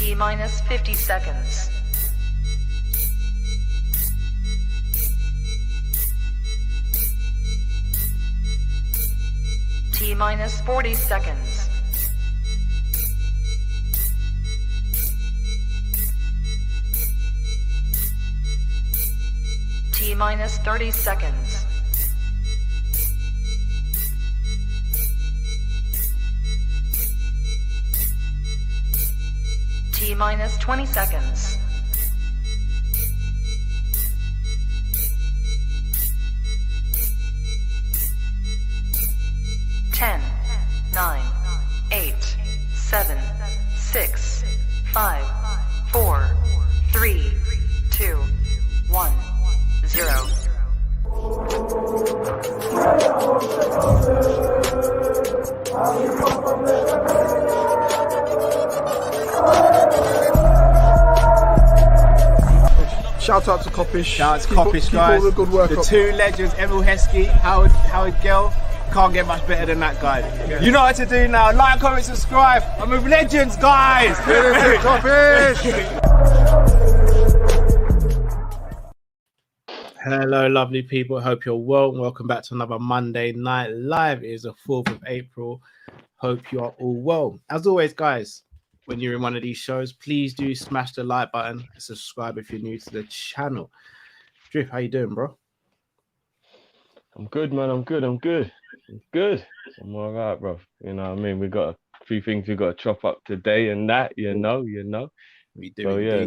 T minus 50 seconds. T minus 40 seconds. T minus 30 seconds. T minus 20 seconds. Ten, 9, 8, 7, 6, 5, 4, 3, 2, 1, 0. Shout out to Kopish. Shout out to Kopish, guys. Keep all the good work the up. two legends, Emil Heskey, Howard Gill. Can't get much better than that, guys. Yeah. You know what to do now. Like, comment, subscribe. I'm with legends, guys. Hello, lovely people. Hope you're well. Welcome back to another Monday Night Live. It is the 4th of April. Hope you are all well. As always, guys, when you're in one of these shows, please do smash the like button and subscribe if you're new to the channel. Drip, how you doing, bro? I'm good, man. I'm good. I'm all right, bro. You know what I mean? We got a few things we got to chop up today and that, you know. We do. So yeah,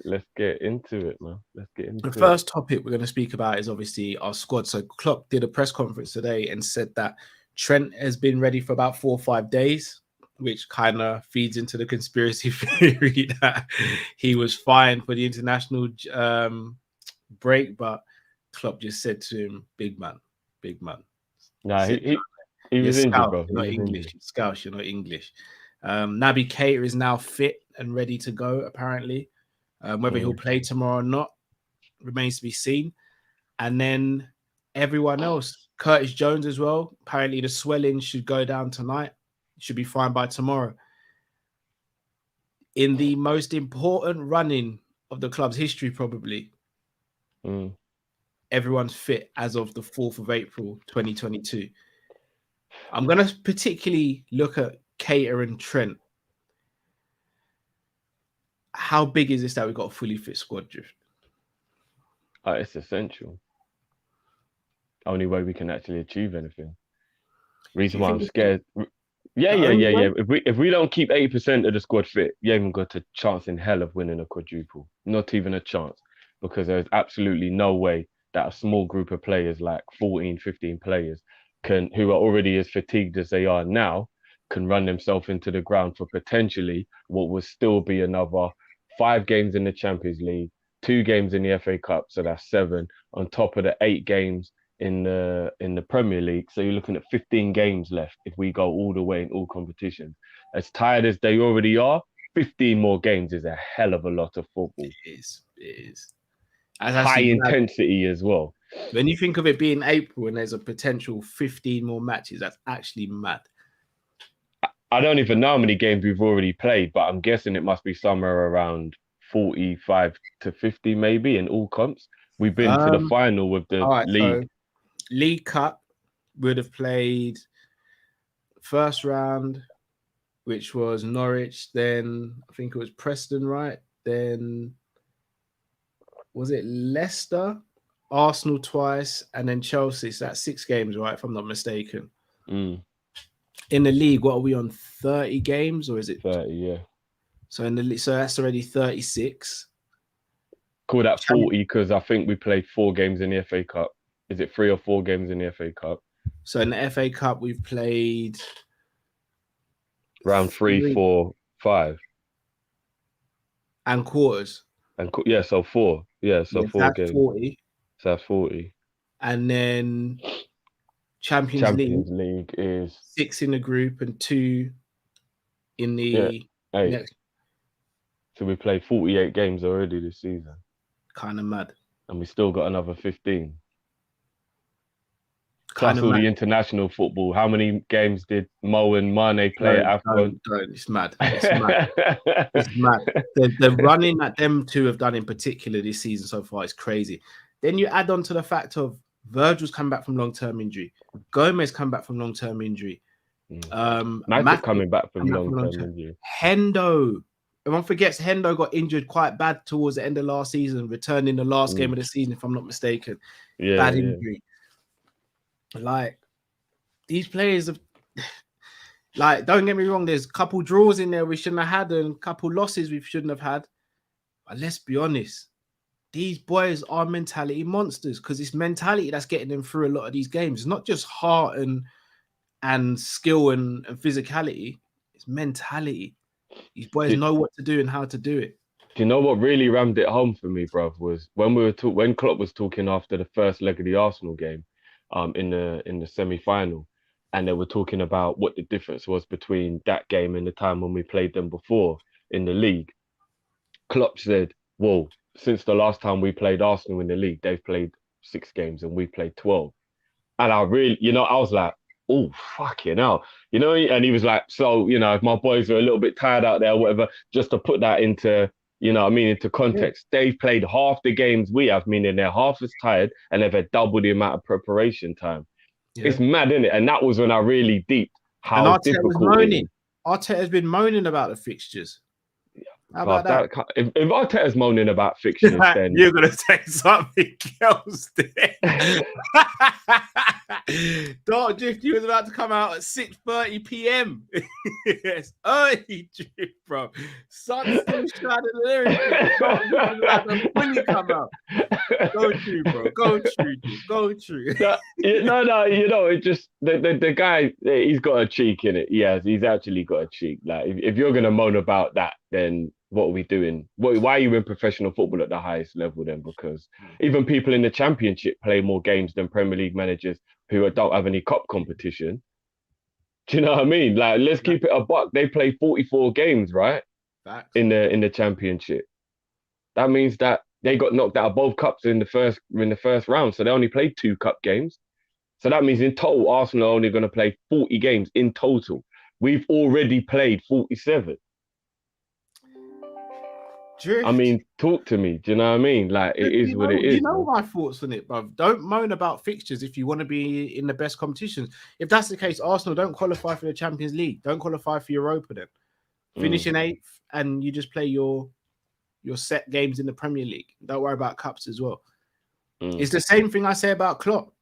let's get into it, man. The first topic we're going to speak about is obviously our squad. So Klopp did a press conference today and said that Trent has been ready for about 4 or 5 days, which kind of feeds into the conspiracy theory that he was fine for the international break, but Klopp just said to him, big man. Nah, he was injured, bro. You're not English. Scouse, you're not English. Naby Keita is now fit and ready to go, apparently. Whether he'll play tomorrow or not remains to be seen. And then everyone else, Curtis Jones as well. Apparently the swelling should go down tonight. Should be fine by tomorrow. In the most important running of the club's history, probably, everyone's fit as of the 4th of April, 2022. I'm going to particularly look at Keita and Trent. How big is this that we've got a fully fit squad, Drift? It's essential. Only way we can actually achieve anything. Reason why I'm scared. Yeah. If we don't keep 80% of the squad fit, you haven't got a chance in hell of winning a quadruple. Not even a chance. Because there's absolutely no way that a small group of players, like 14, 15 players, who are already as fatigued as they are now, can run themselves into the ground for potentially what will still be another 5 games in the Champions League, 2 games in the FA Cup, so that's 7, on top of the 8 games in the Premier League. So you're looking at 15 games left if we go all the way in all competitions. As tired as they already are, 15 more games is a hell of a lot of football. It is. High intensity as well. When you think of it being April and there's a potential 15 more matches, that's actually mad. I don't even know how many games we've already played, but I'm guessing it must be somewhere around 45 to 50 maybe in all comps. We've been to the final with the league. So League Cup would have played first round, which was Norwich, then I think it was Preston, right? Then was it Leicester, Arsenal twice, and then Chelsea? So that's 6 games, right? If I'm not mistaken. In the league, what are we on? 30 games, or is it 30? Yeah. So so that's already 36. Call that 40 because I think we played 4 games in the FA Cup. Is it 3 or 4 games in the FA Cup? So in the FA Cup, we've played round 3, 4, 5, and quarters. And so 4. Yeah, so 4 games. 40. So that's 40. And then Champions League is 6 in the group and 2 in the 8. next. So we played 48 games already this season. Kind of mad. And we still got another 15. kind Plus of all mad. the international football. How many games did Mo and Mane play at AFCON? Don't. It's mad. It's mad. It's mad. The running that them two have done in particular this season so far is crazy. Then you add on to the fact of Virgil's come back from long-term injury. Gomez come back from long-term injury. Matip coming back from long-term injury. Hendo. Everyone forgets Hendo got injured quite bad towards the end of last season, returned in the last game of the season, if I'm not mistaken. Bad injury. Like, these players have... Like, don't get me wrong, there's a couple draws in there we shouldn't have had and a couple losses we shouldn't have had. But let's be honest, these boys are mentality monsters because it's mentality that's getting them through a lot of these games. It's not just heart and skill and physicality. It's mentality. These boys know what to do and how to do it. Do you know what really rammed it home for me, bruv, was when Klopp was talking after the first leg of the Arsenal game, in the semi-final, and they were talking about what the difference was between that game and the time when we played them before in the league. Klopp said, well, since the last time we played Arsenal in the league, they've played 6 games and we played 12. And I really, I was like, oh, fucking hell. And he was like, so, if my boys are a little bit tired out there or whatever, just to put that into, into context, they've played half the games we have, meaning they're half as tired and they've had double the amount of preparation time. Yeah. It's mad, isn't it? And that was when I really deeped how difficult it is. Arteta's been moaning about the fixtures. How about that? If Arteta's moaning about fixtures, then you're gonna take something else there. Dark Drift, you was about to come out at 6:30 p.m. It's early drift, bro. Sun's still shining and everything. When you come out, go true, bro. Go true. No. It just the guy. He's got a cheek in it. He's actually got a cheek. Like if you're gonna moan about that, then what are we doing? Why are you in professional football at the highest level then? Because even people in the Championship play more games than Premier League managers who don't have any cup competition. Do you know what I mean? Like, let's keep it a buck. They play 44 games, right? Facts. In the Championship. That means that they got knocked out of both cups in the first round, so they only played 2 cup games. So that means in total, Arsenal are only going to play 40 games in total. We've already played 47. Drift. I mean, talk to me. Do you know what I mean? Like, it is what it is. You know my thoughts on it, bruv. Don't moan about fixtures if you want to be in the best competitions. If that's the case, Arsenal don't qualify for the Champions League. Don't qualify for Europa then. Finish in 8th and you just play your set games in the Premier League. Don't worry about cups as well. It's the same thing I say about Klopp.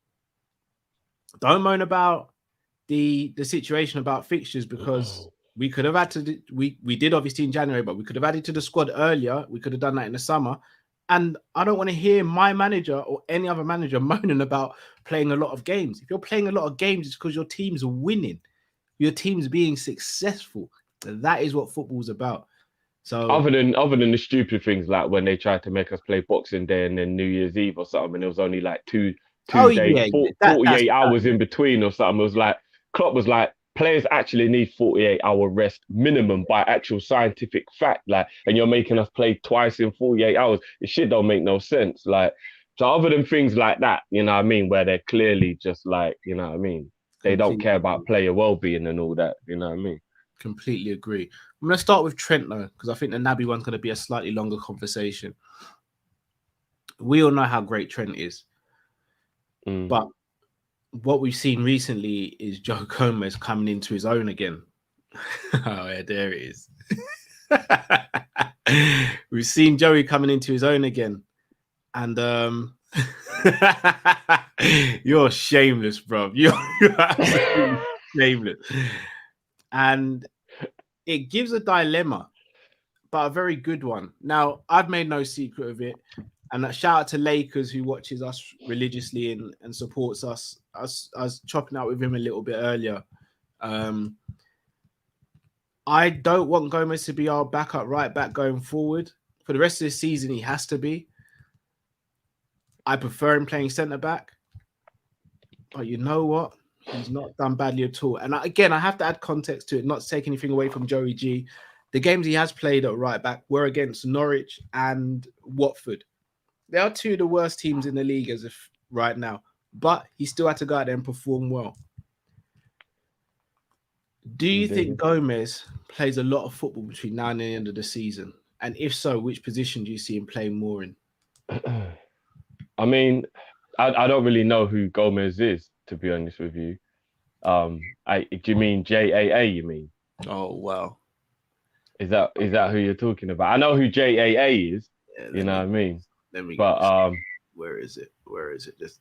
Don't moan about the situation about fixtures because... We could have had to. We did obviously in January, but we could have added to the squad earlier. We could have done that in the summer. And I don't want to hear my manager or any other manager moaning about playing a lot of games. If you're playing a lot of games, it's because your team's winning. Your team's being successful. That is what football's about. So other than the stupid things like when they tried to make us play Boxing Day and then New Year's Eve or something, and it was only like two days, 48 hours in between or something. It was like Klopp was like, players actually need 48-hour rest minimum by actual scientific fact, like, and you're making us play twice in 48 hours. This shit don't make no sense. Like, so other than things like that, you know what I mean, where they're clearly just like, you know what I mean, they don't care about player well-being and all that, you know what I mean? Completely agree. I'm going to start with Trent though, because I think the Naby one's going to be a slightly longer conversation. We all know how great Trent is, but what we've seen recently is Joe Gomez coming into his own again. Oh, yeah, there it is. We've seen Joey coming into his own again. And you're shameless, bro. You're absolutely shameless. And it gives a dilemma, but a very good one. Now, I've made no secret of it. And shout out to Lakers who watches us religiously and supports us. I was chopping out with him a little bit earlier. I don't want Gomez to be our backup right back going forward. For the rest of the season, he has to be. I prefer him playing centre back. But you know what? He's not done badly at all. And again, I have to add context to it, not to take anything away from Joey G. The games he has played at right back were against Norwich and Watford. They are 2 of the worst teams in the league as if right now. but he still had to go out there and perform well. Do you think Gomez plays a lot of football between now and the end of the season? And if so, which position do you see him playing more in? I mean, I don't really know who Gomez is, to be honest with you. Do you mean JAA? You mean? Oh wow, is that who you're talking about? I know who JAA is. Yeah, you know what I mean? But where is it? Let's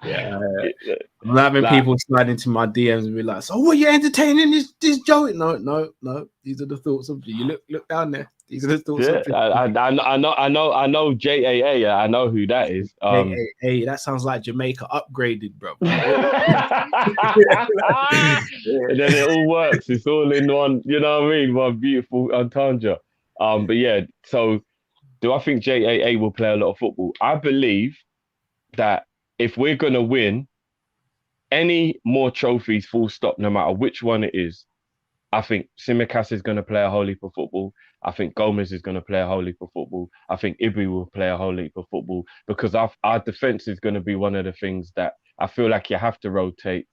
yeah, I'm having people slide into my DMs and be like, "So, what are you entertaining this joke?" No. These are the thoughts of you. Look down there. These are the thoughts. I know JAA. I know who that is. JAA. That sounds like Jamaica upgraded, bro. And then it all works. It's all in one. You know what I mean? One beautiful entendre. But yeah. So, do I think JAA will play a lot of football? I believe that if we're gonna win any more trophies, full stop, no matter which one it is, I think Tsimikas is going to play a whole heap of football. I think Gomez is going to play a whole heap of football. I think Ibi will play a whole heap of football because our defense is going to be one of the things that I feel like you have to rotate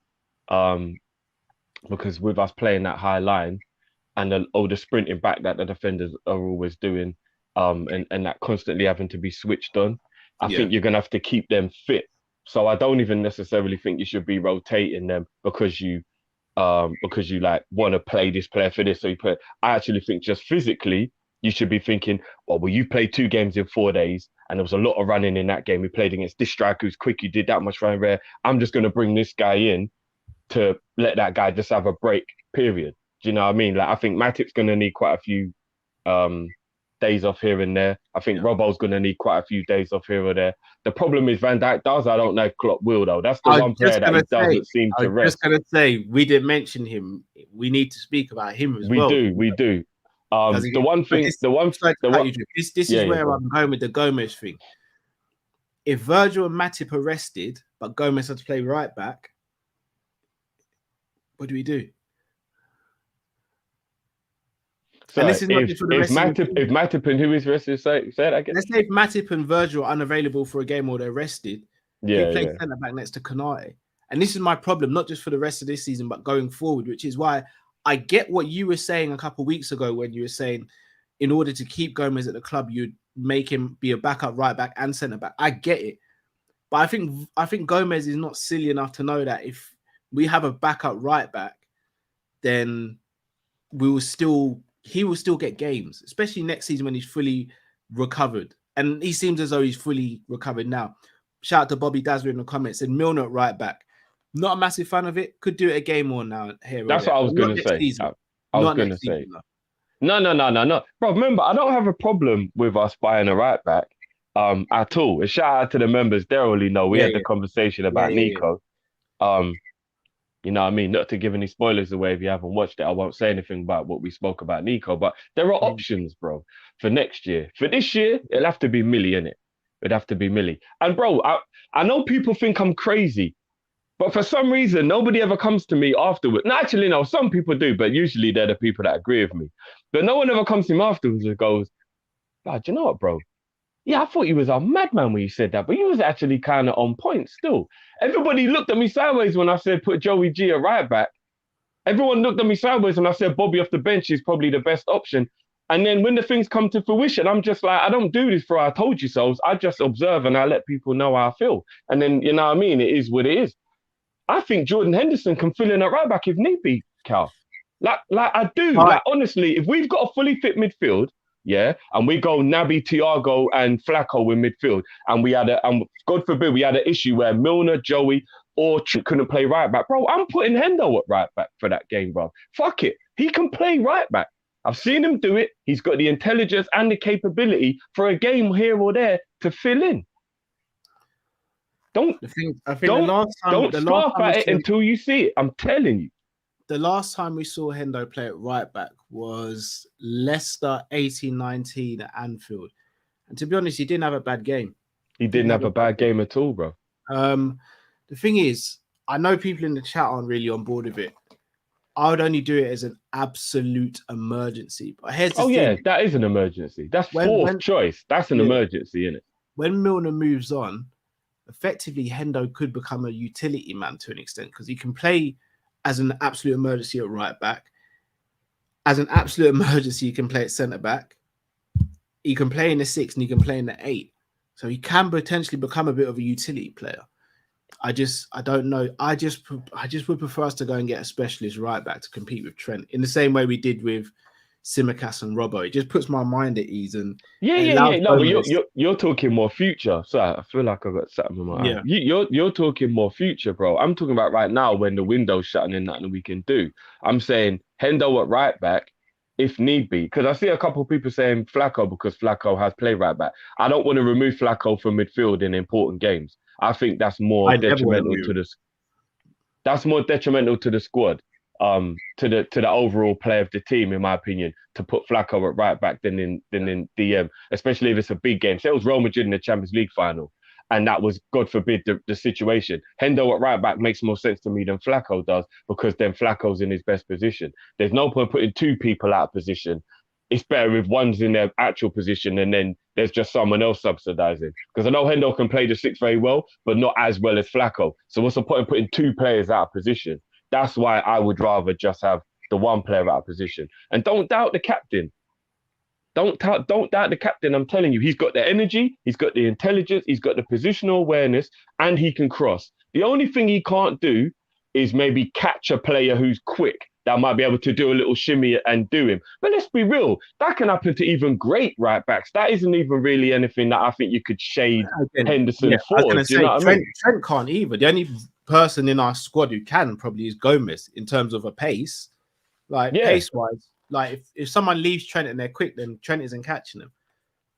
because with us playing that high line and the sprinting back that the defenders are always doing and that constantly having to be switched on, I think you're going to have to keep them fit. So I don't even necessarily think you should be rotating them because you like want to play this player for this. So you play. I actually think just physically, you should be thinking, well, you played 2 games in 4 days, and there was a lot of running in that game. We played against this striker who's quick. You did that much running there. I'm just going to bring this guy in to let that guy just have a break. Period. Do you know what I mean? Like I think Matip's going to need quite a few days off here and there. I think Robbo's going to need quite a few days off here or there. The problem is Van Dijk does. I don't know if Klopp will though. That's the one player that he doesn't seem to rest. I was just going to say, we didn't mention him. We need to speak about him as well. We do. This is where I'm going with the Gomez thing. If Virgil and Matip are rested, but Gomez had to play right back, what do we do? So and this is not if Matip and who is rested, say that again. Let's say if Matip and Virgil are unavailable for a game or they're rested, you play centre back next to Konate. And this is my problem, not just for the rest of this season, but going forward, which is why I get what you were saying a couple of weeks ago when you were saying in order to keep Gomez at the club, you'd make him be a backup right back and centre back. I get it. But I think Gomez is not silly enough to know that if we have a backup right back, then he will still get games, especially next season when he's fully recovered. And he seems as though he's fully recovered now. Shout out to Bobby Dazzler in the comments. Said Milner at right back. Not a massive fan of it. Could do it a game more now. That's what I was going to say. I was going to say. No. Bro, remember, I don't have a problem with us buying a right back at all. A shout out to the members. They already know. We had the conversation about Nico. You know what I mean? Not to give any spoilers away if you haven't watched it. I won't say anything about what we spoke about Nico, but there are options, bro, for next year. For this year, it'll have to be Millie, innit? It'd have to be Millie. And bro, I know people think I'm crazy, but for some reason, nobody ever comes to me afterwards. No, actually, no, some people do, but usually they're the people that agree with me. But no one ever comes to me afterwards and goes, "God, do you know what, bro? Yeah, I thought you was a madman when you said that, but you was actually kind of on point still." Everybody looked at me sideways when I said put Joey G at right back. Everyone looked at me sideways when I said Bobby off the bench is probably the best option. And then when the things come to fruition, I'm just like, I don't do this for I told you so. I just observe and I let people know how I feel. And then, you know what I mean? It is what it is. I think Jordan Henderson can fill in at right back if need be, Cal. Like I do. Right. Like, honestly, if we've got a fully fit midfield, and we go Naby, Thiago, and Flacco in midfield, and God forbid we had an issue where Milner, Joey, or couldn't play right back, bro. I'm putting Hendo at right back for that game, bro. Fuck it, he can play right back. I've seen him do it. He's got the intelligence and the capability for a game here or there to fill in. Don't scarf at it until you see it. I'm telling you. The last time we saw Hendo play at right back was Leicester 18-19 at Anfield. And to be honest, he didn't have a bad game. He didn't have a bad game at all, bro. The thing is, I know people in the chat aren't really on board with it. I would only do it as an absolute emergency. But here's the thing. Yeah, that is an emergency. That's fourth choice. That's an emergency, isn't it? when Milner moves on, effectively Hendo could become a utility man to an extent because he can play as an absolute emergency at right back. As an absolute emergency, he can play at centre back. He can play in the 6 and he can play in the 8. So he can potentially become a bit of a utility player. I don't know. I just would prefer us to go and get a specialist right back to compete with Trent in the same way we did with Tsimikas and Robbo. It just puts my mind at ease and yeah. No, but you're talking more future. So I feel like I got something in my eye. You're talking more future, bro. I'm talking about right now when the window's shutting and nothing we can do. I'm saying Hendo at right back if need be, because I see a couple of people saying Flacco because Flacco has played right back. I don't want to remove Flacco from midfield in important games. I think that's more detrimental to the. That's more detrimental to the squad, to the overall play of the team, in my opinion, to put Flacco at right back than in DM, especially if it's a big game. Say it was Real Madrid in the Champions League final, and that was, God forbid, the situation. Hendo at right back makes more sense to me than Flacco does, because then Flacco's in his best position. There's no point putting two people out of position. It's better if one's in their actual position and then there's just someone else subsidising. Because I know Hendo can play the 6 very well, but not as well as Flacco. So what's the point of putting two players out of position? That's why I would rather just have the one player out of position. And don't doubt the captain. Don't doubt the captain. I'm telling you, he's got the energy, he's got the intelligence, he's got the positional awareness, and he can cross. The only thing he can't do is maybe catch a player who's quick that might be able to do a little shimmy and do him. But let's be real, that can happen to even great right backs. That isn't even really anything that I think you could shade Henderson for. I was going to say, Trent can't either. The only person in our squad who can probably is Gomez in terms of a pace. Pace-wise, like if someone leaves Trent and they're quick, then Trent isn't catching them.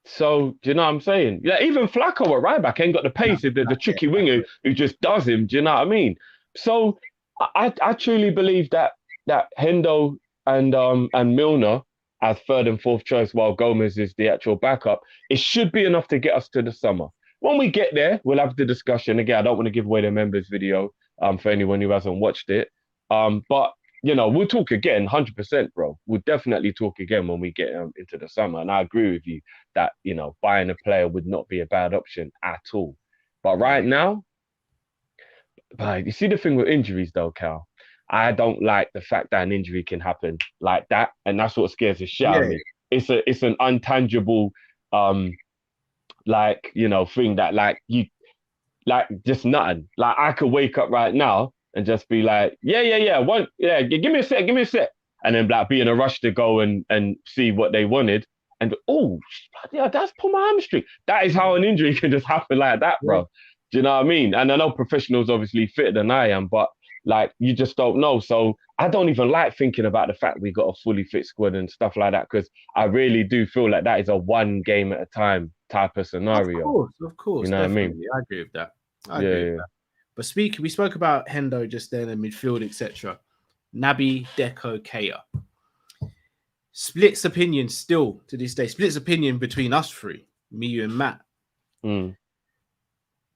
So, do you know what I'm saying? Yeah, even Flacco at right back ain't got the pace. The tricky winger who just does him. Do you know what I mean? So, I truly believe that Hendo and Milner as third and fourth choice, while Gomez is the actual backup, it should be enough to get us to the summer. When we get there, we'll have the discussion. Again, I don't want to give away the members video for anyone who hasn't watched it. But we'll talk again, 100%, bro. We'll definitely talk again when we get into the summer. And I agree with you that, buying a player would not be a bad option at all. But right now, you see the thing with injuries though, Cal? I don't like the fact that an injury can happen like that. And that's what scares the shit out of me. It's an untangible, thing that just nothing. Like I could wake up right now and just be like, give me a sec. And then be in a rush to go and see what they wanted. And that's pulled my hamstring. That is how an injury can just happen like that, bro. Do you know what I mean? And I know professionals obviously fitter than I am, but you just don't know. So I don't even like thinking about the fact we got a fully fit squad and stuff like that, because I really do feel like that is a one game at a time type of scenario. Of course. You know definitely. what I mean? I agree with that. I agree with that. But we spoke about Hendo just then and midfield, etc. Naby, Deco, Keita. Splits opinion still to this day. Splits opinion between us three, me, you, and Matt.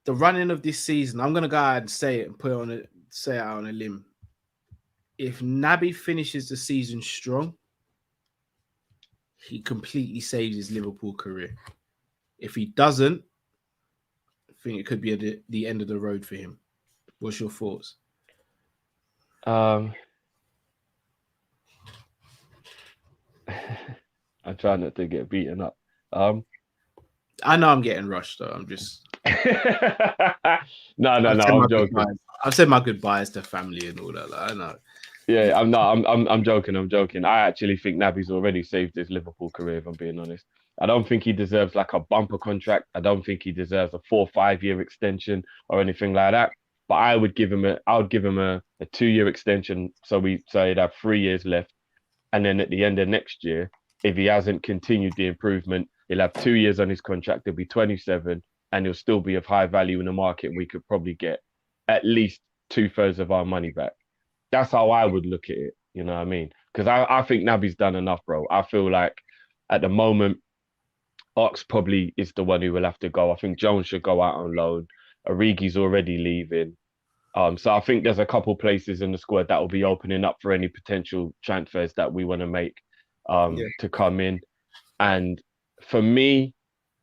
The running of this season, I'm gonna go ahead and say it and say it out on a limb. If Naby finishes the season strong, he completely saves his Liverpool career. If he doesn't, I think it could be the end of the road for him. What's your thoughts? I try not to get beaten up. I know I'm getting rushed though. I'm just no. I'm joking. I've said my goodbyes to family and all that. I know. Yeah, I'm joking. I actually think Naby's already saved his Liverpool career, if I'm being honest. I don't think he deserves like a bumper contract. I don't think he deserves a 4 or 5 year extension or anything like that. But I would give him a 2-year extension, so he'd have 3 years left. And then at the end of next year, if he hasn't continued the improvement, he'll have 2 years on his contract. He'll be 27, and he'll still be of high value in the market. And we could probably get at least 2/3 of our money back. That's how I would look at it. You know what I mean? Because I think Naby's done enough, bro. I feel like at the moment, Ox probably is the one who will have to go. I think Jones should go out on loan. Origi's already leaving. So I think there's a couple places in the squad that will be opening up for any potential transfers that we want to make to come in. And for me,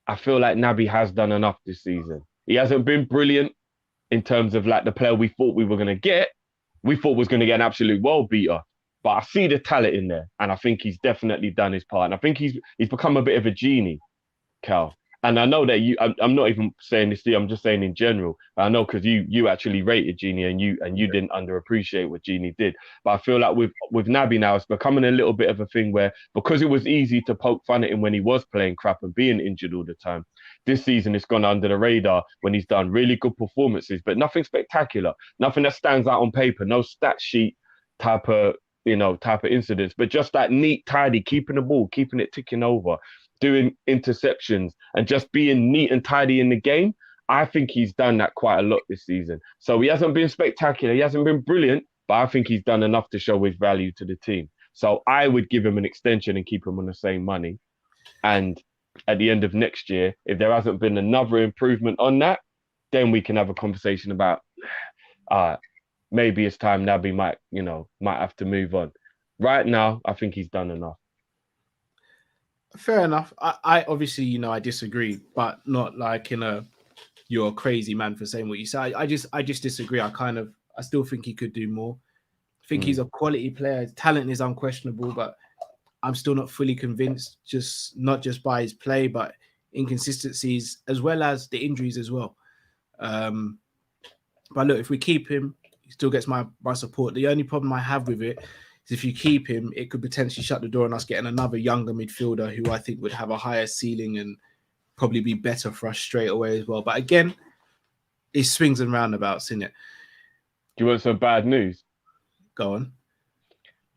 I feel like Naby has done enough this season. He hasn't been brilliant in terms of like the player we thought we were going to get. We thought was going to get an absolute world beater. But I see the talent in there, and I think he's definitely done his part. And I think he's become a bit of a genie, Cal. And I know that I'm not even saying this to you, I'm just saying in general. I know because you actually rated Genie and you didn't underappreciate what Genie did. But I feel like with Naby now, it's becoming a little bit of a thing where, because it was easy to poke fun at him when he was playing crap and being injured all the time, this season it's gone under the radar when he's done really good performances, but nothing spectacular, nothing that stands out on paper, no stat sheet type of incidents, but just that neat, tidy, keeping the ball, keeping it ticking over, doing interceptions and just being neat and tidy in the game. I think he's done that quite a lot this season. So he hasn't been spectacular. He hasn't been brilliant, but I think he's done enough to show his value to the team. So I would give him an extension and keep him on the same money. And at the end of next year, if there hasn't been another improvement on that, then we can have a conversation about maybe it's time Naby might have to move on. Right now, I think he's done enough. Fair enough. I obviously, I disagree, but not like you're a crazy man for saying what you say. I just disagree. I still think he could do more. I think he's a quality player. His talent is unquestionable, but I'm still not fully convinced, not just by his play, but inconsistencies as well as the injuries as well. But look, if we keep him, he still gets my support. The only problem I have with it is if you keep him, it could potentially shut the door on us getting another younger midfielder who I think would have a higher ceiling and probably be better for us straight away as well. But again, it swings and roundabouts, innit? Do you want some bad news? Go on.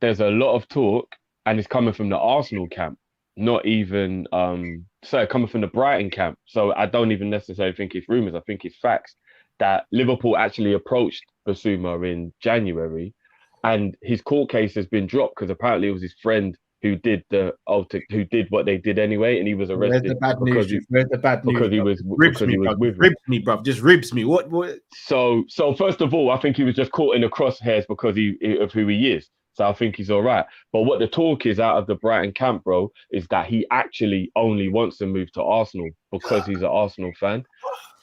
There's a lot of talk, and it's coming from the Arsenal camp, not even coming from the Brighton camp. So I don't even necessarily think it's rumours. I think it's facts that Liverpool actually approached Basuma in January, and his court case has been dropped because apparently it was his friend who did what they did anyway, and he was arrested. Where's the bad news? Where's the bad news? Because he was with ribs me, bruv. Just ribs me. What? So first of all, I think he was just caught in the crosshairs because of who he is. So I think he's all right. But what the talk is out of the Brighton camp, bro, is that he actually only wants to move to Arsenal because he's an Arsenal fan.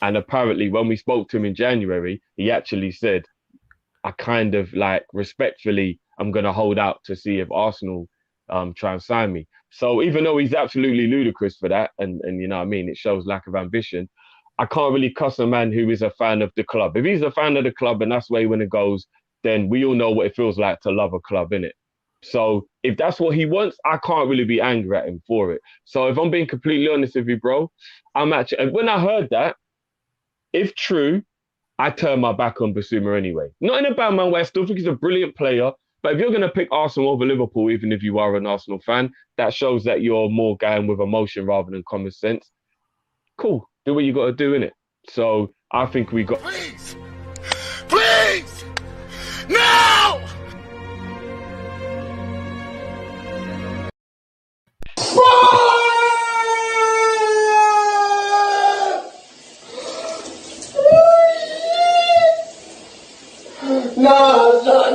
And apparently when we spoke to him in January, he actually said, I kind of respectfully, I'm going to hold out to see if Arsenal try and sign me. So even though he's absolutely ludicrous for that, and you know what I mean, it shows lack of ambition, I can't really cuss a man who is a fan of the club. If he's a fan of the club and that's where he when it goes, then we all know what it feels like to love a club, innit? So if that's what he wants, I can't really be angry at him for it. So if I'm being completely honest with you, bro, when I heard that, if true, I turn my back on Basuma anyway. Not in a bad man way, I still think he's a brilliant player. But if you're going to pick Arsenal over Liverpool, even if you are an Arsenal fan, that shows that you're more going with emotion rather than common sense. Cool. Do what you got to do, innit? So I think we got... Please! Please! No!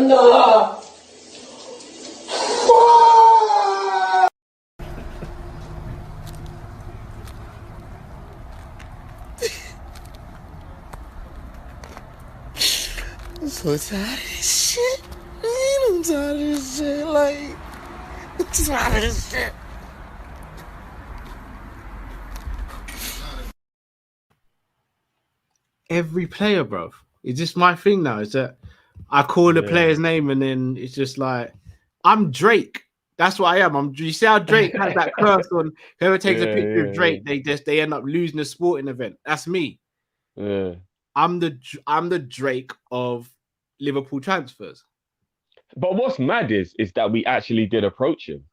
No! I'm so tired of this shit. Man, I'm tired of this shit. I'm tired of this shit. Every player, bro. It's just my thing now. Is that I call the player's name and then it's just like, I'm Drake. That's what I am. You see how Drake has that curse on whoever takes a picture of Drake, they end up losing a sporting event. That's me. Yeah. I'm the Drake of Liverpool transfers. But what's mad is that we actually did approach him.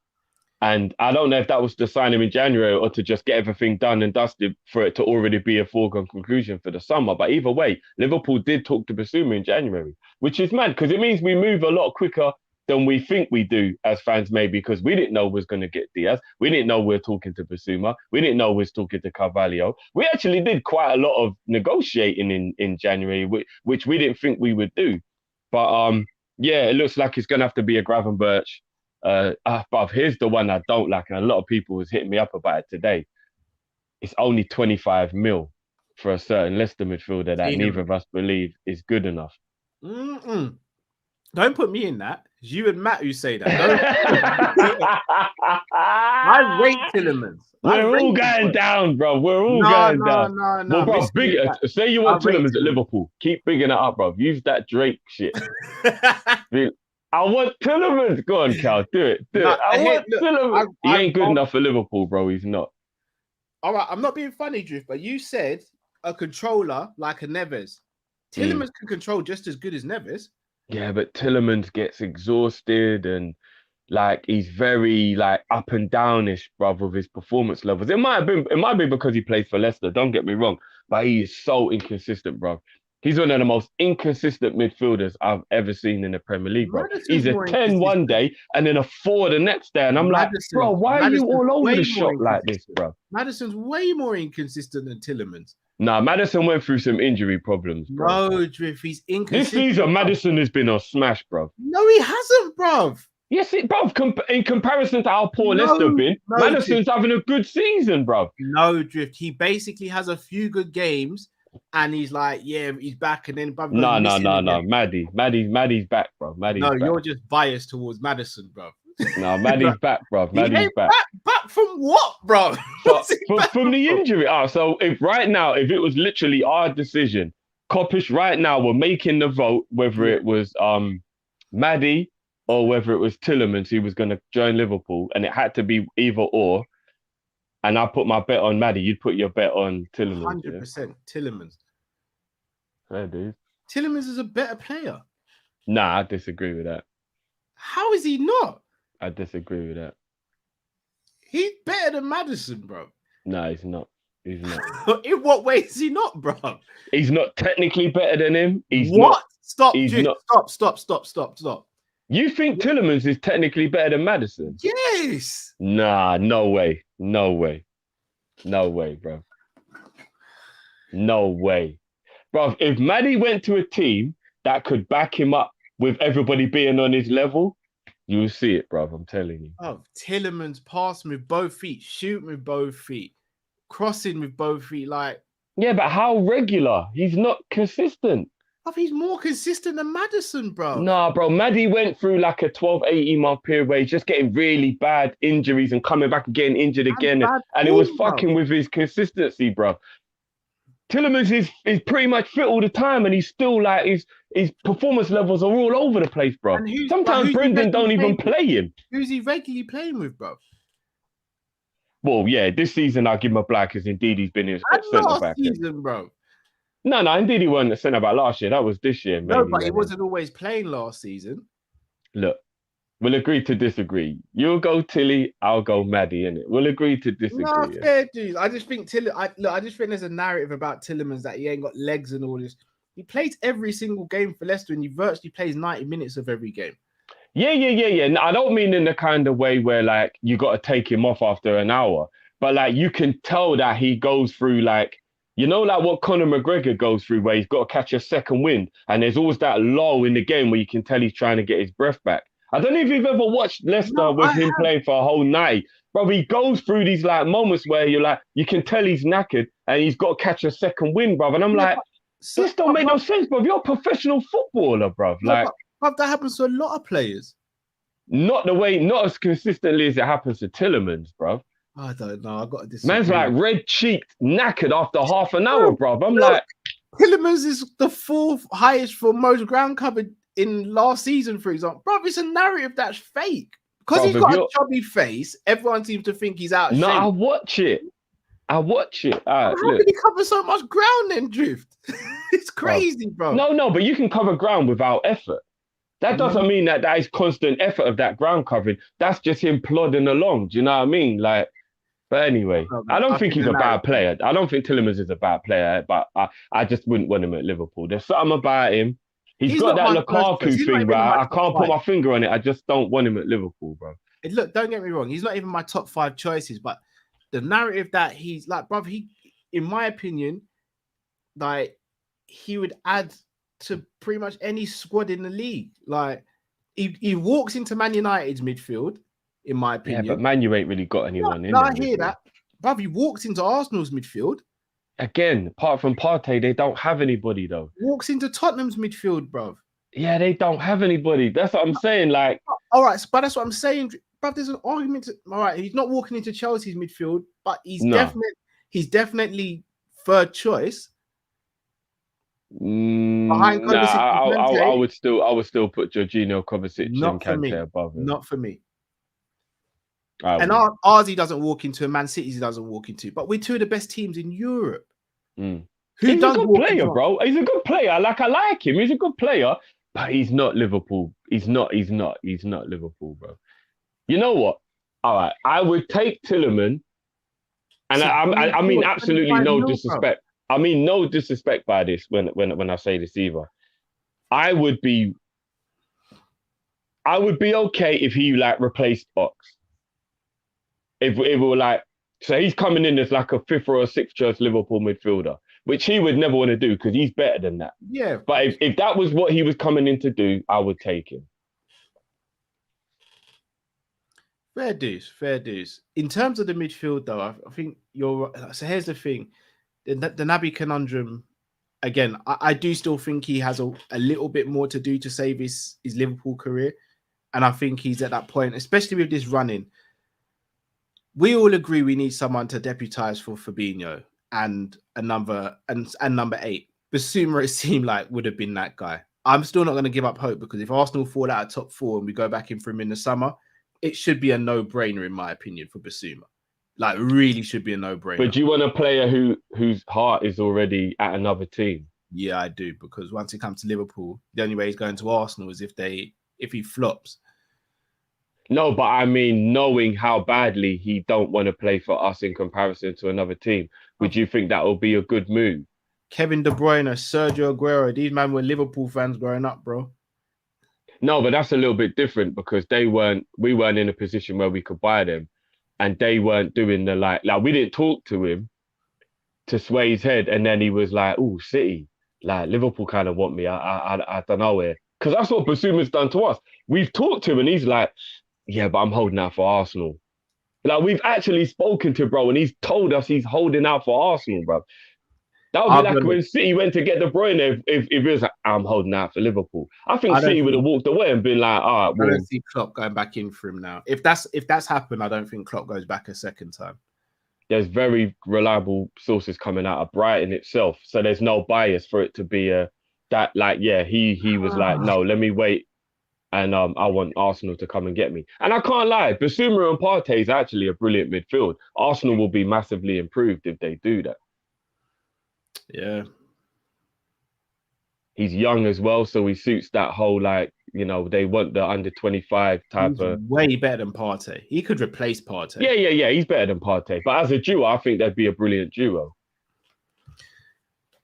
And I don't know if that was to sign him in January or to just get everything done and dusted for it to already be a foregone conclusion for the summer. But either way, Liverpool did talk to Basuma in January, which is mad because it means we move a lot quicker than we think we do as fans, maybe because we didn't know we was going to get Diaz. We didn't know we were talking to Basuma. We didn't know we was talking to Carvalho. We actually did quite a lot of negotiating in January, which we didn't think we would do. But yeah, it looks like it's going to have to be a Gravenberch. But here's the one I don't like, and a lot of people was hitting me up about it today. it's only 25 mil for a certain Leicester midfielder that Tielemans. neither of us believe is good enough. Mm-mm. Don't put me in that. It's you and Matt who say that. I rate Tielemans. We're all going down, bro. We're all going down. No. Well, bro, say you want Tielemans at Liverpool. Keep bigging it up, bro. Use that Drake shit. I want Tielemans. Go on, Cal. Do it. I want Tielemans. He ain't good enough for Liverpool, bro. He's not. All right, I'm not being funny, Drift, but you said a controller like a Neves. Tielemans can control just as good as Neves. Yeah, but Tielemans gets exhausted and like he's very like up and downish, bruv, with his performance levels. It might be because he plays for Leicester, don't get me wrong, but he is so inconsistent, bruv. He's one of the most inconsistent midfielders I've ever seen in the Premier League, bro. He's a 10 one day and then a 4 the next day. And I'm like, bro, why are you all over the shop like this, bro? Maddison's way more inconsistent than Tielemans. Nah, Maddison went through some injury problems, bro. No, Drift, he's inconsistent. This season, Maddison has been on smash, bro. No, he hasn't, bro. Yes, bro. In comparison to how poor Leicester have been, Maddison's having a good season, bro. No, Drift. He basically has a few good games, and he's like, yeah, he's back, and then no. Maddie's back, bro. You're just biased towards Maddison, bro. No, Maddie's back, bro. Maddie's back. Back from what, bro? From the injury. So if it was literally our decision, Kopish right now we're making the vote whether it was Maddie or whether it was Tielemans who was going to join Liverpool, and it had to be either or. And I put my bet on Maddie. You'd put your bet on Tielemans. 100% Tielemans. Hey, dude. Tielemans is a better player. Nah, I disagree with that. How is he not? I disagree with that. He's better than Maddison, bro. No, he's not. He's not. In what way is he not, bro? He's not technically better than him. He's what? Not, Stop. You think Tielemans is technically better than Maddison? Yes. Nah, no way, bro. No way. Bro, if Maddie went to a team that could back him up with everybody being on his level, you'll see it, bro. I'm telling you. Oh, Tielemans passing with both feet, shooting with both feet, crossing with both feet, like. Yeah, but how regular? He's not consistent. Oh, he's more consistent than Maddison, bro. Nah, bro. Maddie went through like a 12, 18-month period where he's just getting really bad injuries and coming back and getting injured again. And it was fucking with his consistency, bro. Tielemans is pretty much fit all the time, and he's still like his performance levels are all over the place, bro. Sometimes Brendan don't even play him. Who's he regularly playing with, bro? Well, yeah, this season I'll give him a black because indeed he's been his centre back. Season, bro. No, indeed he wasn't a centre back last year. That was this year. No, but he wasn't always playing last season. Look, we'll agree to disagree. You'll go Tilly, I'll go Maddie, innit? We'll agree to disagree. No, fair dude. I just think I just think there's a narrative about Tielemans that he ain't got legs and all this. He plays every single game for Leicester, and he virtually plays 90 minutes of every game. Yeah. No, I don't mean in the kind of way where like you got to take him off after an hour, but like you can tell that he goes through like, you know, like what Conor McGregor goes through where he's got to catch a second wind, and there's always that lull in the game where you can tell he's trying to get his breath back. I don't know if you've ever watched Leicester with him playing for a whole night, bro. He goes through these like moments where you're like, you can tell he's knackered and he's got to catch a second wind, bro. And I'm like, this don't make no sense, bro. You're a professional footballer, bro. Like, but that happens to a lot of players. Not as consistently as it happens to Tielemans, bro. I don't know. I got to disagree. Man's like red-cheeked, knackered after half an hour, bro. I'm like, Tielemans is the fourth highest for most ground covered in last season, for example. Bro, it's a narrative that's fake. Because he's got a chubby face, everyone seems to think he's out of shape. No, I watch it. All right, how can he cover so much ground then, Drift? It's crazy, bro. No, but you can cover ground without effort. That doesn't mean that is constant effort of that ground covering. That's just him plodding along. Do you know what I mean? Like, but anyway, I don't think he's a bad player. I don't think Tielemans is a bad player, but I just wouldn't want him at Liverpool. There's something about him. He's got that Lukaku thing, bro. I can't put my finger on it. I just don't want him at Liverpool, bro. Look, don't get me wrong. He's not even my top 5 choices, but the narrative that he's like, bro, in my opinion, like he would add to pretty much any squad in the league. Like he walks into Man United's midfield, in my opinion. Yeah, but Man U ain't really got anyone in. No, I hear that. Bruv, he walks into Arsenal's midfield. Again, apart from Partey, they don't have anybody though. Walks into Tottenham's midfield, bruv. Yeah, they don't have anybody. That's what I'm saying. Like, all right, but that's what I'm saying, bruv. There's an argument. All right, he's not walking into Chelsea's midfield, but he's definitely third choice. Behind I would still put Jorginho, Kovacic, and Kante above him. Not for me. And ours, he doesn't walk into, Man City's he doesn't walk into. But we're two of the best teams in Europe. He's a good player, bro. He's a good player. I like him. He's a good player, but he's not Liverpool. He's not Liverpool, bro. You know what? All right, I would take Tielemans, and I mean absolutely no disrespect. I mean no disrespect by this when I say this either. I would be okay if he like replaced Ox. If it were like, so he's coming in as like a fifth or a sixth choice Liverpool midfielder, which he would never want to do because he's better than that. Yeah. But if that was what he was coming in to do, I would take him. Fair dues. In terms of the midfield, though, I think you're right. So here's the thing. The Naby conundrum, again, I do still think he has a little bit more to do to save his Liverpool career. And I think he's at that point, especially with this running. We all agree we need someone to deputise for Fabinho and number 8. Basuma, it seemed like, would have been that guy. I'm still not going to give up hope because if Arsenal fall out of top 4 and we go back in for him in the summer, it should be a no-brainer, in my opinion, for Basuma. Like, really should be a no-brainer. But do you want a player whose heart is already at another team? Yeah, I do, because once he comes to Liverpool, the only way he's going to Arsenal is if he flops. No, but I mean, knowing how badly he don't want to play for us in comparison to another team, would you think that will be a good move? Kevin De Bruyne, Sergio Aguero, these men were Liverpool fans growing up, bro. No, but that's a little bit different because we weren't in a position where we could buy them, and they weren't doing the like we didn't talk to him to sway his head, and then he was like, "Oh, City, like Liverpool kind of want me. I don't know where," because that's what Basuma's done to us. We've talked to him, and he's like, "Yeah, but I'm holding out for Arsenal." Like, we've actually spoken to bro, and he's told us he's holding out for Arsenal, bro. That would be like when City went to get De Bruyne if it was like, I'm holding out for Liverpool. I think City would have walked away and been like, all right, well. I don't see Klopp going back in for him now. If that's happened, I don't think Klopp goes back a second time. There's very reliable sources coming out of Brighton itself, so there's no bias for it to be he was like, no, let me wait. And I want Arsenal to come and get me. And I can't lie, Basuma and Partey is actually a brilliant midfield. Arsenal will be massively improved if they do that. Yeah. He's young as well, so he suits that whole, like, you know, they want the under 25 type of... way better than Partey. He could replace Partey. Yeah, he's better than Partey. But as a duo, I think that'd be a brilliant duo.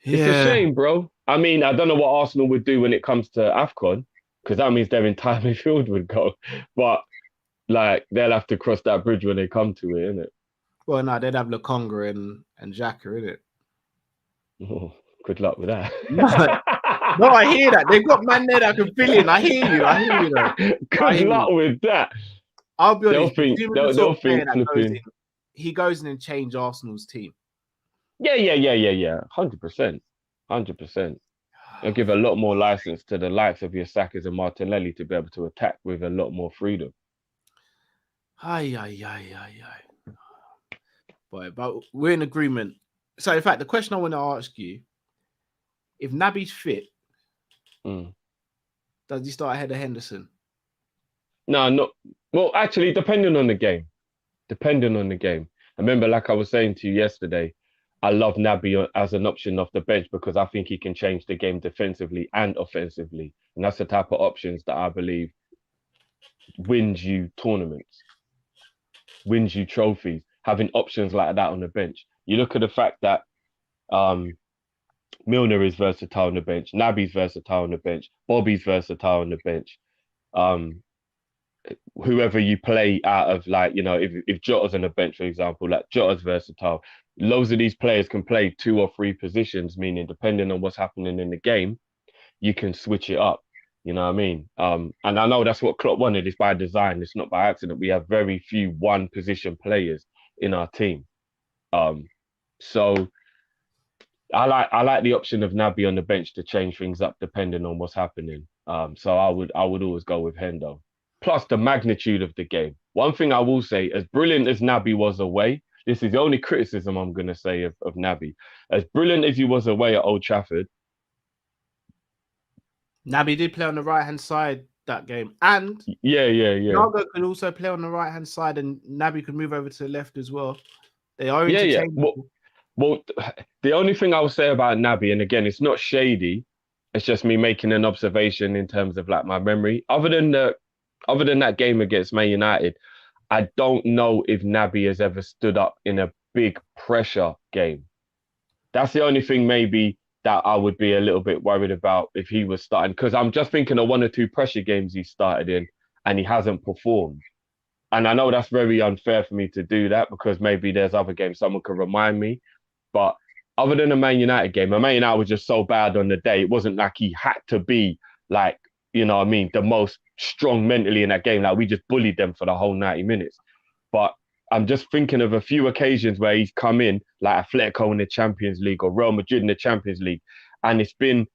Yeah. It's a shame, bro. I mean, I don't know what Arsenal would do when it comes to AFCON, because that means their entire midfield would go. But, like, they'll have to cross that bridge when they come to it, innit? Well, no, they'd have Lokonga and Xhaka, innit? Oh, good luck with that. No, I hear that. They've got man there that can fill in. I hear you. Though. Good luck with that. I'll be honest. They'll think flipping. He goes in and changes Arsenal's team. Yeah. 100%. They'll give a lot more license to the likes of your Sakas and Martinelli to be able to attack with a lot more freedom. Aye. Boy, but we're in agreement. So, in fact, the question I want to ask you, if Naby's fit, does he start ahead of Henderson? No. Well, actually, depending on the game. I remember, like I was saying to you yesterday, I love Naby as an option off the bench because I think he can change the game defensively and offensively. And that's the type of options that I believe wins you tournaments, wins you trophies, having options like that on the bench. You look at the fact that Milner is versatile on the bench, Naby's versatile on the bench, Bobby's versatile on the bench. Whoever you play out of, like, you know, if Jota's on the bench, for example, like Jota's versatile. Loads of these players can play 2 or 3 positions, meaning depending on what's happening in the game, you can switch it up. You know what I mean? And I know that's what Klopp wanted. It's by design. It's not by accident. We have very few one position players in our team. So I like the option of Naby on the bench to change things up depending on what's happening. So I would always go with Hendo. Plus the magnitude of the game. One thing I will say, as brilliant as Naby was away, this is the only criticism I'm gonna say of Naby. As brilliant as he was away at Old Trafford. Naby did play on the right-hand side that game. And Yeah. Thiago could also play on the right-hand side and Naby could move over to the left as well. They are interchangeable. Well, the only thing I will say about Naby, and again, it's not shady, it's just me making an observation in terms of like my memory. Other than that game against Man United, I don't know if Naby has ever stood up in a big pressure game. That's the only thing maybe that I would be a little bit worried about if he was starting, because I'm just thinking of 1 or 2 pressure games he started in and he hasn't performed. And I know that's very unfair for me to do that because maybe there's other games someone can remind me. But other than a Man United game, Man United was just so bad on the day. It wasn't like he had to be like, you know what I mean, the most strong mentally in that game. Like we just bullied them for the whole 90 minutes. But I'm just thinking of a few occasions where he's come in, like Atletico in the Champions League or Real Madrid in the Champions League. And it's been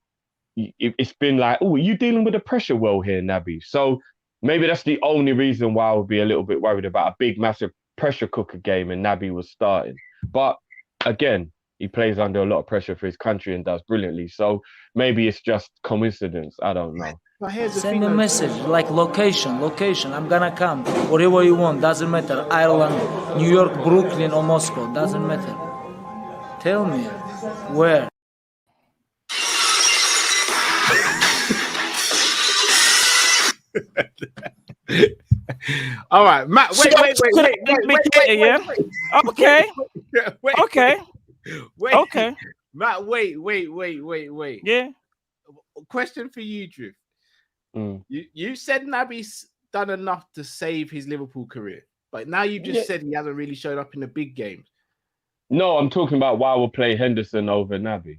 like, oh, are you dealing with the pressure well here, Naby? So maybe that's the only reason why I would be a little bit worried about a big, massive pressure cooker game and Naby was starting. But again, he plays under a lot of pressure for his country and does brilliantly. So maybe it's just coincidence. I don't know. Send me a message like location. I'm gonna come wherever you want. Doesn't matter. Ireland, New York, Brooklyn, or Moscow. Doesn't matter. Tell me where. All right, Matt. Wait. Okay. Matt, wait. Yeah. Question for you, Drift. You said Naby's done enough to save his Liverpool career, but now you just said he hasn't really showed up in the big games. No, I'm talking about why we'll play Henderson over Naby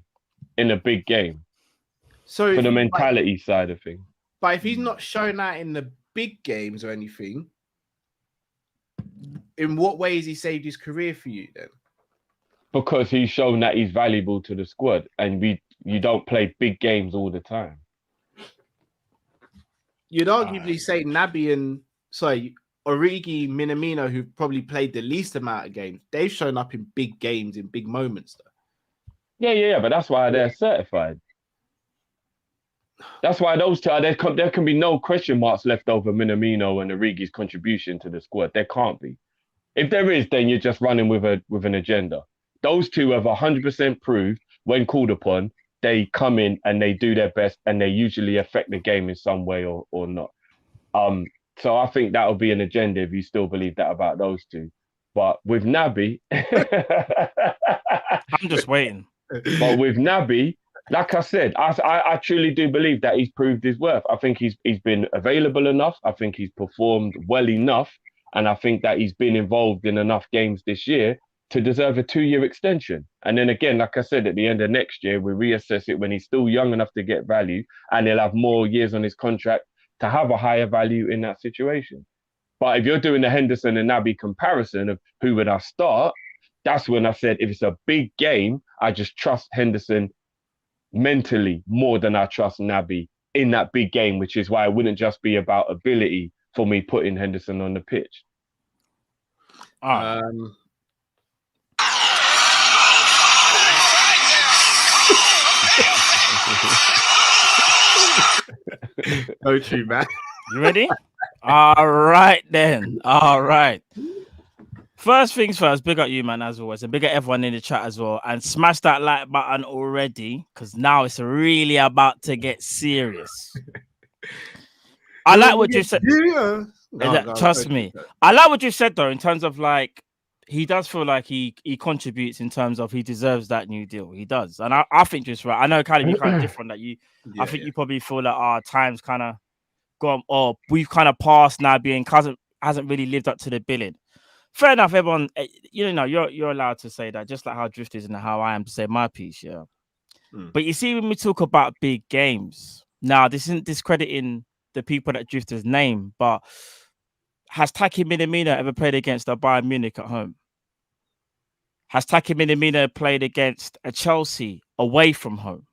in a big game. So for the mentality side of things. But if he's not showing that in the big games or anything, in what way has he saved his career for you then? Because he's shown that he's valuable to the squad, and you don't play big games all the time. You'd arguably say Naby and Origi, Minamino, who probably played the least amount of games, they've shown up in big games, in big moments, though. Yeah, but that's why they're certified. That's why those two, there can be no question marks left over Minamino and Origi's contribution to the squad. There can't be. If there is, then you're just running with an agenda. Those two have 100% proved when called upon, they come in and they do their best and they usually affect the game in some way or not. So I think that'll be an agenda if you still believe that about those two. But with Naby, I'm just waiting. But with Naby, like I said, I truly do believe that he's proved his worth. I think he's been available enough. I think he's performed well enough. And I think that he's been involved in enough games this year to deserve a 2-year extension. And then again, like I said, at the end of next year, we reassess it when he's still young enough to get value and he'll have more years on his contract to have a higher value in that situation. But if you're doing the Henderson and Naby comparison of who would I start, that's when I said, if it's a big game, I just trust Henderson mentally more than I trust Naby in that big game, which is why it wouldn't just be about ability for me putting Henderson on the pitch. No true, man. You ready? All right, then. All right. First things first, big up you, man, as always, and big up everyone in the chat as well. And smash that like button already, because now it's really about to get serious. I like what you said. Trust me. I like what you said, though, in terms of like, he does feel like he contributes in terms of he deserves that new deal. He does. And I think just right. I know, Callum, you're kind of different. That I think you probably feel that our time's kind of gone, or we've kind of passed Naby and hasn't really lived up to the billing. Fair enough, everyone. You know, you're allowed to say that, just like how Drift is and how I am to say my piece, yeah. But you see, when we talk about big games, now this isn't discrediting the people that Drift has named, but has Taki Minamino ever played against Bayern Munich at home? has Taki Minamino played against a Chelsea away from home?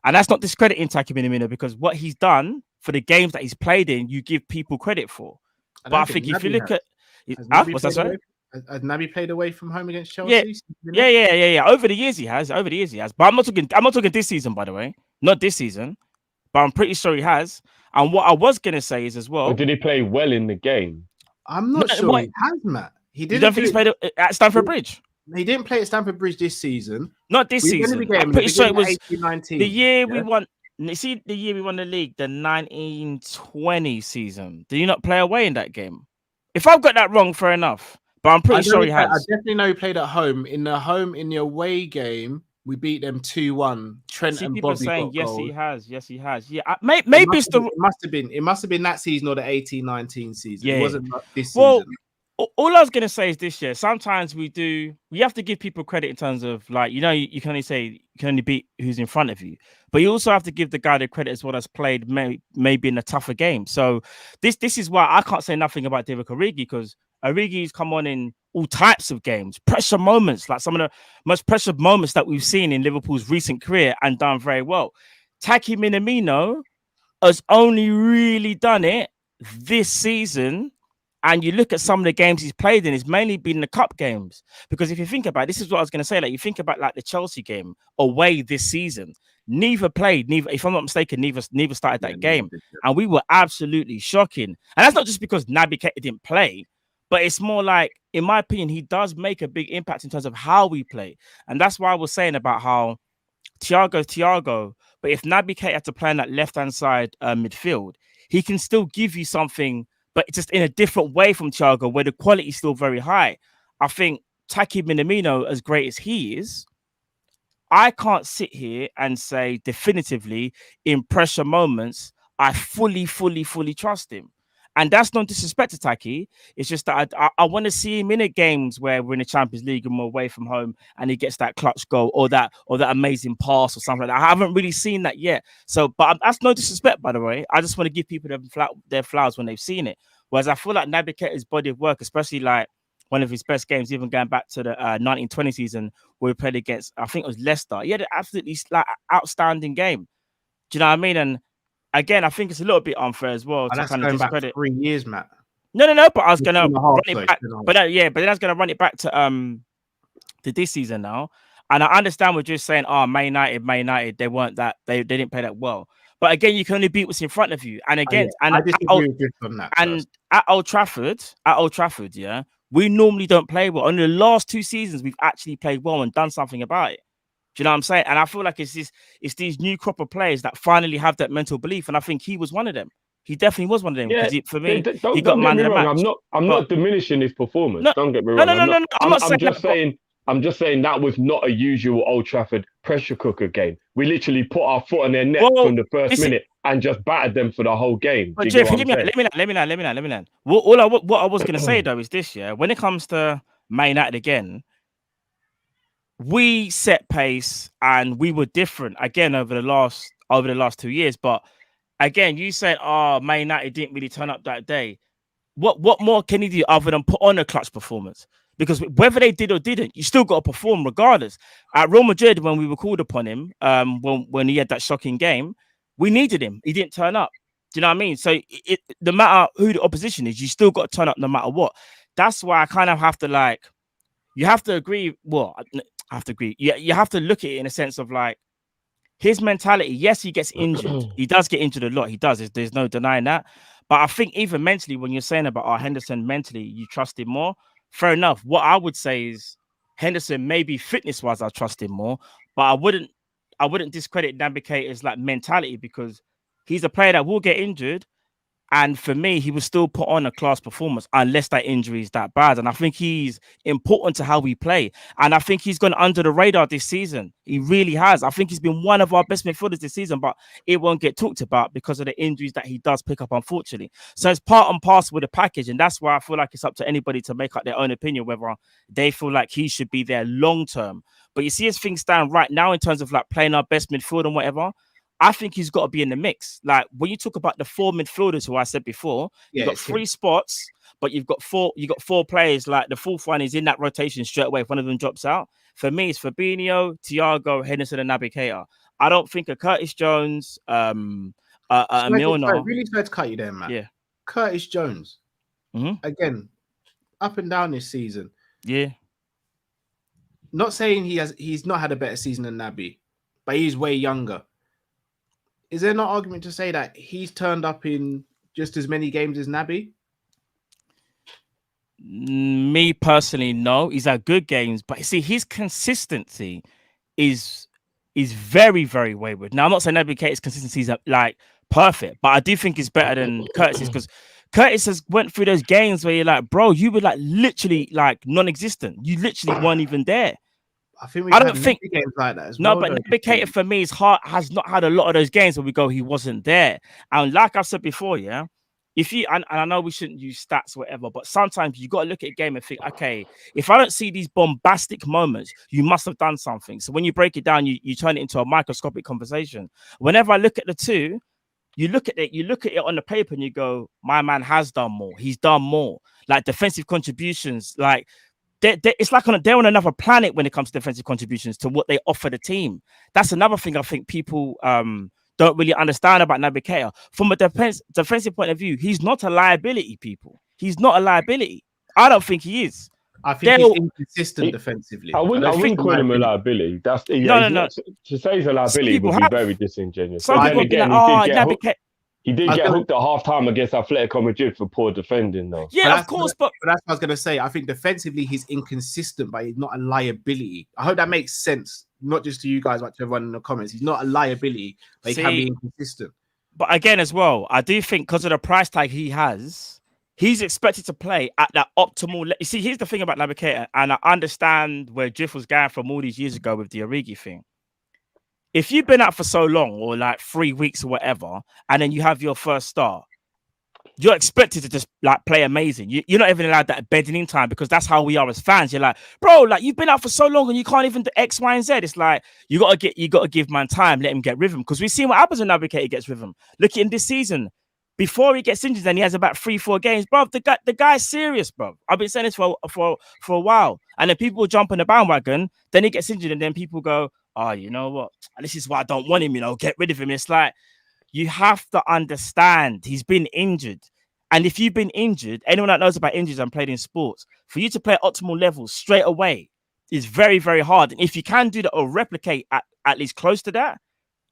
And that's not discrediting Taki Minamino, because what he's done for the games that he's played in, you give people credit for. But I think if you look at... what's that, sorry? Has Naby played away from home against Chelsea? Yeah. Over the years he has. But I'm not talking this season, by the way. Not this season. But I'm pretty sure he has. And what I was gonna say is as well. Or did he play well in the game? I'm not sure he has, Matt. He didn't. You don't think he's played at Stamford Bridge? He didn't play at Stamford Bridge this season. Not this season. I'm pretty sure it was 18-19, the year we won. You see, the year we won the league, the 1920 season. Did he not play away in that game? If I've got that wrong, fair enough. But I'm pretty sure he has. I definitely know he played at home. In the away game, we beat them 2-1. Trent and people Bobby saying got yes, goals. he has. Yes, he has. Yeah, maybe it's the. It must have been that season or the 18-19 season. Yeah. It wasn't this Well, season. all I was gonna say is this year. Sometimes we have to give people credit in terms of, like, you can only say you can only beat who's in front of you, but you also have to give the guy the credit as well as played maybe in a tougher game. So this is why I can't say nothing about Divock Origi, because Origi's come on in all types of games, pressure moments, like some of the most pressure moments that we've seen in Liverpool's recent career, and done very well. Taki Minamino has only really done it this season. And you look at some of the games he's played in, it's mainly been the cup games. Because if you think about it, this is what I was going to say, like, you think about like the Chelsea game away this season, neither, if I'm not mistaken, neither started that game. And we were absolutely shocking. And that's not just because Naby Keita didn't play, but it's more like, in my opinion, he does make a big impact in terms of how we play. And that's why I was saying about how Thiago, but if Naby Keita had to play on that left-hand side midfield, he can still give you something, but just in a different way from Thiago, where the quality is still very high. I think Taki Minamino, as great as he is, I can't sit here and say definitively in pressure moments, I fully trust him. And that's not disrespect to Taki. It's just that I want to see him in a games where we're in the Champions League and we're away from home and he gets that clutch goal or that amazing pass or something like that. I haven't really seen that yet. So, but that's no disrespect, by the way. I just want to give people their flowers when they've seen it. Whereas I feel like Naby Keita's body of work, especially like one of his best games, even going back to the 1920 season where we played against, I think it was Leicester. He had an absolutely outstanding game. Do you know what I mean? And again, I think it's a little bit unfair as well to kind of discredit. 3 years, Matt. No. But I was going to run it back. But then I was going to run it back to this season now. And I understand we're just saying, Man United, they weren't that, they didn't play that well. But again, you can only beat what's in front of you. And again, I disagree with you on that. And at Old Trafford, yeah, we normally don't play well. Only the last 2 seasons, we've actually played well and done something about it. Do you know what I'm saying? And I feel like it's these new crop of players that finally have that mental belief. And I think he was one of them. He definitely was one of them. Yeah, for me, he got man of the match. I'm not diminishing his performance. No, don't get me wrong. No. I'm just saying that was not a usual Old Trafford pressure cooker game. We literally put our foot on their neck from the first minute and just battered them for the whole game. But Jeff, let me land. What I was going to say though is this: when it comes to Man United again, we set pace and we were different again over the last 2 years. But again, you said, Man United didn't really turn up that day. What more can he do other than put on a clutch performance? Because whether they did or didn't, you still got to perform regardless. At Real Madrid, when we were called upon him, when he had that shocking game, we needed him. He didn't turn up. Do you know what I mean? So no matter who the opposition is, you still got to turn up no matter what. That's why I kind of have to you have to agree. Well, I have to agree. Yeah, you have to look at it in a sense of like his mentality. Yes, he gets injured. He does get injured a lot. He does. There's no denying that. But I think even mentally, when you're saying about Henderson mentally, you trust him more. Fair enough. What I would say is Henderson, maybe fitness-wise, I trust him more, but I wouldn't discredit Naby Keita's like mentality, because he's a player that will get injured. And for me, he will still put on a class performance unless that injury is that bad. And I think he's important to how we play. And I think he's gone under the radar this season. He really has. I think he's been one of our best midfielders this season, but it won't get talked about because of the injuries that he does pick up, unfortunately. So it's part and parcel with the package. And that's why I feel like it's up to anybody to make up their own opinion, whether they feel like he should be there long term. But you see, as things stand right now in terms of like playing our best midfield and whatever, I think he's got to be in the mix. Like when you talk about the 4 midfielders who I said before, you've got 3 spots, but you've got 4 players. Like the fourth one is in that rotation straight away if one of them drops out. For me, it's Fabinho, Thiago, Henderson, and Naby Keita. I don't think a Curtis Jones, Milner. Really sorry to cut you there, man. Yeah. Curtis Jones. Again, up and down this season. Yeah. Not saying he's not had a better season than Naby, but he's way younger. Is there no argument to say that he's turned up in just as many games as Naby? Me personally, no. He's had good games, but see, his consistency is very, very wayward. Now, I'm not saying Naby Keita's consistency is like perfect, but I do think it's better than Curtis's because Curtis has went through those games where you're like, bro, you were like literally like non-existent. You literally weren't even there. I don't think games like that. No, but Naby Keita for me has not had a lot of those games where we go, he wasn't there. And like I've said before, yeah, if you and I know we shouldn't use stats or whatever, but sometimes you got to look at a game and think, okay, if I don't see these bombastic moments, you must have done something. So when you break it down, you turn it into a microscopic conversation. Whenever I look at the two, you look at it on the paper and you go, my man has done more. He's done more. Like defensive contributions, like it's like they're on another planet when it comes to defensive contributions to what they offer the team. That's another thing I think people don't really understand about Naby Keita. From a defensive point of view, he's not a liability, people. He's not a liability. I don't think he is. I think he's inconsistent defensively. I wouldn't call him a liability. That's no. To say he's a liability would be very disingenuous. Some people again, like, he did get hooked at half-time against Atletico Madrid for poor defending, though. Yeah, of course. But that's what I was going to say. I think defensively, he's inconsistent, but he's not a liability. I hope that makes sense, not just to you guys, but to everyone in the comments. He's not a liability, but he can be inconsistent. But again, as well, I do think because of the price tag he has, he's expected to play at that optimal. You see, here's the thing about Naby Keita, and I understand where Jiff was going from all these years ago with the Origi thing. If you've been out for so long, or like 3 weeks or whatever, and then you have your first start, you're expected to just like play amazing. You're not even allowed that bedding in time because that's how we are as fans. You're like, bro, like you've been out for so long and you can't even do X, Y, and Z. It's like you gotta give man time, let him get rhythm. Because we've seen what happens when Naby Keita gets rhythm. Look at him this season. Before he gets injured, then he has about 3-4 games, bro. The guy's serious, bro. I've been saying this for a while, and then people jump on the bandwagon. Then he gets injured, and then people go, "Oh, you know what? This is why I don't want him. You know, get rid of him." It's like you have to understand he's been injured, and if you've been injured, anyone that knows about injuries and played in sports, for you to play at optimal levels straight away is very, very hard. And if you can do that or replicate at least close to that,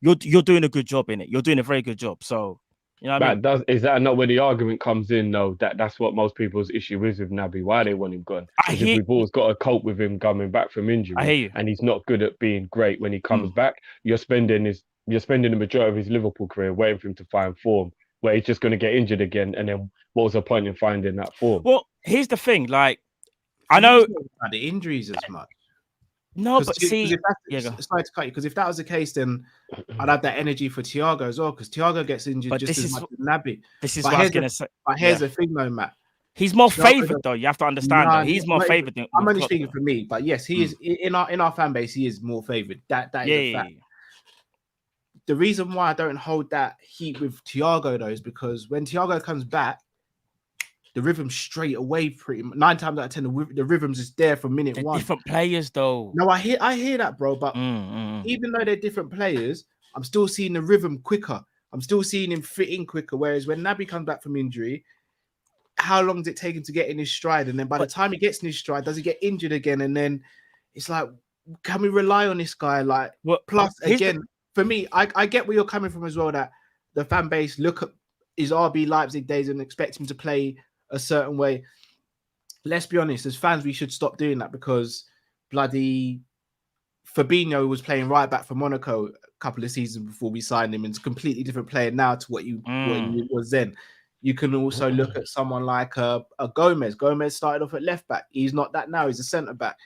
you're doing a good job in it. You're doing a very good job. So. You know what I mean? Is that not where the argument comes in, though? That's what most people's issue is with Naby, why they want him gone. We've always got to cope with him coming back from injury. I hear you. And he's not good at being great when he comes back. You're spending the majority of his Liverpool career waiting for him to find form, where he's just going to get injured again. And then what was the point in finding that form? Well, here's the thing. Like, I know the injuries as much. No, but see, sorry to cut you, because if that was the case, then I'd have that energy for Thiago as well, because Thiago gets injured just as much as Naby. This is what I was going to say. But here's the thing, though, Matt. He's more favoured, though. You have to understand. He's more favoured. I'm only speaking for me, but yes, he is in our fan base. He is more favoured. That is a fact. The reason why I don't hold that heat with Thiago, though, is because when Thiago comes back, the rhythm straight away, pretty much 9 times out of 10, the rhythm's is there from minute one. Different players, though. No, I hear that, bro. But even though they're different players, I'm still seeing the rhythm quicker. I'm still seeing him fit in quicker. Whereas when Naby comes back from injury, how long does it take him to get in his stride? And then by the time he gets in his stride, does he get injured again? And then it's like, can we rely on this guy? Like, plus again, for me, I get where you're coming from as well. That the fan base look at his RB Leipzig days and expect him to play a certain way. Let's be honest, as fans, we should stop doing that, because bloody Fabinho was playing right back for Monaco a couple of seasons before we signed him, and it's a completely different player now to what he was then. You can also look at someone like a Gomez. Gomez started off at left back. He's not that now. He's a centre back.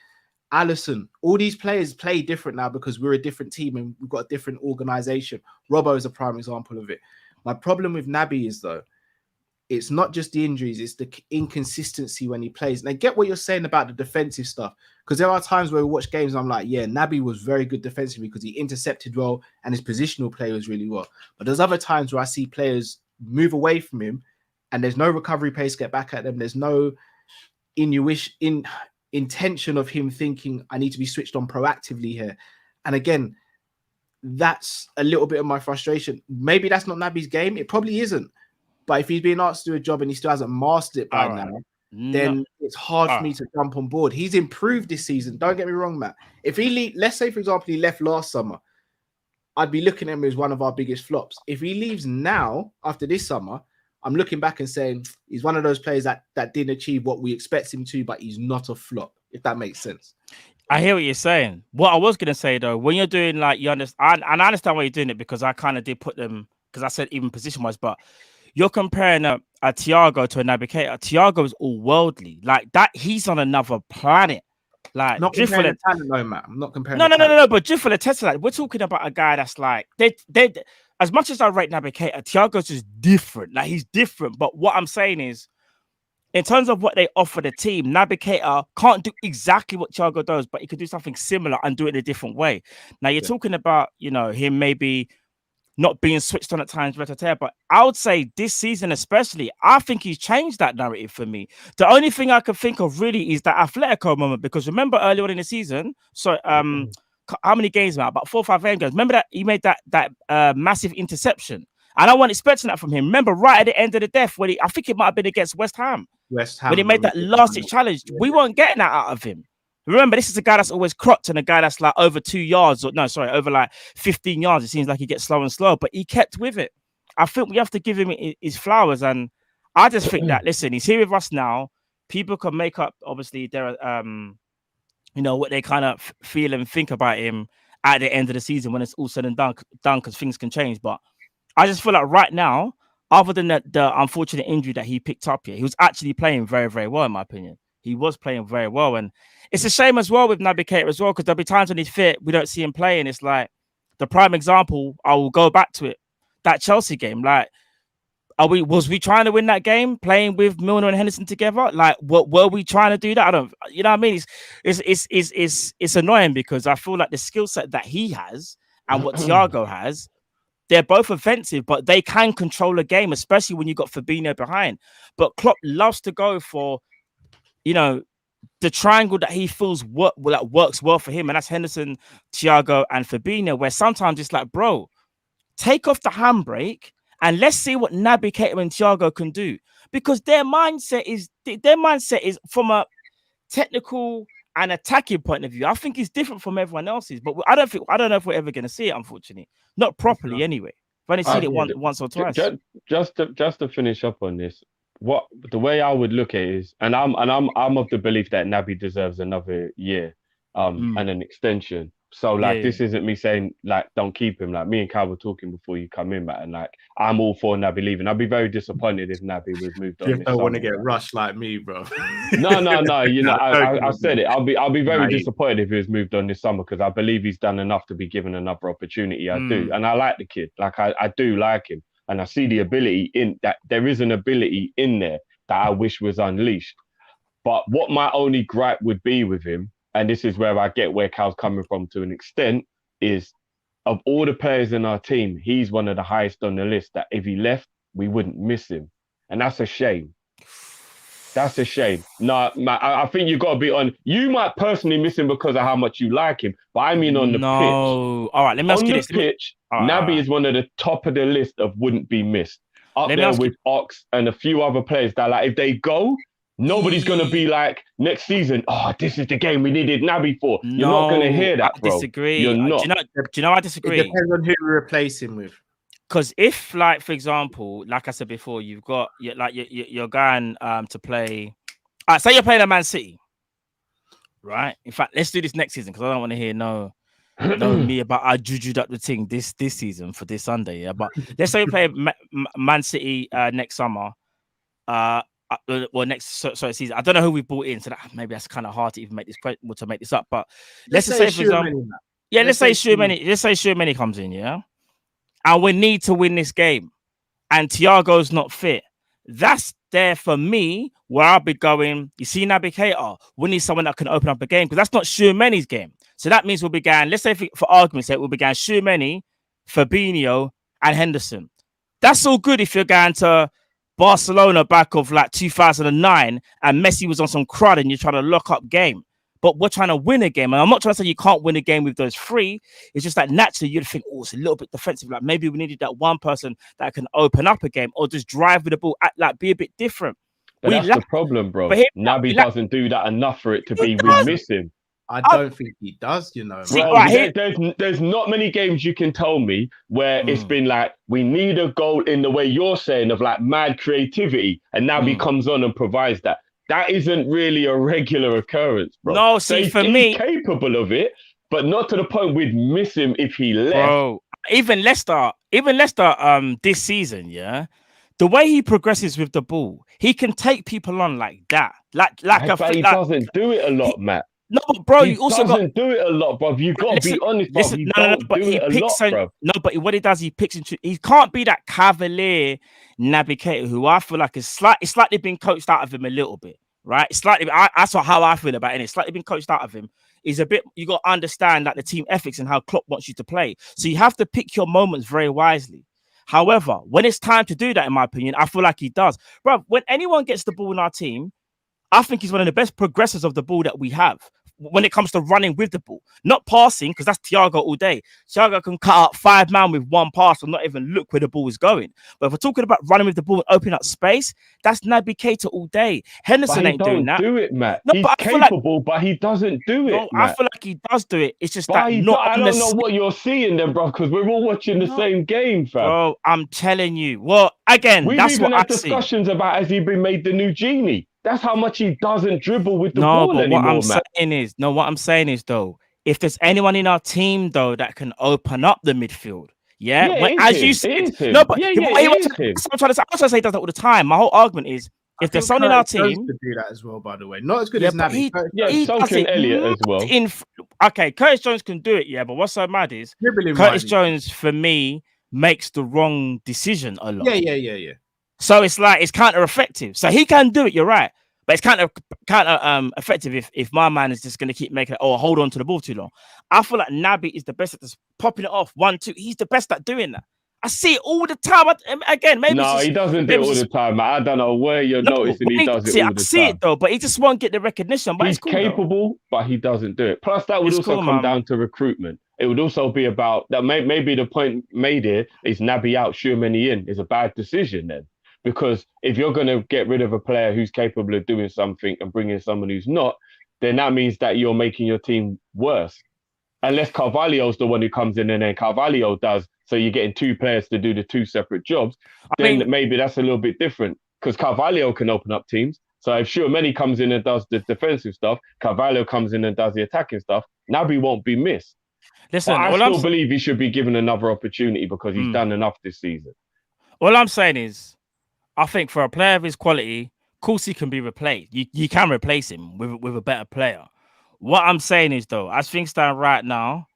Alisson. All these players play different now because we're a different team and we've got a different organisation. Robbo is a prime example of it. My problem with Naby is, though, it's not just the injuries, it's the inconsistency when he plays. And I get what you're saying about the defensive stuff, because there are times where we watch games and I'm like, yeah, Naby was very good defensively because he intercepted well and his positional play was really well. But there's other times where I see players move away from him and there's no recovery pace to get back at them. There's no intention of him thinking, I need to be switched on proactively here. And again, that's a little bit of my frustration. Maybe that's not Naby's game. It probably isn't. But if he's being asked to do a job and he still hasn't mastered it by now, then it's hard for me to jump on board. He's improved this season. Don't get me wrong, Matt. If let's say, for example, he left last summer, I'd be looking at him as one of our biggest flops. If he leaves now, after this summer, I'm looking back and saying he's one of those players that didn't achieve what we expect him to, but he's not a flop, if that makes sense. I hear what you're saying. What I was going to say, though, when you're doing like, you understand, and I understand why you're doing it, because I kind of did put them, because I said even position-wise, but you're comparing a Thiago to a Naby Keita. Thiago is all worldly. Like that, he's on another planet. Like not comparing the talent, no, Matt. I'm not comparing. No. But just for the test, like we're talking about a guy that's like they. As much as I rate Naby Keita, Thiago's just different. Like he's different. But what I'm saying is, in terms of what they offer the team, Naby Keita can't do exactly what Thiago does, but he could do something similar and do it in a different way. Now you're talking about, him maybe not being switched on at times, but I would say this season especially, I think he's changed that narrative for me. The only thing I can think of really is that Atletico moment, because remember earlier on in the season, so how many games now? About 4 or 5 games. Remember that he made that massive interception, and I wasn't expecting that from him. Remember right at the end of the death when I think it might have been against West Ham when he made that last challenge. Yeah. We weren't getting that out of him. Remember, this is a guy that's always cropped and a guy that's like over 2 yards, over like 15 yards. It seems like he gets slower and slower, but he kept with it. I think we have to give him his flowers. And I just think that, listen, he's here with us now. People can make up, obviously, their, what they kind of feel and think about him at the end of the season when it's all said and done, because things can change. But I just feel like right now, other than the unfortunate injury that he picked up here, he was actually playing very, very well, in my opinion. He was playing very well. And it's a shame as well with Naby Keita as well, because there'll be times when he's fit, we don't see him play. And it's like the prime example, I will go back to it, that Chelsea game. Like, was we trying to win that game playing with Milner and Henderson together? Like, what were we trying to do that? I don't, you know what I mean? It's annoying because I feel like the skill set that he has and what Thiago has, they're both offensive, but they can control a game, especially when you got Fabinho behind. But Klopp loves to go for, the triangle that he feels works well for him, and that's Henderson, Thiago, and Fabinho, where sometimes it's like, bro, take off the handbrake and let's see what Naby Keita and Thiago can do. Because their mindset is from a technical and attacking point of view, I think it's different from everyone else's. But I don't know if we're ever going to see it, unfortunately. Not properly anyway. I've only seen it once or twice. Just to finish up on this, the way I would look at it is, and I'm of the belief that Naby deserves another year and an extension. So this isn't me saying like don't keep him. Like me and Kyle were talking before you come in, Matt, and like I'm all for Naby leaving. I'd be very disappointed if Naby was moved on. You don't want to get rushed like me, bro. No. I said it. I'll be very disappointed if he was moved on this summer, because I believe he's done enough to be given another opportunity. I do, and I like the kid. Like I do like him. And I see the ability in that. There is an ability in there that I wish was unleashed. But what my only gripe would be with him, and this is where I get where Cal's coming from to an extent, is of all the players in our team, he's one of the highest on the list that if he left, we wouldn't miss him. And that's a shame. That's a shame. No, I think you've got to be on. You might personally miss him because of how much you like him, but I mean on the pitch. All right, let me ask you this. On the pitch, Naby is one of the top of the list of wouldn't be missed. Up there with Ox and a few other players that, like, if they go, nobody's going to be like, next season, this is the game we needed Naby for. You're not going to hear that, bro. I disagree. You're not. Do you know I disagree? It depends on who we replace him with. Because if, like, for example, like I said before, you've got you're going to play. All right, say you're playing at Man City, right? In fact, let's do this next season because I don't want to hear no me about I jujued up the thing this season for this Sunday. Yeah, but let's say you play Man City next summer. Next season. I don't know who we brought in, so maybe that's kind of hard to even make this up. But let's just say, for example, let's say Schumann comes in, yeah. And we need to win this game, and Thiago's not fit. That's there for me where I'll be going. You see, Naby Keita, we need someone that can open up a game because that's not Tchouaméni's game. So that means we'll be going, let's say for argument's sake, we'll be going Tchouaméni, Fabinho, and Henderson. That's all good if you're going to Barcelona back of like 2009 and Messi was on some crud and you're trying to lock up game. But we're trying to win a game. And I'm not trying to say you can't win a game with those three. It's just that naturally you'd think, oh, it's a little bit defensive. Like maybe we needed that one person that can open up a game or just drive with the ball, like be a bit different. But that's the problem, bro. Naby doesn't do that enough for it to be we miss him. I don't think he does, you know. Bro, there's not many games you can tell me where it's been like, we need a goal in the way you're saying of like mad creativity, and Naby comes on and provides that. That isn't really a regular occurrence, bro. No, see, for me, he's capable of it, but not to the point we'd miss him if he left. Bro, even Leicester, this season, yeah, the way he progresses with the ball, he can take people on like that, but he doesn't do it a lot, Matt. No, bro, he doesn't do it a lot, bro. You've got to be honest, bro. He don't do it a lot, bro. No, but what he does, he picks into. He can't be that cavalier Naby Keita, who I feel like is slightly been coached out of him a little bit, right? It's slightly. That's how I feel about it. It's slightly been coached out of him. He's a bit. You got to understand like the team ethics and how Klopp wants you to play. So you have to pick your moments very wisely. However, when it's time to do that, in my opinion, I feel like he does, bro. When anyone gets the ball in our team, I think he's one of the best progressors of the ball that we have when it comes to running with the ball, not passing, because that's Thiago all day. Thiago can cut out 5 man with one pass and not even look where the ball is going. But if we're talking about running with the ball and opening up space, that's Naby Keita all day. Henderson ain't doing that. Do it, Matt. No, he's capable, but he doesn't do it. No, I feel like he does do it. It's just that I don't know what you're seeing then, bro, because we're all watching the same game, fam. Bro, I'm telling you. Well, again, that's what I see. We've even had discussions about has he been made the new genie? That's how much he doesn't dribble with the ball anymore, what I'm saying is, though, if there's anyone in our team, though, that can open up the midfield, as you said, no, but I'm trying to say he does that all the time. My whole argument is, if there's someone in our team to do that as well, by the way, not as good as Naby. So can Elliot as well. Okay, Curtis Jones can do it, but what's so mad is Curtis Jones, for me, makes the wrong decision a lot. Yeah. So it's like it's counter-effective. So he can do it, you're right. But it's counter effective if my man is just going to keep making it or hold on to the ball too long. I feel like Naby is the best at just popping it off 1, 2. He's the best at doing that. I see it all the time. He doesn't do it all the time. I don't know where you're noticing he does it all the time. I see it though, but he just won't get the recognition. But he's capable, but he doesn't do it. Plus, that would also come down to recruitment. It would also be about that. Maybe the point made here is Naby out, Tchouaméni in is a bad decision then. Because if you're going to get rid of a player who's capable of doing something and bring in someone who's not, then that means that you're making your team worse. Unless Carvalho's the one who comes in and then Carvalho does, so you're getting 2 players to do the 2 separate jobs, then maybe that's a little bit different. Because Carvalho can open up teams. So if Tchouaméni comes in and does the defensive stuff, Carvalho comes in and does the attacking stuff, Naby won't be missed. Listen, I still believe he should be given another opportunity because he's done enough this season. All I'm saying is, I think for a player of his quality, of course he can be replaced. You can replace him with a better player. What I'm saying is, though, as things stand right now,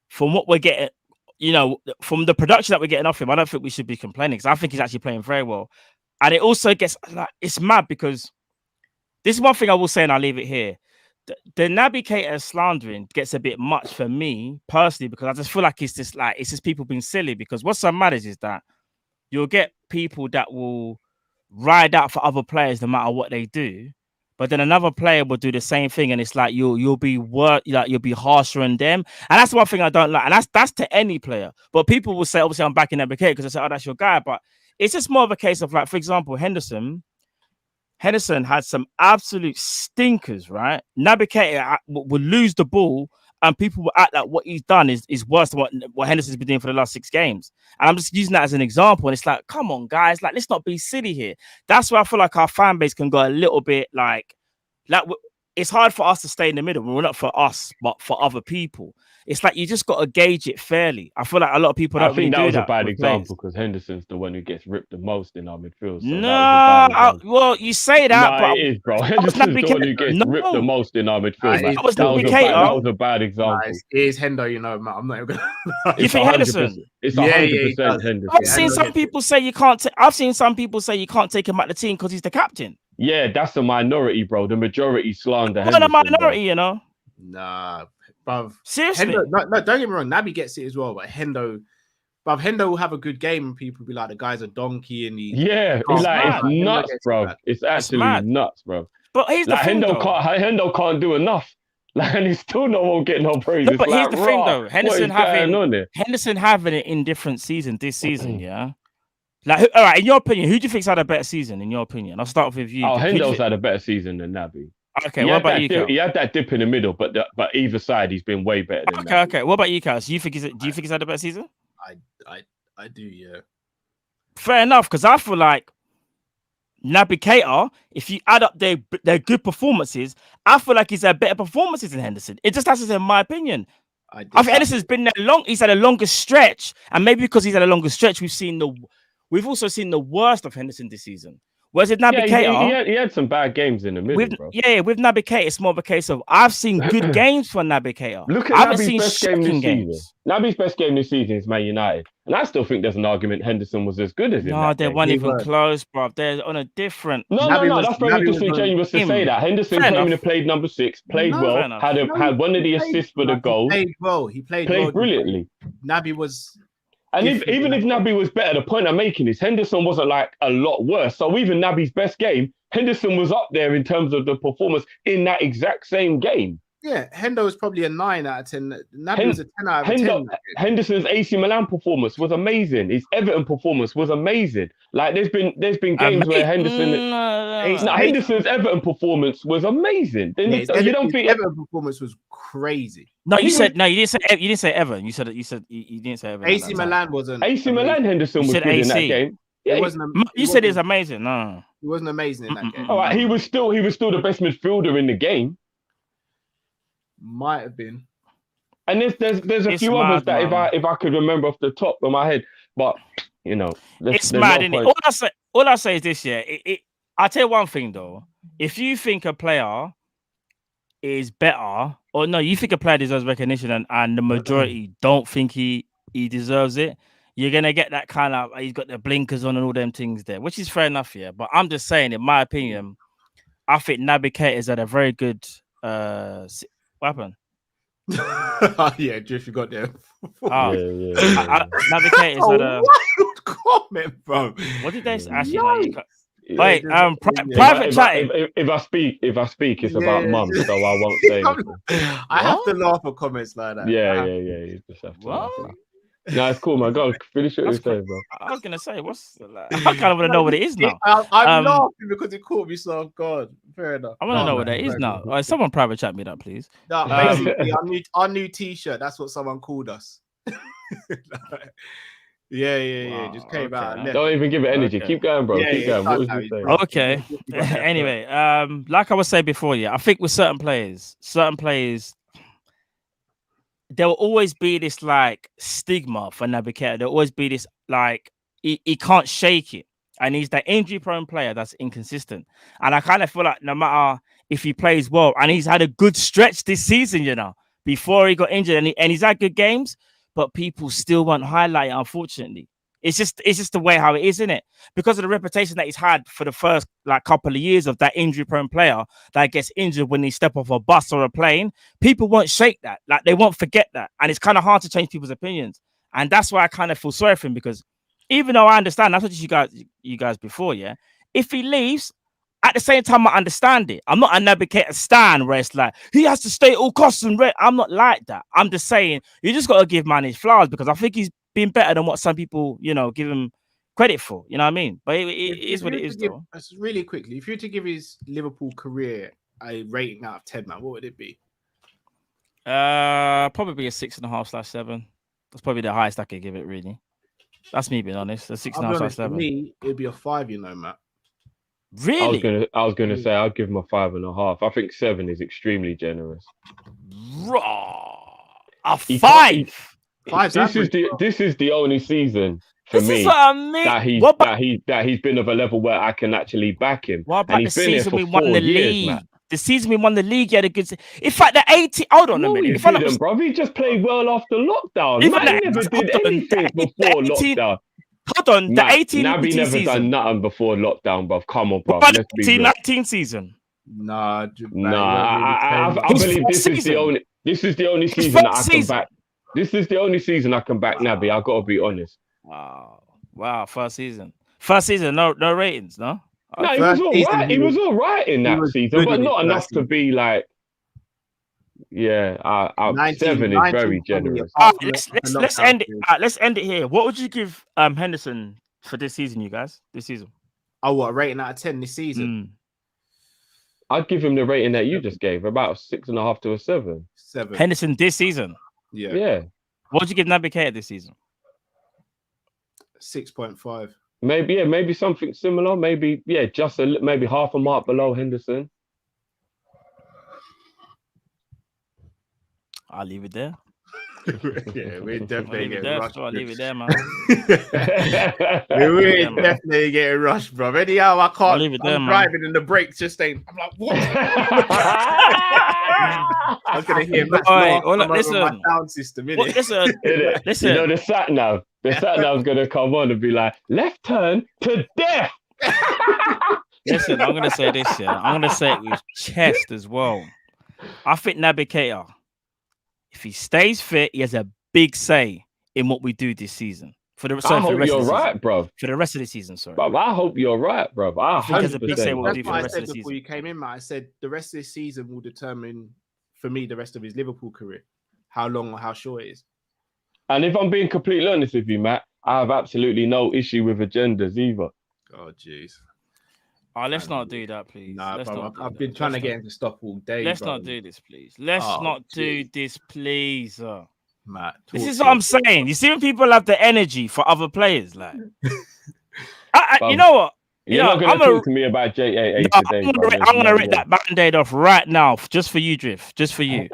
from what we're getting, from the production that we're getting off him, I don't think we should be complaining because I think he's actually playing very well. And it also gets like it's mad because this is one thing I will say, and I'll leave it here. The Naby Keita slandering gets a bit much for me personally because I just feel like it's just people being silly. Because what's so mad is that you'll get people that will ride out for other players no matter what they do, but then another player will do the same thing, and it's like you'll be harsher on them, and that's one thing I don't like, and that's to any player. But people will say, obviously, I'm backing Naby Keita because I say, oh, that's your guy, but it's just more of a case of like, for example, Henderson had some absolute stinkers, right? Naby Keita will lose the ball. And people will act like what he's done is worse than what Henderson's been doing for the last 6 games. And I'm just using that as an example. And it's like, come on, guys, like let's not be silly here. That's where I feel like our fan base can go a little bit like it's hard for us to stay in the middle. We're not for us, but for other people. it's like you just got to gauge it fairly. I feel like a lot of people don't I think really that do was a that bad with example players. because Henderson's the one who gets ripped the most in our midfield. So No, that was a bad example. well, you say that, No, but it is, bro. that was Henderson's Naby the one who Keita. gets ripped the No, most in our midfield, man. that was That Naby was a bad. That Keita. was a bad Nah, example. it is Hendo, you know, man. I'm not even gonna lie. You It's think 100%. Henderson? It's Yeah, 100% he does. Henderson. I've Yeah, seen Hendo some gets people say you can't. I've seen some people say you can't take him out the team because he's the captain. Yeah, that's a minority, bro. The majority slander What a Henderson, minority, you know. Nah, bruv. Seriously. Hendo, no, don't get me wrong. Naby gets it as well, but Hendo will have a good game and people will be like, the guy's a donkey and he. Yeah, Oh, it's like mad. it's Hendo nuts, gets it, bro. man. It's actually mad. nuts, bro. But here's the Like thing, though. Hendo can't do enough. Like, and he's still not won't get no praise. No, It's but here's like, the thing, raw. though. What Henderson is going on there? having it in different seasons this season, yeah. Like, all right. In your opinion, who do you think's had a better season? In your opinion, I'll start with you. Oh, Who do you Hendo's think- had a better season than Naby. Okay, what about you, Cal? He had that dip in the middle, but either side he's been way better than Okay, Naby. okay. What about you, Cal? Do you think he's had a better season? I do, yeah. Fair enough, because I feel like Naby Keita, if you add up their good performances, I feel like he's had better performances than Henderson. It just has, in my opinion. I think Henderson's been there long. He's had a longer stretch, and maybe because he's had a longer stretch, we've also seen the worst of Henderson this season. Whereas with Naby Keita, he had some bad games in the middle, bro. Yeah, with Naby Keita, it's more of a case of I've seen good games for Naby Keita. Look at Naby's best game this season. Naby's best game this season is Man United, and I still think there's an argument Henderson was as good as him. No, they weren't even close, bro. They're on a different. No. That's very disingenuous to say that. Henderson came in and played number 6, played well, had one of the assists for the goal. He played well. He played brilliantly. Naby was. And even if Naby was better, the point I'm making is Henderson wasn't like a lot worse. So even Naby's best game, Henderson was up there in terms of the performance in that exact same game. Yeah, Hendo was probably a 9 out of 10. Naby was a 10 out of 10. Henderson's AC Milan performance was amazing. His Everton performance was amazing. Like there's been games where Henderson's Everton performance was amazing. You don't think Everton performance was crazy? No, you didn't say Everton. You didn't say Everton. AC Milan wasn't. AC Milan Henderson was good in that game. Yeah, you said it's amazing. No, he wasn't amazing in that game. All right, he was still the best midfielder in the game. Might have been. And there's a few others that if I could remember off the top of my head, but you know, it's mad, isn't it? All I say is this: I'll tell you one thing though. If you think a player is better, or no, you think a player deserves recognition, and the majority don't think he deserves it, you're gonna get that kind of he's got the blinkers on and all them things there, which is fair enough, yeah. But I'm just saying, in my opinion, I think Naby Keita is at a very good. What happened? Yeah, Drift, you got there. Yeah. Naby Keita is at a wild comment, bro. What did they say? Actually, wait, private chatting. If I speak, it's about mum, so I won't say anything. I have to laugh at comments like that. Yeah. You just have to laugh. No, it's cool, man. Go finish what you're saying, bro. I was gonna say, I kind of want to know what it is now. I'm laughing because it caught me so off guard. Fair enough. I want to know what that is now. Someone private chat me that, please. No, basically, our new T-shirt. That's what someone called us. Yeah. Wow, just came out. Don't even give it energy. Keep going, bro. Keep going. What was you saying? Okay. Anyway, like I was saying before, I think with certain players, there will always be this like stigma for Naby Keita. There will always be this like he can't shake it, and he's that injury-prone player that's inconsistent. And I kind of feel like no matter if he plays well, and he's had a good stretch this season, before he got injured, and he's had good games, but people still won't highlight it. Unfortunately, it's just the way how it is, isn't it? Because of the reputation that he's had for the first like couple of years of that injury-prone player that gets injured when he step off a bus or a plane, people won't shake that. Like they won't forget that, and it's kind of hard to change people's opinions. And that's why I kind of feel sorry for him, because even though I understand, I told you guys before, if he leaves, at the same time I understand it. I'm not a Naby Keita stan where it's like he has to stay at all costs and I'm not like that. I'm just saying you just got to give man his flowers, because I think he's been better than what some people, give him credit for. You know what I mean? But it is what it is, though. Really quickly, if you were to give his Liverpool career a rating out of 10, man, what would it be? Probably a 6.5/7. That's probably the highest I could give it, really. That's me being honest. A 6.5/7. For me, it'd be a 5, Matt. Really? I was gonna say I'd give him a 5.5. I think 7 is extremely generous. Raw. A He 5. Five's average, bro. This is the only season for This me is what I mean. that he's been of a level where I can actually back him. What And about the he's been here season for we won 4 the years, league? man. The season we won the league, he had a good. In fact, the 80. Hold on a No, minute. he If I'm not didn't, bro. He just played well after lockdown. Even Man the- never did hold on, anything the before 18 lockdown. Hold on, the Man, 18 Naby never season. done nothing before lockdown, bro. Come on, bro. What about Let's the be real. 19 season? Nah, I His believe first this is season. the only. This is the only His season that I first can season. back. This is the only season I can back Naby. I gotta be honest. Wow, first season. First season, no ratings, no? No, he First was all season, right. he He was was- all right in he that was season, good but in his not first enough to season. be like. Yeah, 7 is very 19, generous. apart from the Let's lockdown end it. period. Let's end it here. What would you give Henderson for this season, you guys? This season. Oh, what, a rating out of 10 this season? I'd give him the rating that you just gave, about a 6.5 to a 7. 7. Henderson this season. Yeah. Yeah, What would you give Naby Keita this season? 6.5. maybe something similar. Maybe just maybe half a mark below Henderson. I'll leave it there. Yeah, we're I'll definitely leave it getting there. rushed. I'll leave it there, man. We're Yeah, man. definitely getting rushed, bro. Anyhow, I can't. leave it there, I'm man. driving and the brakes just ain't. I'm like, what? I'm gonna hear Matt's Alright, laugh well, come over my listen. sound system, What, innit? listen, You listen. know the sat nav. The sat nav's gonna come on and be like, left turn to death. Listen, I'm gonna say this, yeah. I'm gonna say it with chest as well. I think Naby Keita, if he stays fit, he has a big say in what we do this season. For the I for the hope rest you're of the right, season. bro. For the rest of the season, sorry. But I hope you're right, bro. I think there's a big say 100%. what That's we do for what the I rest said of the before season. you came in, Matt. I said the rest of this season will determine, for me, the rest of his Liverpool career, how long or how short it is. And if I'm being completely honest with you, Matt, I have absolutely no issue with agendas either. Oh, jeez. Let's not do that, please. Nah, Let's bro. not do I've that. been trying Let's to not- get him to stop all day. Let's bro. not do this, please. Let's Oh, not do jeez. this, please. Matt, This talk is to what I'm him. saying. You see when people have the energy for other players, like you Bro, know what? You're know, not going I'm to a- talk to me about JAA No, today, I'm bro. gonna rip that band-aid off right now, just for you, Drift. Just for you.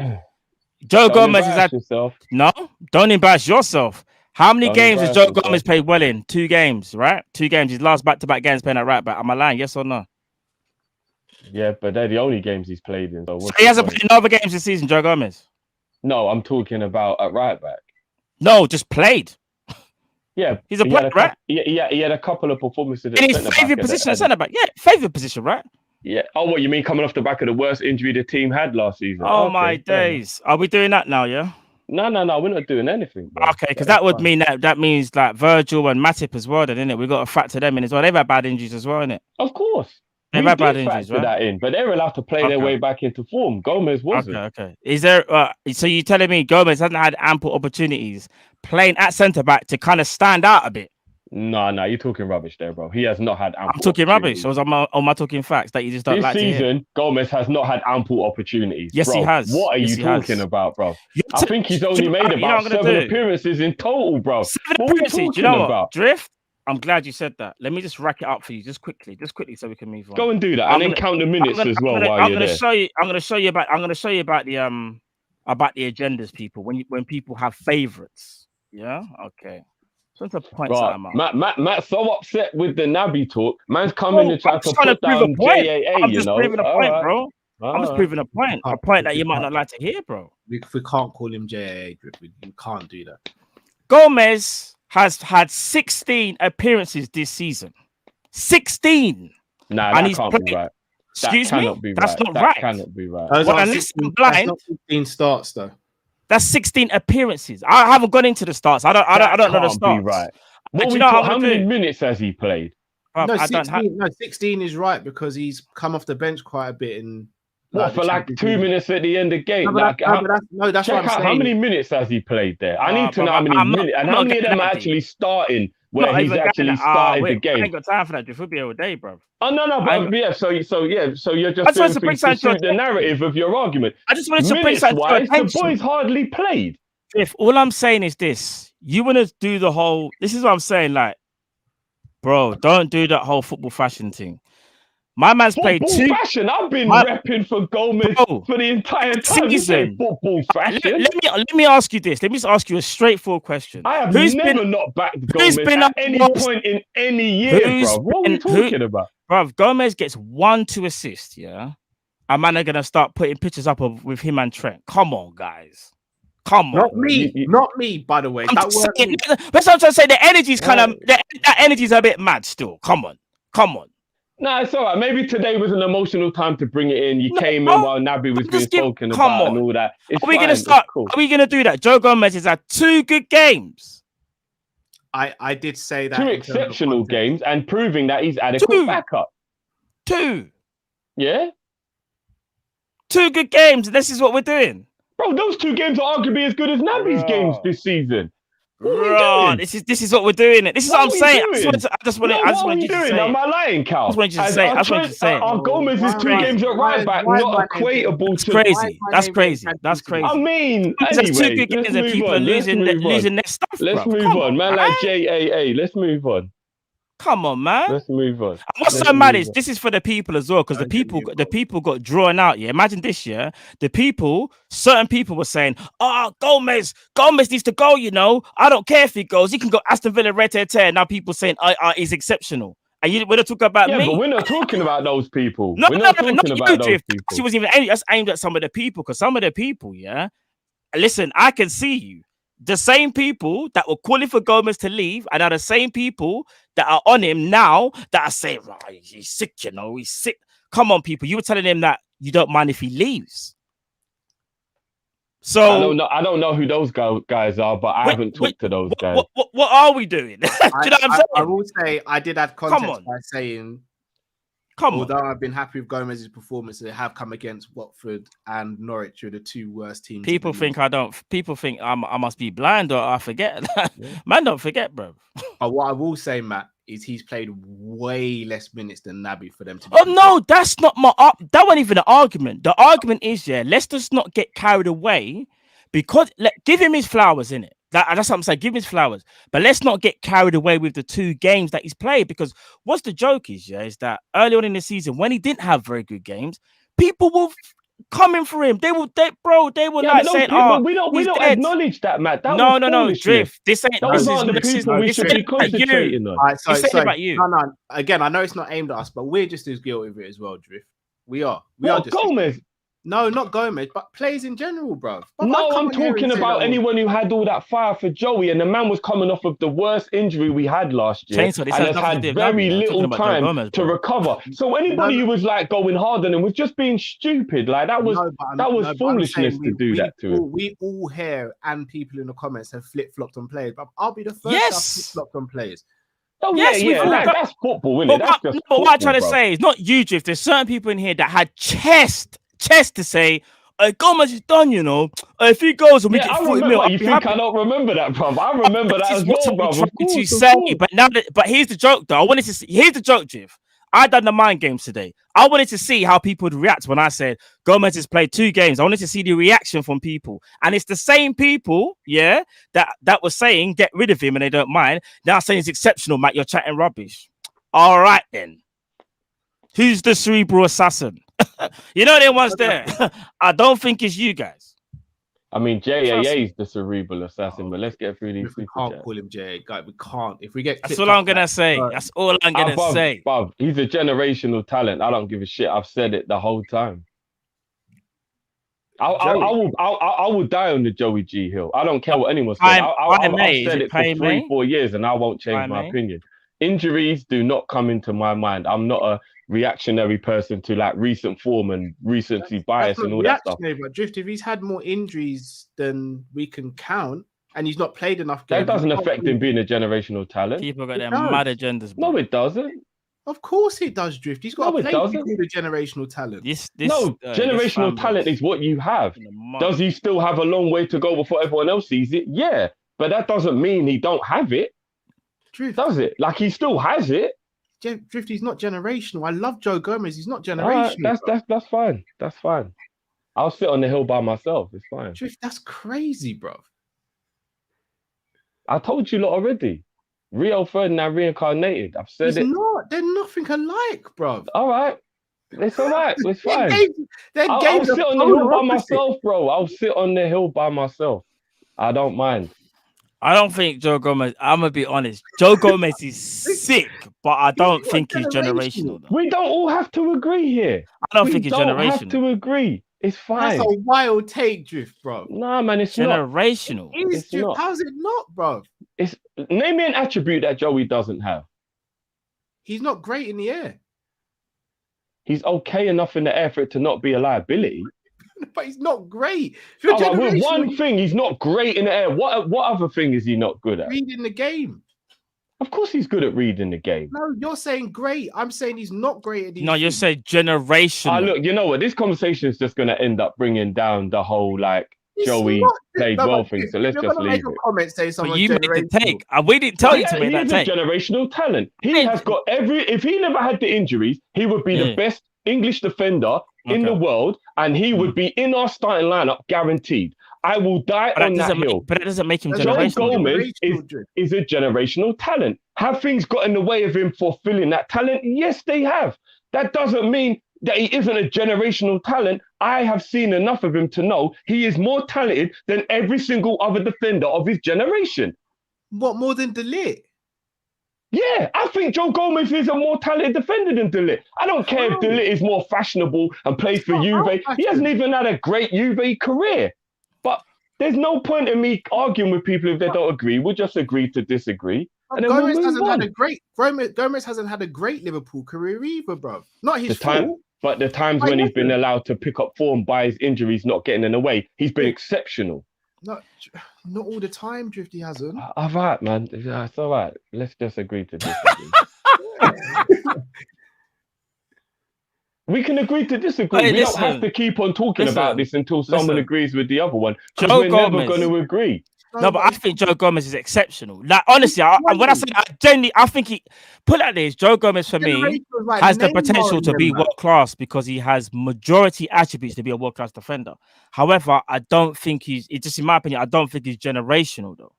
Joe Don't Gomez has embarrass had yourself. no. Don't embarrass yourself. How many Don't games has embarrass Joe Gomez yourself. played well in? 2 games, right? 2 games. His last back-to-back games playing at right back. Am I lying? Yes or no? Yeah, but they're the only games he's played in. So So what's he the hasn't point? played no other games this season, Joe Gomez. No, I'm talking about at right back. No, just played. Yeah, He's a he had player, cou- right? He had a couple of performances at In his centre-back favourite at the position at end. centre back. Yeah, favourite position, right? Yeah. Oh, what you mean coming off the back of the worst injury the team had last season? Oh Okay, my fair enough. days. Are we doing that now, yeah? No, we're not doing anything. Bro. Okay, because that would mean that means like Virgil and Matip as well, then, innit? We've got to factor them in as well. They've had bad injuries as well, innit? Of course. They've We had bad did injuries, factor right? that in, but they're allowed to play their Okay. way back into form. Gomez wasn't. Okay. Is there so you're telling me Gomez hasn't had ample opportunities playing at centre back to kind of stand out a bit? No, you're talking rubbish there, bro. He has not had ample I'm talking rubbish, opportunities. or am I talking facts that you just don't This like to hear? season, Gomez has not had ample opportunities. Yes, bro. he has. What are Yes, you he talking has. about, bro? You're I think he's only made you know what about I'm gonna 7 do? appearances in total, bro. 7 What are we appearances. Do you talking know what? about? Drift. I'm glad you said that. Let me just rack it up for you, just quickly, so we can move on. Go and do that, I'm and then gonna- count the minutes as well while I'm you're gonna there. show you. I'm gonna show you about the agendas, people. When people have favorites. Yeah. Okay. So to point Bro, something out. Matt's so upset with the Naby talk. Man's coming and trying I'm to just trying put to prove a down point. JAA, I'm you just know. proving a point, bro. I'm just Alright. proving a point. A point that you might not like to hear, bro. We can't call him JAA. We can't do that. Gomez has had 16 appearances this season. 16. Nah, And that he's can't be played- right. Excuse that me? cannot be That's right. not That right. cannot be right. Those Well, are unless 16 I'm blind- that's not 15 starts, though. That's 16 appearances. I haven't gone into the starts. I don't know the That can't starts. be right. Do What you we know what talk, I'm how gonna many do? minutes has he played? Bruv, No, I don't 16, have. no, 16 is right because he's come off the bench quite a bit in. What, for like 2 minutes at the end of the game? No, but Like, that's check what I'm out saying. how many minutes has he played there? I need to but know how many I'm not- minutes and I'm how not many of getting them are that actually deep. starting Not where he's even actually getting that. started the I ain't game. got time for that. It would be all day, bro. Oh no, I- but yeah. So you're I just just doing wanted to bring things to something to suit the attention. narrative of your argument. I just wanted to bring Minutes something to wise, the attention. boys hardly played. If all I'm saying is this, you want to do the whole. This is what I'm saying. Like, bro, don't do that whole football fashion thing. My man's played Football two. fashion. I've been My- repping for Gomez Bro, for the entire time. You say season. football fashion. Let me ask you this. Let me just ask you a straightforward question. I have Who's never been, not backed who's Gomez been at our any worst- point in any year, bro. What are we talking about? Bruv, Gomez gets 1-2 assists, yeah? And man are gonna start putting pictures up of with him and Trent. Come on, guys. Come on. Not me, not me. By the way, That's what I'm trying to say. The energy's kind of that energy's a bit mad still. Come on. Nah, it's all right. Maybe today was an emotional time to bring it in. You came in while Naby was being spoken about and all that. Are we gonna start? Cool. Are we gonna do that? Joe Gomez has had 2 good games. I did say that 2 exceptional games and proving that he's adequate backup. 2. Yeah. 2 good games. This is what we're doing. Bro, those 2 games are arguably as good as Naby's games this season. Bro, this is what we're doing. This is what I'm saying. I just want you to say. Am I lying, Cal? I just want you to say. Our Gomez's 2 games at right back not equatable to. That's crazy. That's crazy. I mean, anyway, 2 good games and people are losing their stuff. Let's move on, man. Like JAA. Let's move on. Come on, man. Let's move on. What's so mad is this is for the people as well, because the people got drawn out. Yeah, imagine this. Yeah, certain people were saying, "Oh, Gomez needs to go." You know, I don't care if he goes. He can go Aston Villa, red. Now people saying, "He's exceptional." And we're not talking about me. Yeah, but we're not talking about those people. No, we're not talking about those people. She wasn't even aimed at some of the people, because some of the people, yeah. Listen, I can see you. The same people that were calling for Gomez to leave and are the same people that are on him now that are saying, right, he's sick, you know, he's sick. Come on, people. You were telling him that you don't mind if he leaves. So I don't know who those guys are, but I haven't talked to those guys. What are we doing? Do you know what I'm saying? I will say I did add context by saying, although I've been happy with Gomez's performance, they have come against Watford and Norwich, who are the 2 worst teams. People think I must be blind or I forget. Man, don't forget, bro. But what I will say, Matt, is he's played way less minutes than Naby for them to. No, that's not that wasn't even an argument. The argument is, let's just not get carried away, because give him his flowers, innit? That's what I'm saying. Give him his flowers, but let's not get carried away with the 2 games that he's played. Because what's the joke is that early on in the season, when he didn't have very good games, people were coming for him. They were saying, we don't acknowledge that, Matt. No, Drift. This ain't. Those aren't the people we should be concentrating on. Right, it's about you. No. Again, I know it's not aimed at us, but we're just as guilty of it as well, Drift. We are. Just Gomez. No, not Gomez, but players in general, bro. No, I'm talking about anyone who had all that fire for Joey, and the man was coming off of the worst injury we had last year, and has had very little time to recover. So anybody who was like going hard on him was just being stupid. Like that was foolishness to do that to him. We all here and people in the comments have flip-flopped on players, but I'll be the first to flip-flopped on players. Oh, that's football, isn't it? But what I'm trying to say is not you, Drift. There's certain people in here that had chest to say, Gomez is done, you know. If he goes and we get 40 mil, you think I don't remember that, bro? I remember that as well, bro. To say, but here's the joke, though. I wanted to see. Here's the joke, Jiv. I done the mind games today. I wanted to see how people would react when I said Gomez has played 2 games. I wanted to see the reaction from people, and it's the same people, that was saying get rid of him and they don't mind. Now saying he's exceptional, Matt. You're chatting rubbish. All right then. Who's the cerebral assassin? You know them ones there. I don't think it's you guys. I mean, JAA is the cerebral assassin, but let's get through these. We can't call him JAA, guy. We can't. If we get, that's all I'm gonna say. That's all I'm gonna say. Bob, he's a generational talent. I don't give a shit. I've said it the whole time. I will die on the Joey G hill. I don't care what anyone says. I've said it for 3-4 years, and I won't change my opinion. Injuries do not come into my mind. I'm not a reactionary person to like recent form and recency bias and all that stuff. But Drift, if he's had more injuries than we can count and he's not played enough games, that doesn't affect him being a generational talent. People got their mad agendas. No, it doesn't. Of course it does, Drift. He's got to play to be the generational talent. Generational talent is what you have. Does he still have a long way to go before everyone else sees it? Yeah, but that doesn't mean he don't have it. Drift. Does it? Like he still has it. Drift, he's not generational. I love Joe Gomez. He's not generational. That's fine. That's fine. I'll sit on the hill by myself. It's fine. Drift, that's crazy, bro. I told you lot already. Rio Ferdinand reincarnated. I've said it. Not. They're nothing alike, bro. All right. It's all right. It's fine. I'll sit on the hill by myself, bro. I'll sit on the hill by myself. I don't mind. I don't think Joe Gomez. I'm gonna be honest. Joe Gomez is sick, but I don't think he's generational. Though. We don't all have to agree here. I don't think he's generational. We don't have to agree. It's fine. That's a wild take, Drift, bro. Nah, man, it's generational. It's not. How's it not, bro? Name me an attribute that Joey doesn't have. He's not great in the air. He's okay enough in the air for it to not be a liability. But he's not great. With one thing, he's not great in the air. What other thing is he not good at? Reading the game. Of course he's good at reading the game. No, you're saying great. I'm saying he's not great at these you're saying generational. Look, you know what? This conversation is just going to end up bringing down the whole, Joey played well thing. So let's just leave it. Comment saying but you made the take. And we didn't tell you to make that take. He's a generational talent. He has got if he never had the injuries, he would be the best English defender in the world, and he would be in our starting lineup guaranteed. I will die on that hill. But it doesn't make him generational. Joe Gomez is a generational talent. Have things got in the way of him fulfilling that talent? Yes, they have. That doesn't mean that he isn't a generational talent. I have seen enough of him to know he is more talented than every single other defender of his generation. What, more than Ligt? Yeah, I think Joe Gomez is a more talented defender than Ligt. I don't care if Ligt is more fashionable and plays for Juve. He hasn't even had a great Juve career. But there's no point in me arguing with people if they don't agree. We'll just agree to disagree. And Gomez hasn't had a great Liverpool career either, bro. Not his fault. But the times when he's been allowed to pick up form by his injuries not getting in the way, he's been exceptional. Not all the time, Drifty hasn't. All right, man. It's all right. Let's just agree to disagree. We can agree to disagree. We don't have to keep on talking about this until someone agrees with the other one. Because we're never going to agree. No, but I think Joe Gomez is exceptional. Like, honestly, when I say I think he put it like this, Joe Gomez for me has the potential to be world class because he has majority attributes to be a world class defender. However, I don't think just in my opinion, I don't think he's generational though.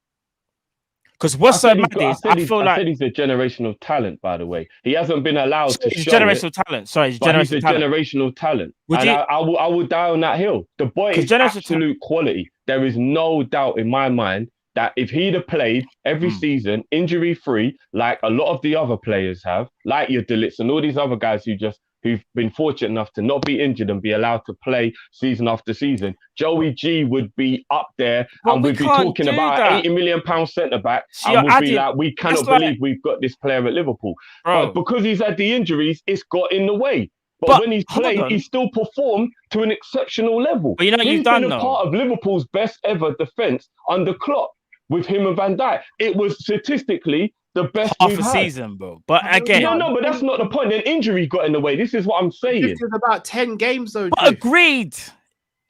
Because what's so mad is I said he's a generational talent, by the way. He hasn't been allowed to show generational talent. Sorry, he's generational talent. I would die on that hill. The boy is absolute quality. There is no doubt in my mind that if he'd have played every season injury-free, like a lot of the other players have, like your Ligt and all these other guys who've been fortunate enough to not be injured and be allowed to play season after season, Joey G would be up there and we'd be talking about an £80 million centre-back and we'd be like, we cannot believe we've got this player at Liverpool. Bro. But because he's had the injuries, it's got in the way. But when he's played, he's still performed to an exceptional level. But he's been a part of Liverpool's best ever defence under Klopp with him and Van Dijk. It was statistically the best half a season, bro. But again, no, but that's not the point. An injury got in the way. This is what I'm saying. It was about 10 games, though. But agreed.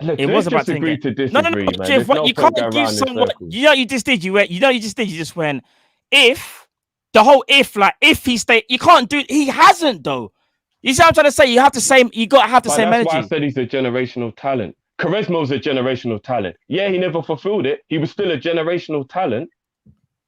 Look, it was about 10 games. To disagree, no, Jeff, you can't give someone. You just went if the whole if he stayed. You can't do. He hasn't though. You see what I'm trying to say? You got to have the same energy. That's why I said he's a generational talent. Quaresma's a generational talent. Yeah, he never fulfilled it. He was still a generational talent.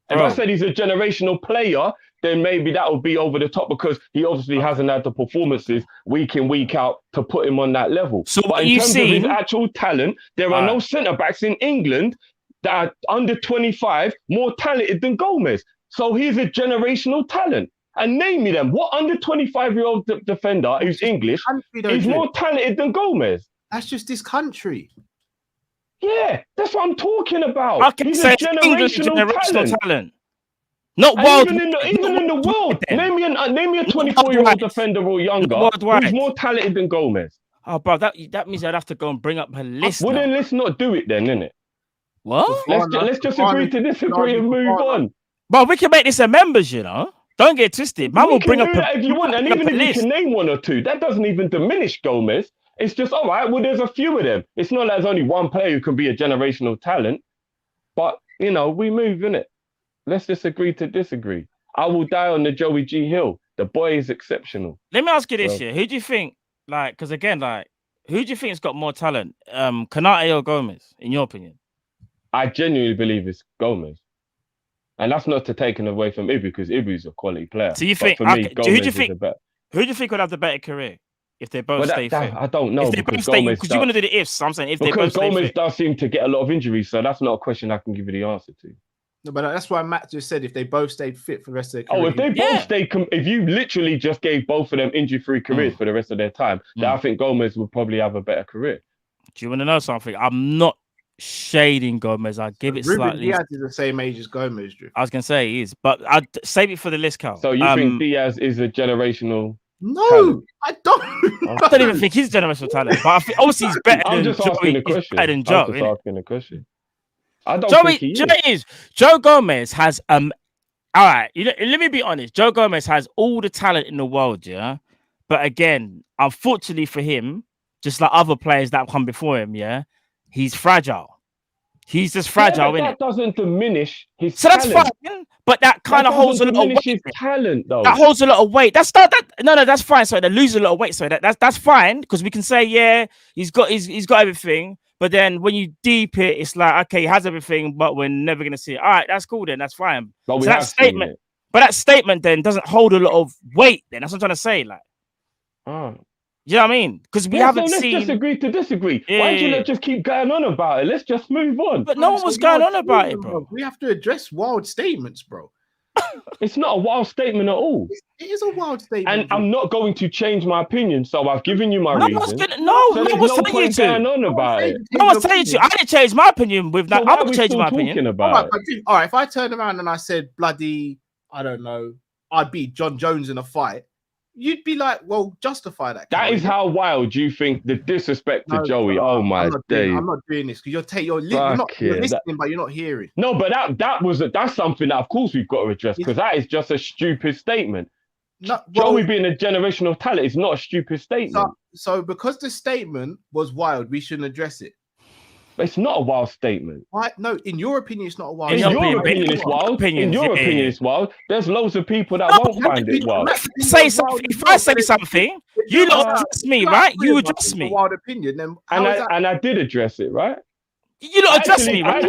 If I said he's a generational player, then maybe that would be over the top because he obviously hasn't had the performances week in, week out to put him on that level. But in terms of his actual talent, there are no centre-backs in England that are under 25 more talented than Gomez. So he's a generational talent. And name me them. What under 25-year-old defender who's English is more talented than Gomez? That's just this country. Yeah, that's what I'm talking about. He's a generational talent. Not world. Even in the world. Name me a 24-year-old defender or younger who's more talented than Gomez. Oh, bro, that means I'd have to go and bring up her list. Well, then let's not do it then, innit? What? Let's just agree to disagree and move on. But we can make this a members, you know. Don't get twisted. Man will bring up if you want, and even if you can name one or two, that doesn't even diminish Gomez. It's just all right. Well, there's a few of them. It's not like there's only one player who can be a generational talent. But we move, innit? Let's just agree to disagree. I will die on the Joey G Hill. The boy is exceptional. Let me ask you this here: who do you think, because again, who do you think has got more talent, Konate or Gomez, in your opinion? I genuinely believe it's Gomez. And that's not to take it away from Ibu because Ibu's a quality player. So you think? For me, Who do you think would have the better career if they both stay fit? I don't know because you're going to do the ifs. So I'm saying if they both stay fit. Because Gomez does seem to get a lot of injuries, so that's not a question I can give you the answer to. No, but that's why Matt just said if they both stayed fit for the rest of their career. Oh, if they both stay, if you literally just gave both of them injury-free careers for the rest of their time, then I think Gomez would probably have a better career. Do you want to know something? I'm not shading Gomez. I give it slightly. Diaz is the same age as Gomez, Drew. I was gonna say he is, but I'd save it for the list, Cal. So you think Diaz is a generational? No, talent? I don't. I don't even think he's generational talent, but I think obviously he's better I'm than just asking the question. Better than Joe. I'm just asking the question. I don't think he is. Joe Gomez has all right. Let me be honest. Joe Gomez has all the talent in the world, yeah. But again, unfortunately for him, just like other players that have come before him, yeah, he's fragile. He's just fragile, but innit? That doesn't diminish his talent. So that's fine, but that kind of holds a lot of weight. His talent, though. That holds a lot of weight. That's fine. So they lose a lot of weight. So that's fine because we can say, yeah, he's got everything. But then when you deep it, it's like, okay, he has everything, but we're never gonna see it. All right, that's cool then. That's fine. But so that statement then doesn't hold a lot of weight. Then that's what I'm trying to say. Like, you know what I mean? Because we haven't seen. Let's disagree to disagree. Why don't you not just keep going on about it? Let's just move on. But no one was going on about it, bro. We have to address wild statements, bro. It's not a wild statement at all. It is a wild statement. And I'm not going to change my opinion, so I've given you my reason. No one's telling you to. Going on about it. No one's telling you to. I didn't change my opinion with that. I'm not changing my opinion. About all right, if I turn around and I said, bloody, I don't know, I'd beat John Jones in a fight, you'd be like, well, justify that. That is how wild you think the disrespect to Joey. Oh my days! I'm not doing this because you're listening, but you're not hearing. No, but that's something that of course we've got to address because that is just a stupid statement. Joey being a generational talent is not a stupid statement. So because the statement was wild, we shouldn't address it. It's not a wild statement. Why? No, in your opinion, it's not a wild. In your opinion, it's wild. In your opinion, it's wild. There's loads of people that won't find it wild. Say something. If I say something, you don't address me, right? You address me. Wild opinion, then. And I did address it, right? You don't address me, right? I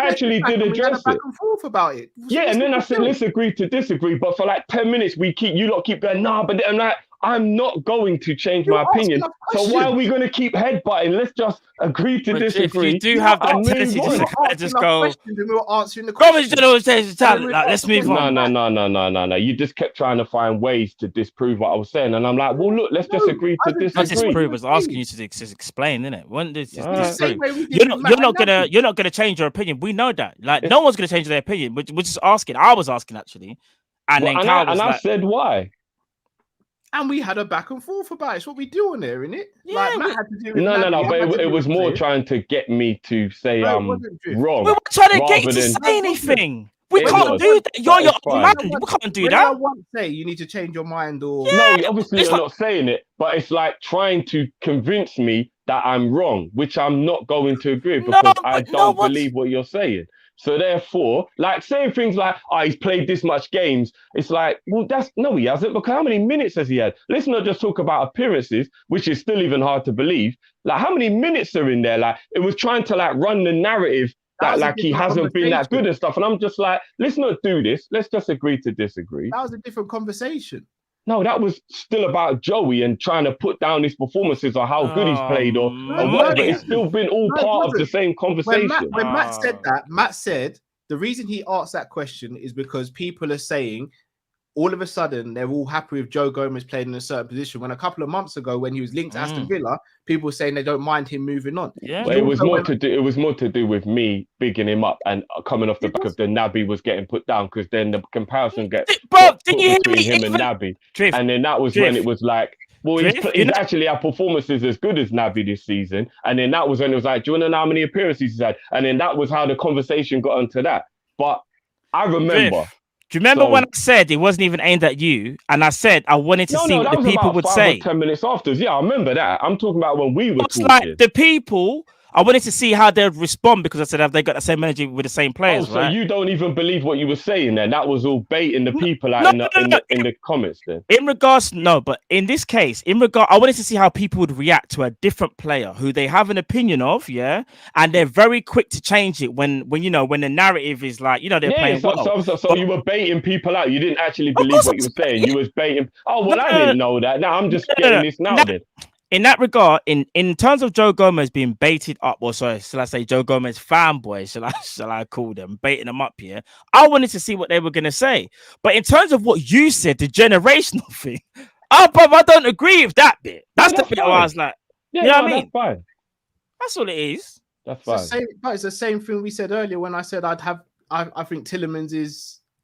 actually did address it. Back and forth about it. Yeah, and then I said, let's agree to disagree. But for like 10 minutes, you lot keep going, nah, but I'm like, I'm not going to change my opinion. So why are we going to keep headbutting? Let's just agree to disagree. If you do have the ability to just go. Let's move on. No. You just kept trying to find ways to disprove what I was saying, and I'm like, well, look, let's just agree to disagree. Not disprove. I was asking you to explain, innit? You're not gonna change your opinion. We know that. Like, no one's gonna change their opinion. We're just asking. I was asking actually, and then I said why. And we had a back and forth about it. It's what we do on there, isn't it? Yeah, like Matt had to do with No. But it was more trying to get me to say I'm wrong. We were trying to get you to say anything. We can't do that. You're your man. We can't do that. I won't say you need to change your mind or. No, obviously you're not saying it, but it's like trying to convince me that I'm wrong, which I'm not going to agree because I don't believe what you're saying. So therefore, like saying things like, he's played this much games. It's like, well, he hasn't, because how many minutes has he had? Let's not just talk about appearances, which is still even hard to believe. Like, how many minutes are in there? Like, it was trying to like run the narrative that like he hasn't been that good and stuff. And I'm just like, let's not do this. Let's just agree to disagree. That was a different conversation. No, that was still about Joey and trying to put down his performances or how good he's played or whatever. It's still been all part of the same conversation. When Matt said that, Matt said the reason he asked that question is because people are saying all of a sudden they're all happy with Joe Gomez playing in a certain position. When a couple of months ago, when he was linked to Aston Villa, people were saying they don't mind him moving on. Yeah, well, it was more to do with me bigging him up and coming off the back of the Naby was getting put down because then the comparison gets between him and Naby, and then that was when it was like, well, he's actually had performances as good as Naby this season, and then that was when it was like, do you want to know how many appearances he's had? And then that was how the conversation got onto that. But I remember. Do you remember when I said it wasn't even aimed at you? And I said I wanted to see what the people would say. 10 minutes after. Yeah, I remember that. I'm talking about when we were talking. Like the people I wanted to see how they'd respond because I said, have they got the same energy with the same players? So you don't even believe what you were saying then? That was all baiting the people out in the comments then. In regards, no, but in this case, I wanted to see how people would react to a different player who they have an opinion of, yeah, and they're very quick to change it when the narrative is like, they're playing well. So you were baiting people out. You didn't actually believe what you were saying. You was baiting. Oh well, I didn't know that. Now I'm just getting this now then. In that regard, in terms of Joe Gomez being baited up, or sorry, shall I say Joe Gomez fanboys, shall I call them, baiting them up here? I wanted to see what they were going to say. But in terms of what you said, the generational thing, I don't agree with that bit. That's the bit where I was like, you know what I mean? That's fine. That's all it is. That's fine. It's the same thing we said earlier when I said I think Tielemans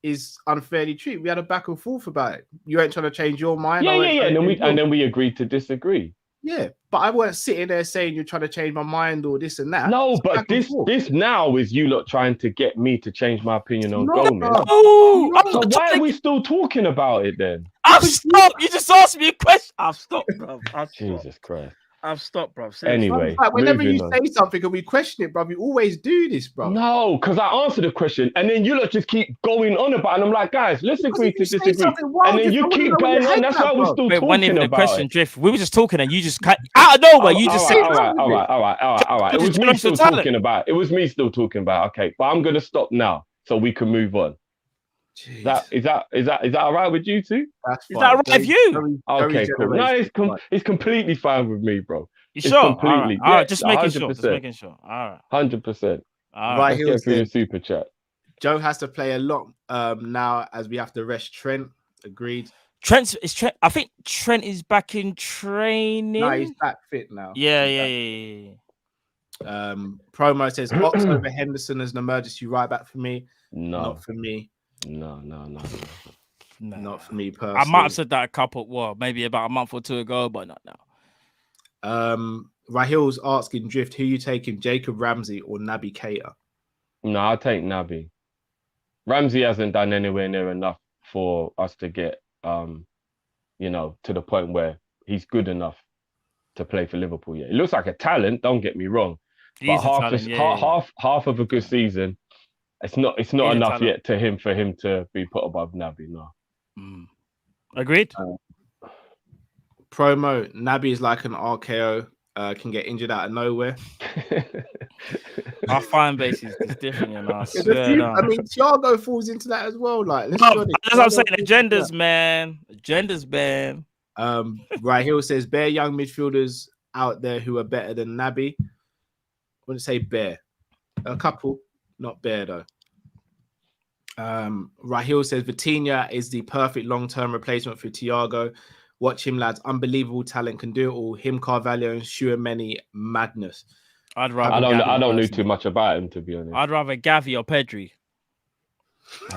is unfairly treated. We had a back and forth about it. You ain't trying to change your mind. Yeah. And then we agreed to disagree. Yeah, but I weren't sitting there saying you're trying to change my mind or this and that. No, but this now is you lot trying to get me to change my opinion on Gomez. So why are we still talking about it then? I've stopped. You just asked me a question. I've stopped, bro. Jesus Christ. I've stopped, bro. Anyway, whenever you say something and we question it, bro, you always do this, bro. No, because I answered the question and then you lot just keep going on about it. And I'm like, guys, let's agree to disagree. And then you keep going on. That's why we're still talking about question, Drift. We were just talking and you just cut out of nowhere. You just said, all right. It was me still talking about. It was me still talking about. Okay, but I'm gonna stop now so we can move on. Is that all right with you two? Is that all right with you? Okay, cool. No, it's completely fine with me, bro. You sure? Completely. All right. Just making sure. All right. 100%. Right, let's get through the super chat. Joe has to play a lot now as we have to rest Trent. Agreed. Trent. I think Trent is back in training. No, he's back fit now. Yeah. Promo says Ox over Henderson as an emergency right back for me. No, not for me. No. Not for me personally. I might have said that maybe about a month or two ago, but not now. Rahil's asking Drift, who you taking, Jacob Ramsey or Naby Keita? No, I'll take Naby. Ramsey hasn't done anywhere near enough for us to get, to the point where he's good enough to play for Liverpool yet. It looks like a talent, don't get me wrong. But half of a good season, it's not enough yet for him to be put above Naby. No. Agreed. Promo, Naby is like an RKO, can get injured out of nowhere. Our fan base is different, you know. I mean, Thiago falls into that as well. Like, that's what I'm saying. Agendas, man. Rahil says, bare young midfielders out there who are better than Naby. I wouldn't say bare. A couple, not bare though. Rahil says, Vitinha is the perfect long-term replacement for Thiago. Watch him, lads. Unbelievable talent, can do it all. Him, Carvalho, and Tchouaméni, madness. I don't know too much about him, to be honest. I'd rather Gavi or Pedri.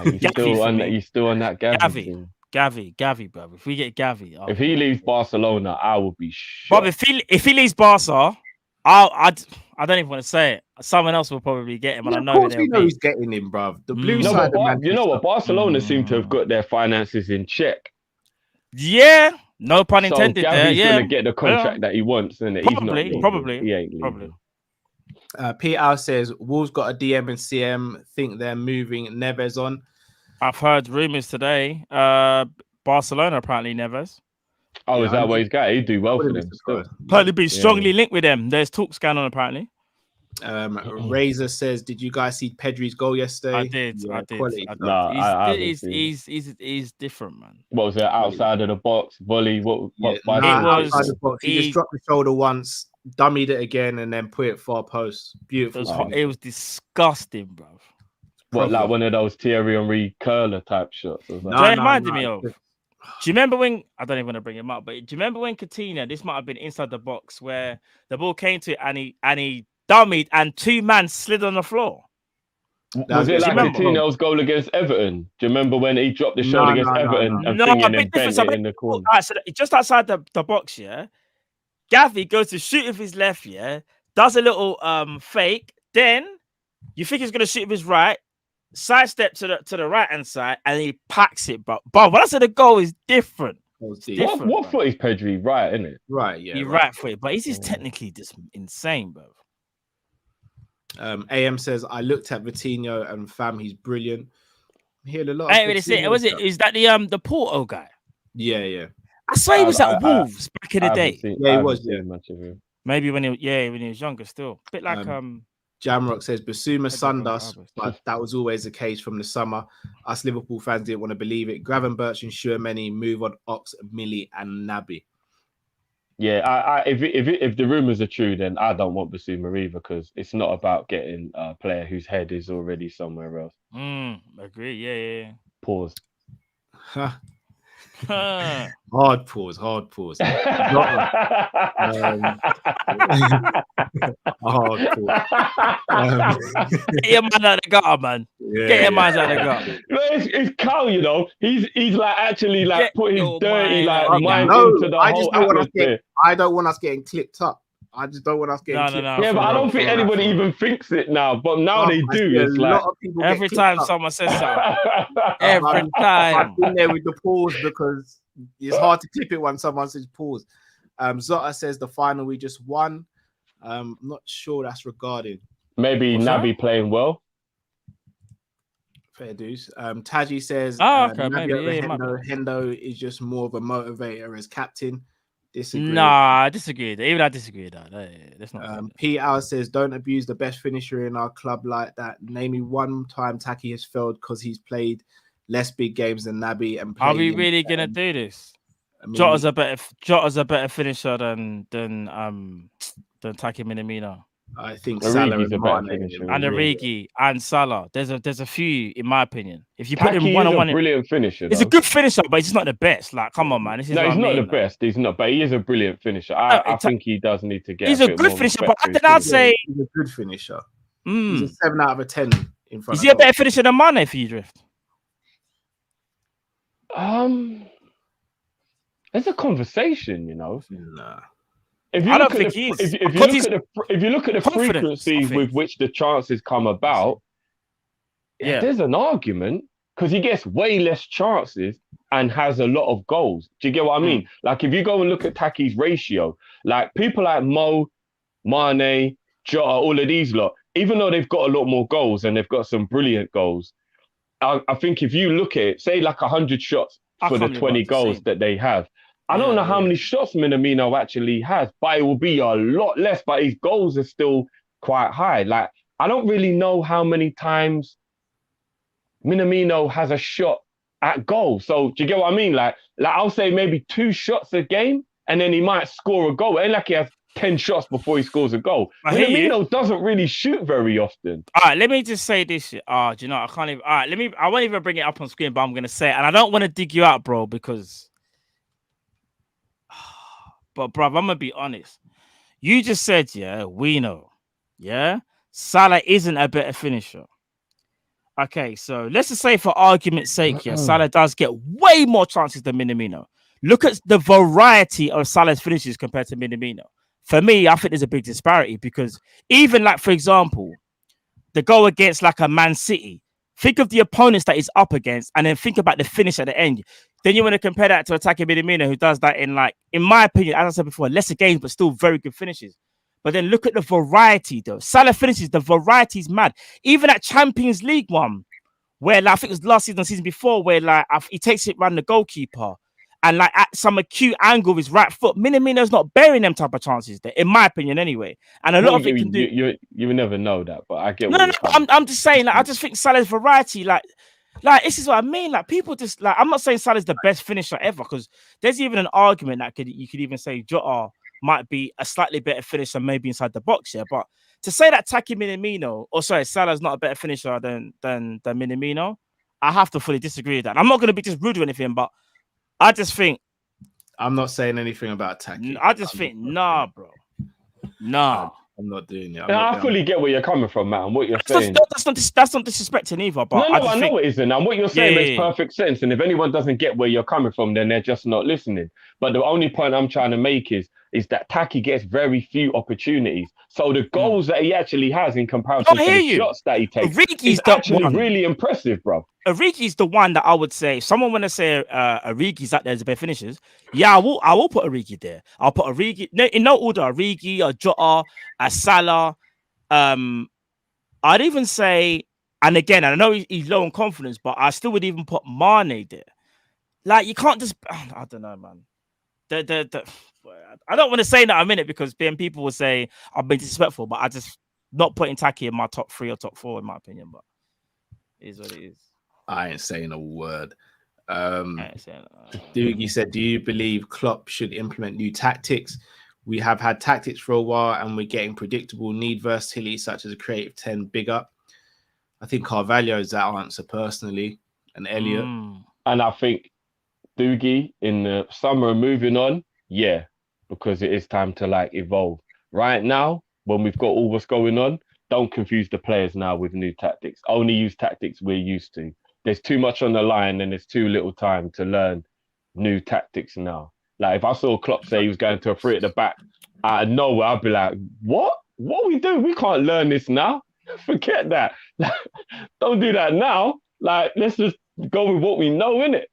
You still on that Gavi? Gavi, bro. If we get Gavi, if he leaves Barcelona, I will be shocked. But if he leaves Barca, I don't even want to say it. Someone else will probably get him, and I know. Of course, we know he's getting him, bro. The blue side. You know what? Barcelona seem to have got their finances in check. Yeah, no pun intended. Gavi's gonna get the contract that he wants, and probably. He ain't leaving. Peter says Wolves got a DM and CM. Think they're moving Neves on. I've heard rumors today. Barcelona apparently Neves. Oh, is that what he's got? He'd do well for them. Apparently be strongly linked with them. There's talks going on apparently. Razor says, did you guys see Pedri's goal yesterday? I did. He's different, man. What was it? Outside of the box, volley? Outside the box. He just dropped the shoulder once, dummied it again, and then put it far post. Beautiful. It was disgusting, bro. What, like one of those Thierry Henry curler type shots? That reminded me of. Do you remember when, I don't even want to bring him up, but do you remember when Coutinho, this might have been inside the box, where the ball came to it and he dummied and two men slid on the floor? Was it like Coutinho's goal against Everton? Do you remember when he dropped the shot against Everton and bent it in the corner? Right, so just outside the box, yeah, Gavi goes to shoot with his left, yeah, does a little fake, then you think he's going to shoot with his right, sidestep to the right hand side, and he packs it, bro. But when I said the goal is different. What foot is Pedri? Right, isn't it? Right, yeah. He's right foot, but he's just technically just insane, bro. AM says I looked at Vitinho and fam, he's brilliant. I'm hearing a lot. I ain't really see it. Was it? Is that the Porto guy? Yeah. I swear he was at Wolves back in the day. Yeah, he was. Yeah, much of him. Maybe when he was younger, still a bit like Jamrock says Basuma Sundust, but that was always the case from the summer. Us Liverpool fans didn't want to believe it. Gravenberch and Schumanni move on Ox, Millie, and Naby. Yeah, if the rumors are true, then I don't want Basuma either because it's not about getting a player whose head is already somewhere else. Agree. Yeah. Pause. Hard pause. Hard pause. Hard pause. Get your man out of the gutter, man. Get your man out of the gutter. It's Cal, you know. He's like actually like put his dirty mind no, into the I whole just don't atmosphere. I don't want us getting clipped up. I just don't want us getting clipped up. Yeah, but I don't think anybody even thinks it now. But now they do. It's like every time someone says something. Every time. I've been there with the pause because it's hard to clip it when someone says pause. Zota says the final we just won. I'm not sure that's regarding. Maybe Naby playing well. Fair dues. Taji says Hendo is just more of a motivator as captain. Disagree. Nah, I disagree. Even I disagree with that. That's not. P. Hour says don't abuse the best finisher in our club like that. Name me one time Taki has failed because he's played less big games than Naby and are we really gonna do this? I mean, Jota's a better finisher than Taki Minamino. I think Salah and Origi and Salah. There's a few in my opinion. If you Taki put him one-on-one, brilliant finisher. He's a good finisher, but he's not the best. Like, come on, man. He's not the best. He's not, but he is a brilliant finisher. I think he does need to get. He's a good finisher, but I'd say he's a good finisher. He's a 7 out of 10 in front. Is he a better finisher than Mane for you, Drift? There's a conversation, you know. Nah. If you look at the frequency with which the chances come about, there's an argument because he gets way less chances and has a lot of goals. Do you get what I mean? Like if you go and look at Taki's ratio, like people like Mo, Mane, Jota, all of these lot, even though they've got a lot more goals and they've got some brilliant goals, I think if you look at it, say like 100 shots for the 20 goals that they have, I don't know how many shots Minamino actually has, but it will be a lot less, but his goals are still quite high. Like, I don't really know how many times Minamino has a shot at goal. So do you get what I mean? Like I'll say maybe 2 shots a game, and then he might score a goal. It ain't like he has 10 shots before he scores a goal. Minamino doesn't really shoot very often. All right, let me just say this. Do you know, I can't even. All right, I won't even bring it up on screen, but I'm going to say it. And I don't want to dig you out, bro, because... But, bruv, I'm going to be honest. You just said, we know. Salah isn't a better finisher. Okay, so let's just say for argument's sake, Salah does get way more chances than Minamino. Look at the variety of Salah's finishes compared to Minamino. For me, I think there's a big disparity because even like, for example, the goal against like a Man City, think of the opponents that he's up against and then think about the finish at the end. Then you want to compare that to attacking Minamino, who does that in like, in my opinion, as I said before, lesser games, but still very good finishes. But then look at the variety though. Salah finishes, the variety is mad. Even at Champions League one, where like, I think it was last season or season before, where like he takes it around the goalkeeper and like at some acute angle with his right foot, Minamino's not bearing them type of chances there, in my opinion anyway. And a lot of it can do. You will never know that, but I get. No, I'm just saying. Like, I just think Salah's variety, like this is what I mean. Like people just like, I'm not saying Salah's the best finisher ever, because there's even an argument that you could even say Jota might be a slightly better finisher, maybe inside the box here. But to say that Taki Minamino, or sorry, Salah's not a better finisher than Minamino, I have to fully disagree with that. I'm not going to be just rude or anything, but I just think I'm not saying anything about Taki. I just think nah, bro. Nah. I'm not doing it. I fully get where you're coming from, man. What you're saying. That's not disrespecting either. But I know it isn't. And what you're saying makes perfect sense. And if anyone doesn't get where you're coming from, then they're just not listening. But the only point I'm trying to make is that Taki gets very few opportunities. So the goals that he actually has in comparison to the shots that he takes is actually really impressive, bro. Origi's the one that I would say, if someone want to say Origi's out there as a better finishers, I will put Origi there. I'll put Origi, in no order, Origi, Jota, Salah, I'd even say, and again, I know he's low on confidence, but I still would even put Mane there. Like, you can't just, I don't know, man. I don't want to say that I'm in it because then people will say I've been disrespectful, but I just not putting Taki in my top 3 or top 4 in my opinion. But it is what it is. I ain't saying a word. I ain't saying Doogie said, "Do you believe Klopp should implement new tactics? We have had tactics for a while, and we're getting predictable. Need versatility, such as a creative 10. Big up." I think Carvalho is that answer personally, and Elliot. And I think Doogie in the summer moving on, yeah, because it is time to like evolve. Right now, when we've got all what's going on, don't confuse the players now with new tactics. Only use tactics we're used to. There's too much on the line and there's too little time to learn new tactics now. Like if I saw Klopp say he was going to a 3 at the back, out of nowhere, I'd be like, what? What we do? We can't learn this now. Forget that. Don't do that now. Like, let's just go with what we know, innit?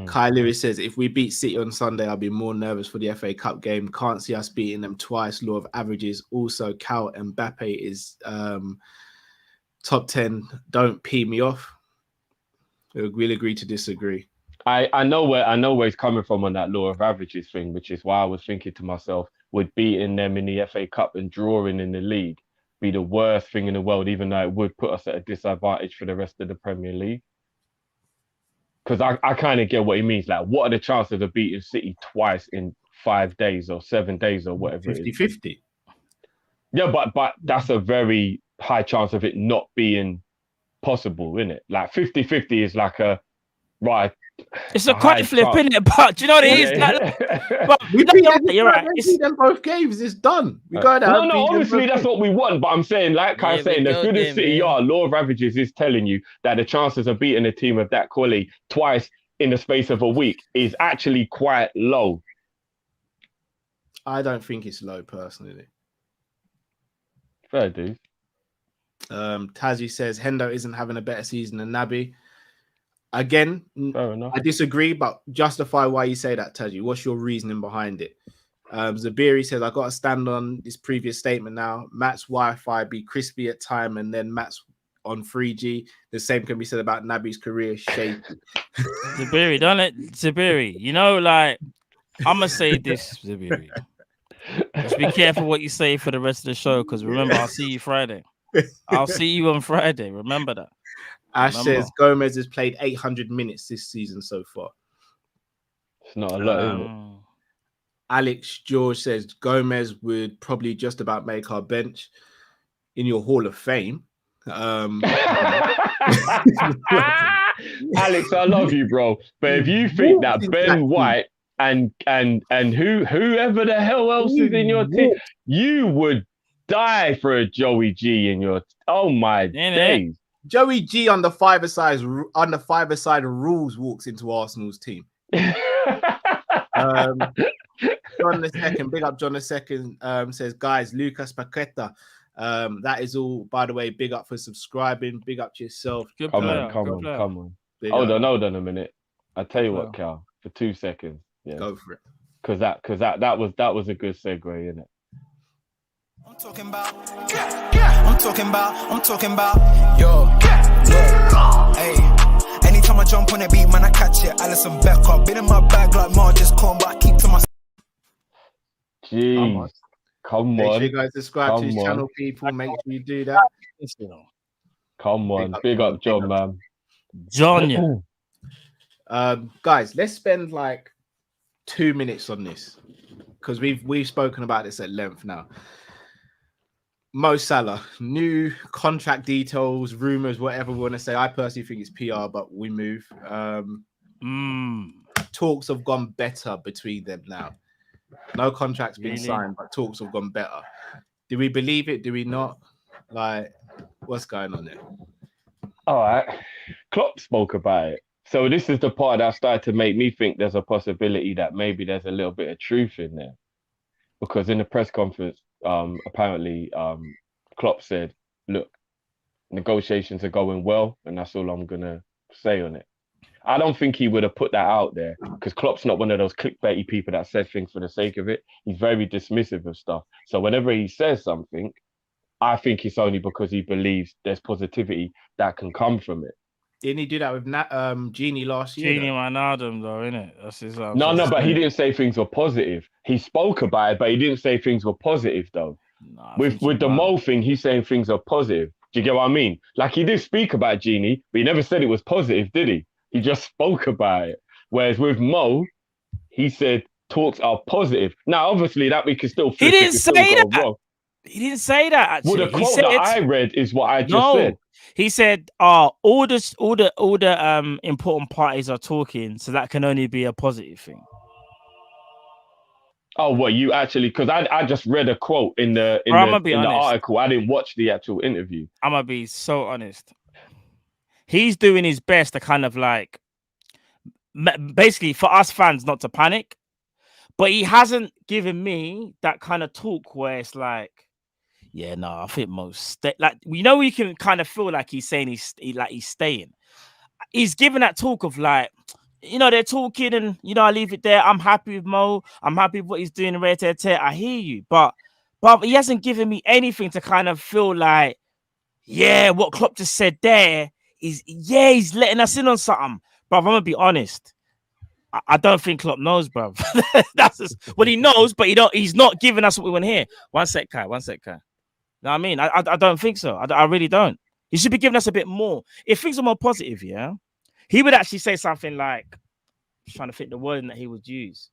Kai Lewis says, if we beat City on Sunday, I'll be more nervous for the FA Cup game. Can't see us beating them twice. Law of averages. Also, Cal Mbappe is top 10. Don't pee me off. We'll agree to disagree. I know where he's coming from on that law of averages thing, which is why I was thinking to myself, would beating them in the FA Cup and drawing in the league be the worst thing in the world, even though it would put us at a disadvantage for the rest of the Premier League? Because I kind of get what he means. Like, what are the chances of beating City twice in 5 days or 7 days or whatever 50-50. Yeah, but that's a very high chance of it not being possible, isn't it? Like 50-50 is like a right. It's a coin flip, isn't it? But do you know what it is? But you're right. We beat them both games. It's done. We go down. No. Obviously, that's what we want. But I'm saying, like Kai saying, as good as City are, law of averages is telling you that the chances of beating a team of that quality twice in the space of a week is actually quite low. I don't think it's low, personally. Fair dude. Tazi says Hendo isn't having a better season than Naby. Again, I disagree, but justify why you say that, Taji. What's your reasoning behind it? Zabiri says, I got to stand on this previous statement now. Matt's Wi-Fi be crispy at time, and then Matt's on 3G. The same can be said about Naby's career shaky. Zabiri, don't it? Zabiri, you know, like, I'm going to say this, Zabiri. Just be careful what you say for the rest of the show, because remember, I'll see you Friday. I'll see you on Friday. Remember that. Ash says Gomez has played 800 minutes this season so far. It's not a lot, is it? Alex George says Gomez would probably just about make our bench in your Hall of Fame. Alex, I love you, bro. But if you think that Ben White and whoever the hell else is in your team, you would die for a Joey G in your. Oh my days. Joey G on the five-a-side rules walks into Arsenal's team. John the Second, big up John the Second, says, guys, Lucas Paqueta. That is all, by the way, big up for subscribing. Big up to yourself. Come on. Hold on a minute. I'll tell you what, Cal, for 2 seconds. Yeah. Go for it. Because that was a good segue, innit? I'm talking about, yo, look, hey, anytime I jump on a beat, man, I catch it, Alison Becker, been in my bag like Marge's corn, but I keep to myself. Jeez, come on. Make sure you guys subscribe to his channel, people, make sure you do that. Come on, big up John, man. John, guys, let's spend like 2 minutes on this, because we've spoken about this at length now. Mo Salah, new contract details, rumors, whatever we want to say. I personally think it's PR, but we move. Talks have gone better between them now. No contract's been signed, but talks have gone better. Do we believe it? Do we not? Like, what's going on there? All right. Klopp spoke about it. So this is the part that started to make me think there's a possibility that maybe there's a little bit of truth in there. Because in the press conference, apparently Klopp said, look, negotiations are going well, and that's all I'm going to say on it. I don't think he would have put that out there because Klopp's not one of those clickbaity people that says things for the sake of it. He's very dismissive of stuff. So whenever he says something, I think it's only because he believes there's positivity that can come from it. Didn't he do that with Genie last year? Genie Wijnaldum, though, innit? That's his. No, but he didn't say things were positive. He spoke about it, but he didn't say things were positive, though. Nah, With the Mo thing, he's saying things are positive. Do you get what I mean? Like, he did speak about Genie, but he never said it was positive, did he? He just spoke about it. Whereas with Mo, he said talks are positive. Now, obviously, that we can still He didn't say that. Wrong. He didn't say that, actually. Well, the quote that I read is what I just said. He said, all the important parties are talking, so that can only be a positive thing. Oh, what you actually? Because I just read a quote in the article. I didn't watch the actual interview. I'm gonna be so honest. He's doing his best to kind of like, basically for us fans not to panic, but he hasn't given me that kind of talk where it's like, yeah, no, I think like, you can kind of feel like he's saying he's staying. He's giving that talk of like, they're talking and, I leave it there. I'm happy with Mo. I'm happy with what he's doing. I hear you. But he hasn't given me anything to kind of feel like, yeah, what Klopp just said there is, he's letting us in on something. Bruv, I'm going to be honest. I don't think Klopp knows, bruv. That's just what he knows, but he's not giving us what we want to hear. One sec, Kai. You know what I mean? I don't think so. I really don't. He should be giving us a bit more. If things are more positive, yeah, he would actually say something like, I'm trying to think the word that he would use.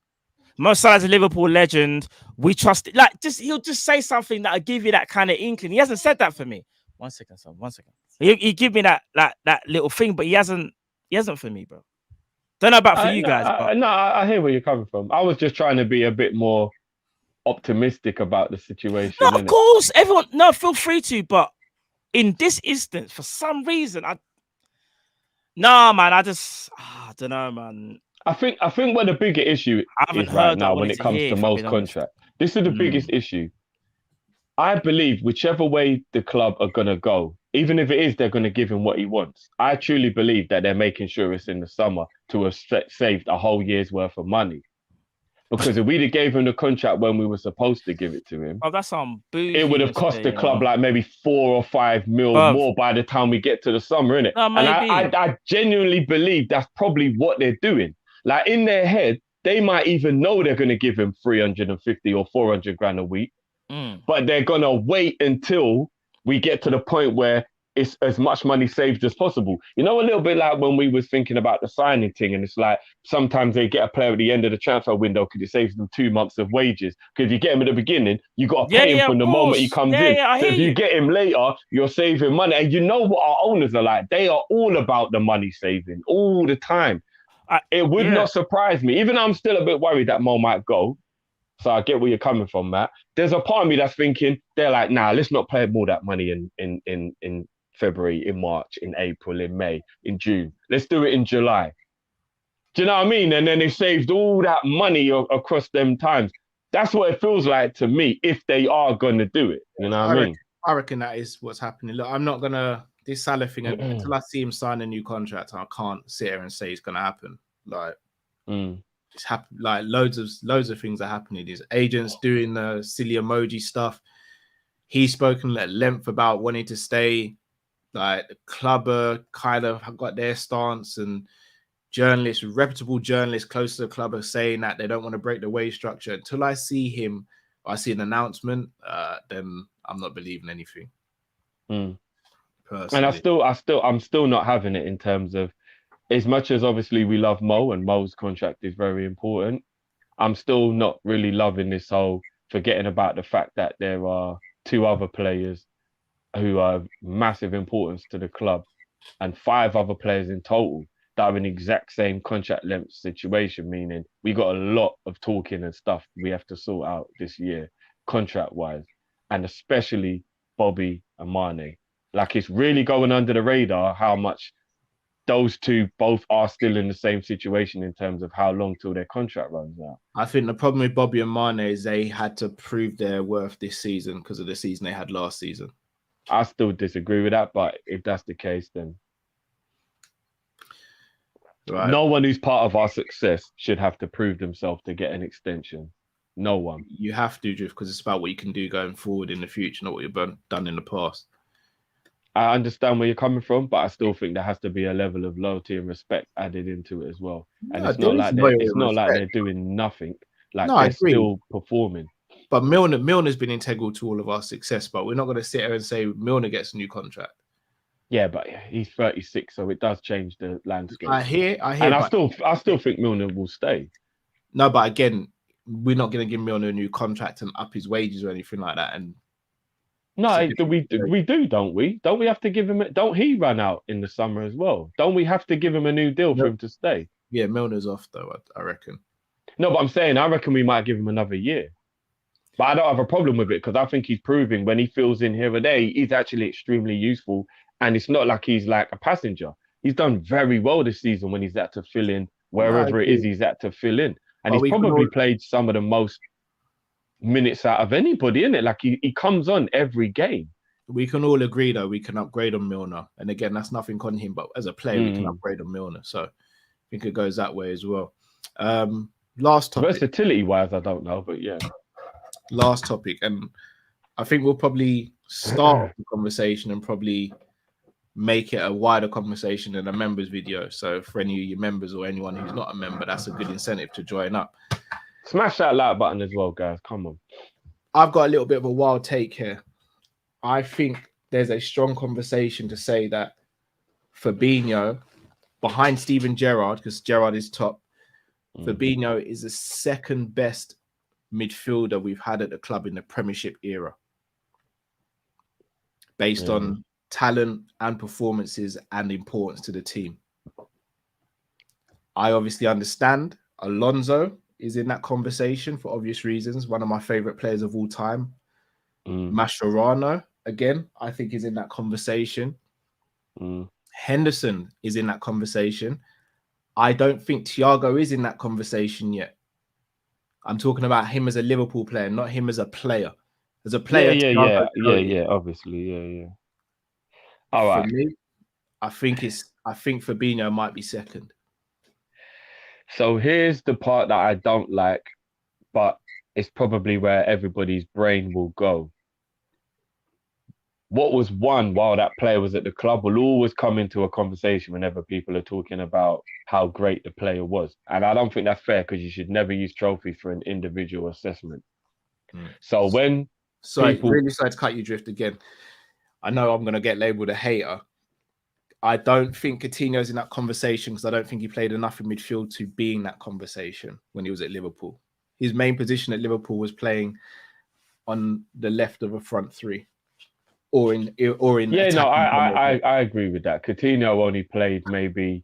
Mo Salah's a Liverpool legend. We trust it. Like, he'll just say something that'll give you that kind of inkling. He hasn't said that for me. One second, son. He give me that little thing, but he hasn't for me, bro. Don't know about for you guys. I hear where you're coming from. I was just trying to be a bit more optimistic about the situation. No, of course, everyone. No, feel free to. But in this instance, for some reason, I don't know, man. I think where the bigger issue is right now when it comes to Mo's contract. This is the biggest issue. I believe whichever way the club are gonna go, even if it is they're gonna give him what he wants, I truly believe that they're making sure it's in the summer to have saved a whole year's worth of money. Because if we'd have gave him the contract when we were supposed to give it to him, that's some boozy. It would have cost the club like maybe 4 or 5 mil more by the time we get to the summer, innit? No, and I genuinely believe that's probably what they're doing. Like, in their head, they might even know they're going to give him 350 or 400 grand a week, but they're going to wait until we get to the point where it's as much money saved as possible. A little bit like when we was thinking about the signing thing, and it's like sometimes they get a player at the end of the transfer window because it saves them 2 months of wages. Because if you get him at the beginning, you got to pay him from the moment he comes in. So if you get him later, you're saving money. And you know what our owners are like? They are all about the money saving all the time. It would not surprise me, even though I'm still a bit worried that Mo might go. So I get where you're coming from, Matt. There's a part of me that's thinking, they're like, nah, let's not pay more that money in February, in March, in April, in May, in June. Let's do it in July. Do you know what I mean? And then they saved all that money across them times. That's what it feels like to me if they are going to do it. You know what I mean? I reckon that is what's happening. Look, I'm not going to... This Salah thing, until I see him sign a new contract, I can't sit here and say it's going to happen. Like, it's happened. Like, loads of things are happening. These agents doing the silly emoji stuff. He's spoken at length about wanting to stay. Like, the club kind of got their stance, and reputable journalists close to the club are saying that they don't want to break the wage structure. Until I see him, or I see an announcement, then I'm not believing anything. Personally. And I'm still not having it in terms of, as much as obviously we love Mo and Mo's contract is very important, I'm still not really loving this whole forgetting about the fact that there are 2 other players who are massive importance to the club and 5 other players in total that are in the exact same contract length situation, meaning we got a lot of talking and stuff we have to sort out this year, contract-wise, and especially Bobby and Mane. Like, it's really going under the radar how much those 2 both are still in the same situation in terms of how long till their contract runs out. I think the problem with Bobby and Mane is they had to prove their worth this season because of the season they had last season. I still disagree with that, but if that's the case, then Right. No one who's part of our success should have to prove themselves to get an extension. No one. You have to, Drift, because it's about what you can do going forward in the future, not what you've done in the past. I understand where you're coming from, but I still think there has to be a level of loyalty and respect added into it as well. And No, it's not like loyalty it's and not like respect. they're doing nothing. Like No, I they're agree. still performing. But Milner's been integral to all of our success, but we're not going to sit here and say Milner gets a new contract. Yeah, but he's 36, so it does change the landscape. I hear, and I but still think Milner will stay. No, but again, we're not going to give Milner a new contract and up his wages or anything like that. And no, we do, don't we? Don't we have to give him? Don't he run out in the summer as well? Don't we have to give him a new deal for him to stay? Yeah, Milner's off though, I reckon. No, but I'm saying I reckon we might give him another year. But I don't have a problem with it because I think he's proving when he fills in here or there, he's actually extremely useful. And it's not like he's like a passenger. He's done very well this season when he's had to fill in wherever it is he's had to fill in. And he's probably played some of the most minutes out of anybody, innit? Like he comes on every game. We can all agree though, we can upgrade on Milner. And again, that's nothing on him, but as a player, we can upgrade on Milner. So I think it goes that way as well. Last topic. Versatility wise, I don't know, but yeah. Last topic. And I think we'll probably start the conversation and probably make it a wider conversation than a members video. So for any of your members or anyone who's not a member, that's a good incentive to join up. Smash that like button as well, guys. Come on. I've got a little bit of a wild take here. I think there's a strong conversation to say that Fabinho, behind Steven Gerrard, because Gerrard is top, Fabinho is the second best midfielder we've had at the club in the Premiership era. Based on talent and performances and importance to the team. I obviously understand Alonso is in that conversation for obvious reasons. One of my favorite players of all time. Mascherano, again, I think is in that conversation. Henderson is in that conversation. I don't think Thiago is in that conversation yet. I'm talking about him as a Liverpool player, not him as a player. As a player, obviously. All right. For me, I think Fabinho might be second. So here's the part that I don't like, but it's probably where everybody's brain will go. What was won while that player was at the club will always come into a conversation whenever people are talking about how great the player was. And I don't think that's fair because you should never use trophies for an individual assessment. So when really sorry to cut you drift again. I know I'm going to get labelled a hater. I don't think Coutinho's in that conversation because I don't think he played enough in midfield to be in that conversation when he was at Liverpool. His main position at Liverpool was playing on the left of a front three. I agree with that. Coutinho only played maybe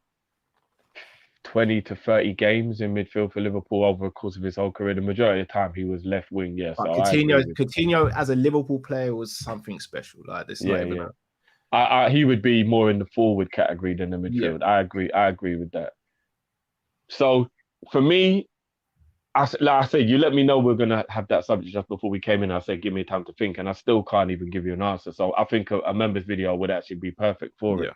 20 to 30 games in midfield for Liverpool over the course of his whole career. The majority of the time he was left wing, yes. So Coutinho as a Liverpool player was something special. Like this, he would be more in the forward category than the midfield. I agree with that. So for me, like I said, you let me know we're gonna have that subject just before we came in. I said, give me time to think, and I still can't even give you an answer. So I think a members video would actually be perfect for it.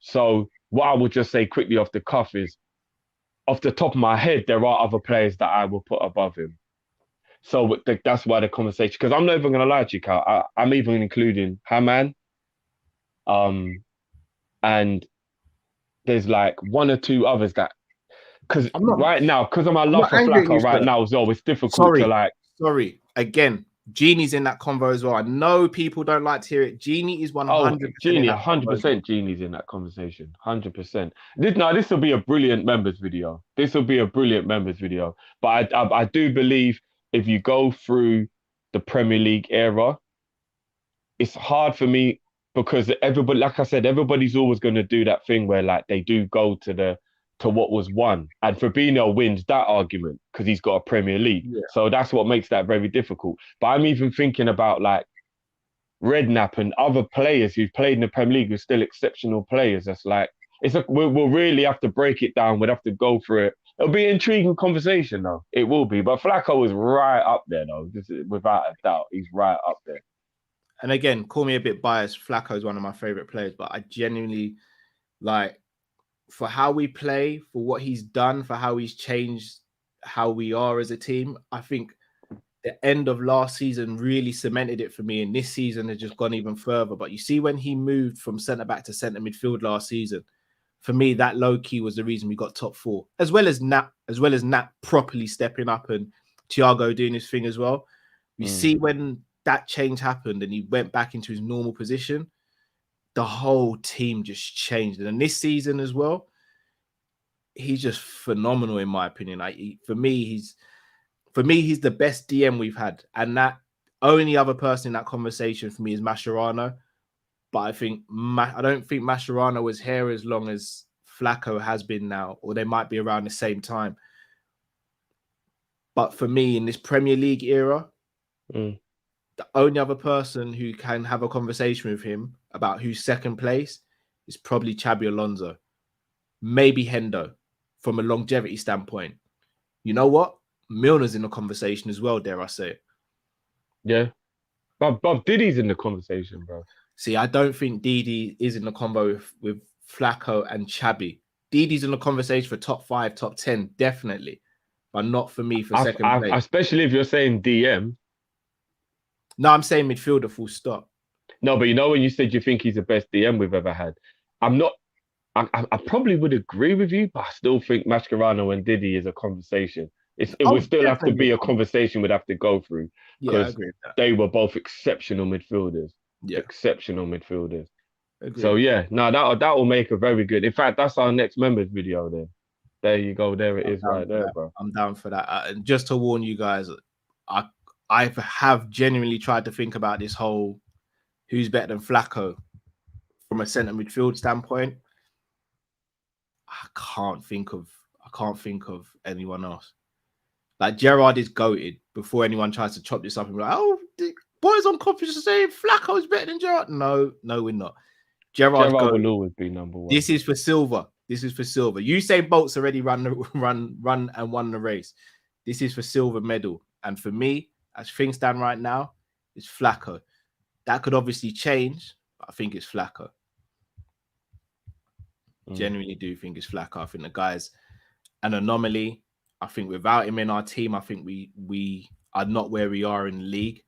So what I would just say quickly off the cuff is, off the top of my head, there are other players that I will put above him. So that's why the conversation, because I'm not even going to lie to you, Cal. I'm even including Haman. And there's like one or two others that, because right now, because of my love for Flacco right now as well, it's difficult to like. Sorry, again, Genie's in that convo as well. I know people don't like to hear it. Genie is 100%. Genie, 100%. Genie's in that conversation, 100%. This will be a brilliant members video. But I do believe if you go through the Premier League era, it's hard for me because everybody, like I said, everybody's always going to do that thing where like they do go to what was won. And Fabinho wins that argument because he's got a Premier League. Yeah. So that's what makes that very difficult. But I'm even thinking about like Redknapp and other players who've played in the Premier League who are still exceptional players. That's like, we'll really have to break it down. We'd have to go through it. It'll be an intriguing conversation though. It will be. But Flacco is right up there though. Without a doubt, he's right up there. And again, call me a bit biased. Flacco is one of my favorite players, but I genuinely like for how we play, for what he's done, for how he's changed how we are as a team, I think the end of last season really cemented it for me. And this season has just gone even further. But you see, when he moved from centre back to centre midfield last season, for me, that low key was the reason we got top 4, as well as Nat properly stepping up and Thiago doing his thing as well. You see, when that change happened and he went back into his normal position, the whole team just changed. And this season as well, he's just phenomenal in my opinion. For me, he's the best DM we've had, and that only other person in that conversation for me is Mascherano. But I don't think Mascherano was here as long as Flacco has been now, or they might be around the same time. But for me, in this Premier League era, the only other person who can have a conversation with him about who's second place is probably Xabi Alonso, maybe Hendo, from a longevity standpoint. You know what? Milner's in the conversation as well, dare I say it. Yeah. Bob Diddy's in the conversation, bro. See, I don't think Didi is in the combo with Flacco and Xabi. Didi's in the conversation for top 5, top 10, definitely. But not for me for second place. Especially if you're saying DM. No, I'm saying midfielder, full stop. No, but you know when you said you think he's the best DM we've ever had, I probably would agree with you, but I still think Mascherano and Didi is a conversation. It would still have to be a conversation we'd have to go through, because they were both exceptional midfielders. Yeah. Exceptional midfielders. Agreed. So yeah, no, that will make a very good. In fact, that's our next members video. There you go. There it is, right there, bro. I'm down for that. And just to warn you guys, I have genuinely tried to think about this whole who's better than Flacco from a centre midfield standpoint. I can't think of anyone else. Like, Gerrard is goated before anyone tries to chop this up and be like, oh, the boys on Kopish are saying Flacco's better than Gerrard. No, we're not. Gerrard will always be number 1. This is for silver. Usain Bolt's already run and won the race. This is for silver medal. And for me, as things stand right now, it's Flacco. That could obviously change, but I think it's Flacco. Genuinely do think it's Flacco. I think the guy's an anomaly. I think without him in our team, I think we are not where we are in the league.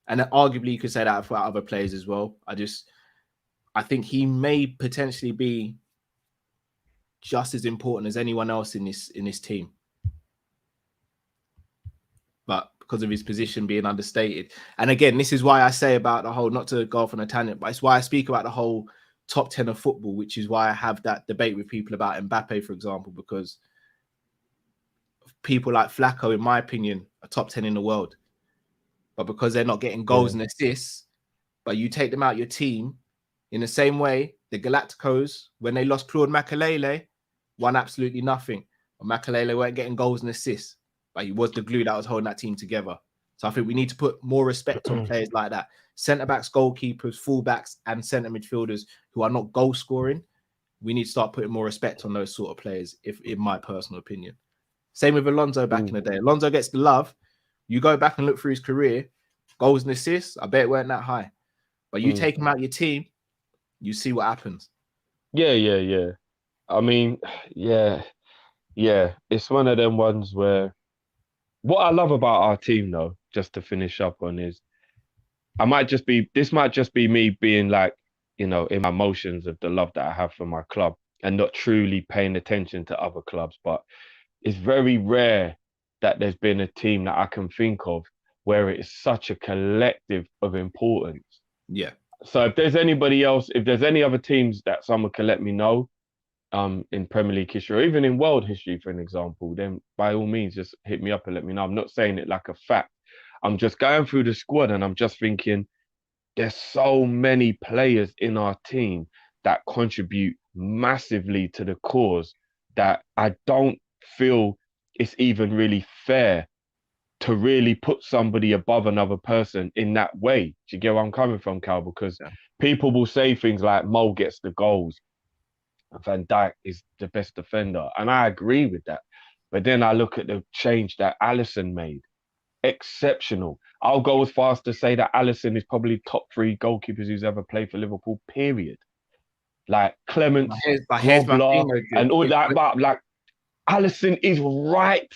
And arguably you could say that for other players as well. I think he may potentially be just as important as anyone else in this team. But because of his position being understated. And again, this is why I say about the whole, not to go off on a tangent, but it's why I speak about the whole top 10 of football, which is why I have that debate with people about Mbappe, for example, because people like Flacco, in my opinion, are top 10 in the world. But because they're not getting goals and assists, but you take them out your team, in the same way, the Galacticos, when they lost Claude Makelele, won absolutely nothing. But Makelele weren't getting goals and assists, but he was the glue that was holding that team together. So I think we need to put more respect on players like that. Centre-backs, goalkeepers, full-backs, and centre midfielders who are not goal-scoring. We need to start putting more respect on those sort of players, in my personal opinion. Same with Alonso back in the day. Alonso gets the love. You go back and look through his career, goals and assists, I bet it weren't that high. But you take him out your team, you see what happens. Yeah. I mean, yeah. It's one of them ones where what I love about our team, though, just to finish up on, is this might just be me being like, in my emotions of the love that I have for my club and not truly paying attention to other clubs. But it's very rare that there's been a team that I can think of where it is such a collective of importance. Yeah. So if there's anybody else, if there's any other teams that someone can let me know in Premier League history or even in world history, for an example, then by all means, just hit me up and let me know. I'm not saying it like a fact. I'm just going through the squad and I'm just thinking there's so many players in our team that contribute massively to the cause that I don't feel it's even really fair to really put somebody above another person in that way. Do you get where I'm coming from, Cal? Because people will say things like Mo gets the goals, Van Dijk is the best defender. And I agree with that. But then I look at the change that Alisson made. Exceptional. I'll go as far as to say that Alisson is probably top 3 goalkeepers who's ever played for Liverpool, period. like Clements, here's my Grobler, thing, though, and all If- that. But like Alisson is right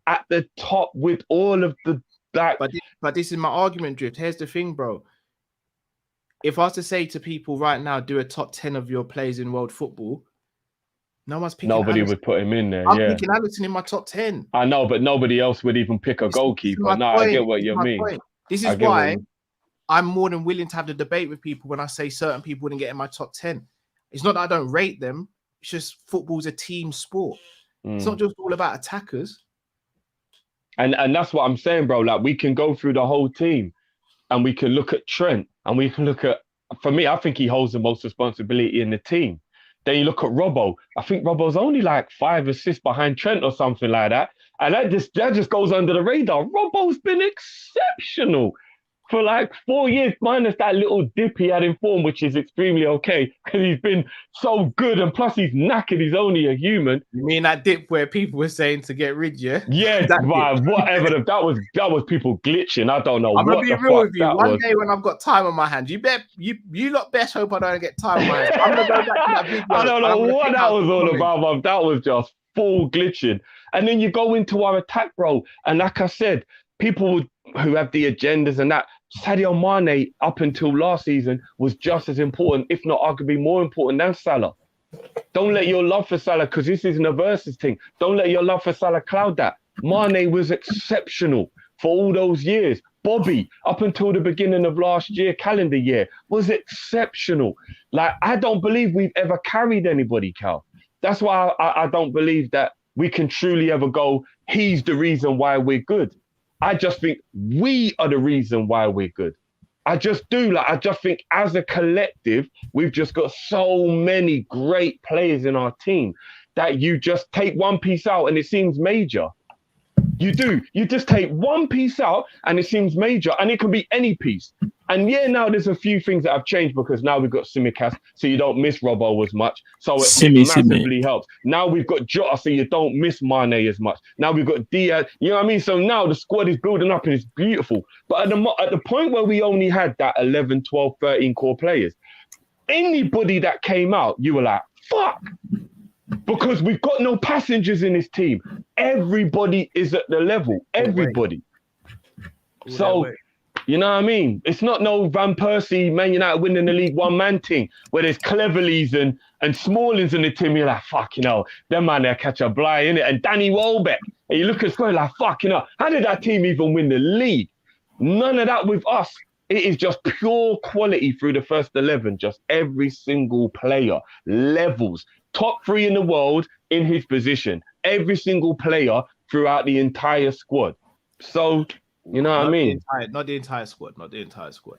at the top with all of the like. But this is my argument, Drift. Here's the thing, bro. If I was to say to people right now, do a top 10 of your players in world football, no one's picking Nobody Alisson. would put him in there. I'm Yeah, picking Alisson in my top 10. I know, but nobody else would even pick a This is goalkeeper. my No, I point. get what This is you my mean. point. This I is get what why you- I'm more than willing to have the debate with people when I say certain people wouldn't get in my top 10. It's not that I don't rate them. It's just football's a team sport. It's not just all about attackers. And that's what I'm saying, bro. Like we can go through the whole team and we can look at Trent and we can look at, for me, I think he holds the most responsibility in the team. Then you look at Robbo. I think Robbo's only like 5 assists behind Trent or something like that. And that just goes under the radar. Robbo's been exceptional for like 4 years, minus that little dip he had in form, which is extremely okay because he's been so good. And plus he's knackered. He's only a human. You mean that dip where people were saying to get rid, yeah? Yeah, That right, dip. whatever. That was people glitching. I don't know I'm what gonna be the real fuck with you. that One was. day when I've got time on my hands, you lot best hope I don't get time on my hands. I'm gonna go back to that video. I don't know I'm gonna what pick that out was the all comments. about, man. That was just full glitching. And then you go into our attack, bro. And like I said, people who have the agendas and that, Sadio Mane, up until last season, was just as important, if not arguably more important than Salah. Don't let your love for Salah, because this isn't a versus thing. Don't let your love for Salah cloud that. Mane was exceptional for all those years. Bobby, up until the beginning of last year, calendar year, was exceptional. Like, I don't believe we've ever carried anybody, Cal. That's why I don't believe that we can truly ever go, he's the reason why we're good. I just think we are the reason why we're good. I just do. Like, I just think as a collective, we've just got so many great players in our team that you just take one piece out and it seems major. You do. You just take one piece out and it seems major, and it can be any piece. And yeah, now there's a few things that have changed because now we've got Tsimikas, so you don't miss Robbo as much. So it massively helps. Now we've got Jota, so you don't miss Mane as much. Now we've got Diaz, you know what I mean? So now the squad is building up and it's beautiful. But at the point where we only had that 11, 12, 13 core players, anybody that came out, you were like, fuck. Because we've got no passengers in this team. Everybody is at the level. Everybody. So, you know what I mean? It's not no Van Persie, Man United winning the League one-man thing where there's Cleverleys and Smallings in the team. You're like, fuck, you know, them man, they'll catch a blind, innit? And Danny Welbeck. And you look at score like, fuck, you know, how did that team even win the league? None of that with us. It is just pure quality through the first 11. Just every single player, levels. Top 3 in the world in his position. Every single player throughout the entire squad. So, you know what I mean? Not the entire squad.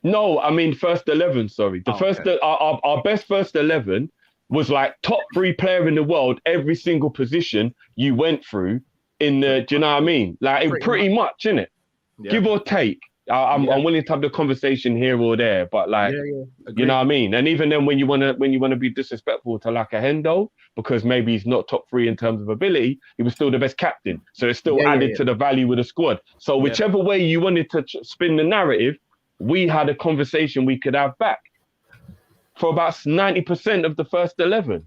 No, I mean first 11, sorry. Our best first 11 was like top 3 player in the world, every single position you went through in the, do you know what I mean? Like pretty much, innit? Yeah. Give or take. I'm willing to have the conversation here or there, but like, you know what I mean? And even then when you want to be disrespectful to like a Hendo, because maybe he's not top 3 in terms of ability, he was still the best captain. So it's still added to the value of the squad. So whichever way you wanted to spin the narrative, we had a conversation we could have back for about 90% of the first 11.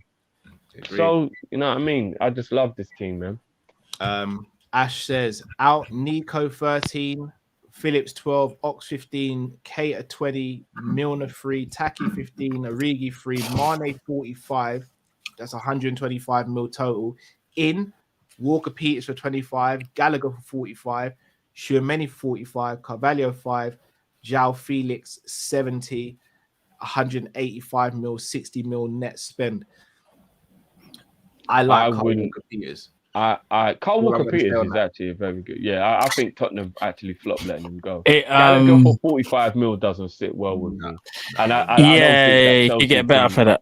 Agreed. So, you know what I mean? I just love this team, man. Ash says, out Nico 13, Phillips 12, Ox 15, Keita 20, Milner 3, Taki 15, Origi 3, Mane 45. That's 125 mil total. In Walker Peters for 25, Gallagher for 45, Tchouameni 45, Carvalho 5, João Felix 70, 185 mil, 60 mil net spend. I like Carl Walker Peters. Carl Walker Peters is actually very good. Yeah, I think Tottenham actually flopped letting him go. Gallagher for 45 mil doesn't sit well with me. And I don't think you get better for that.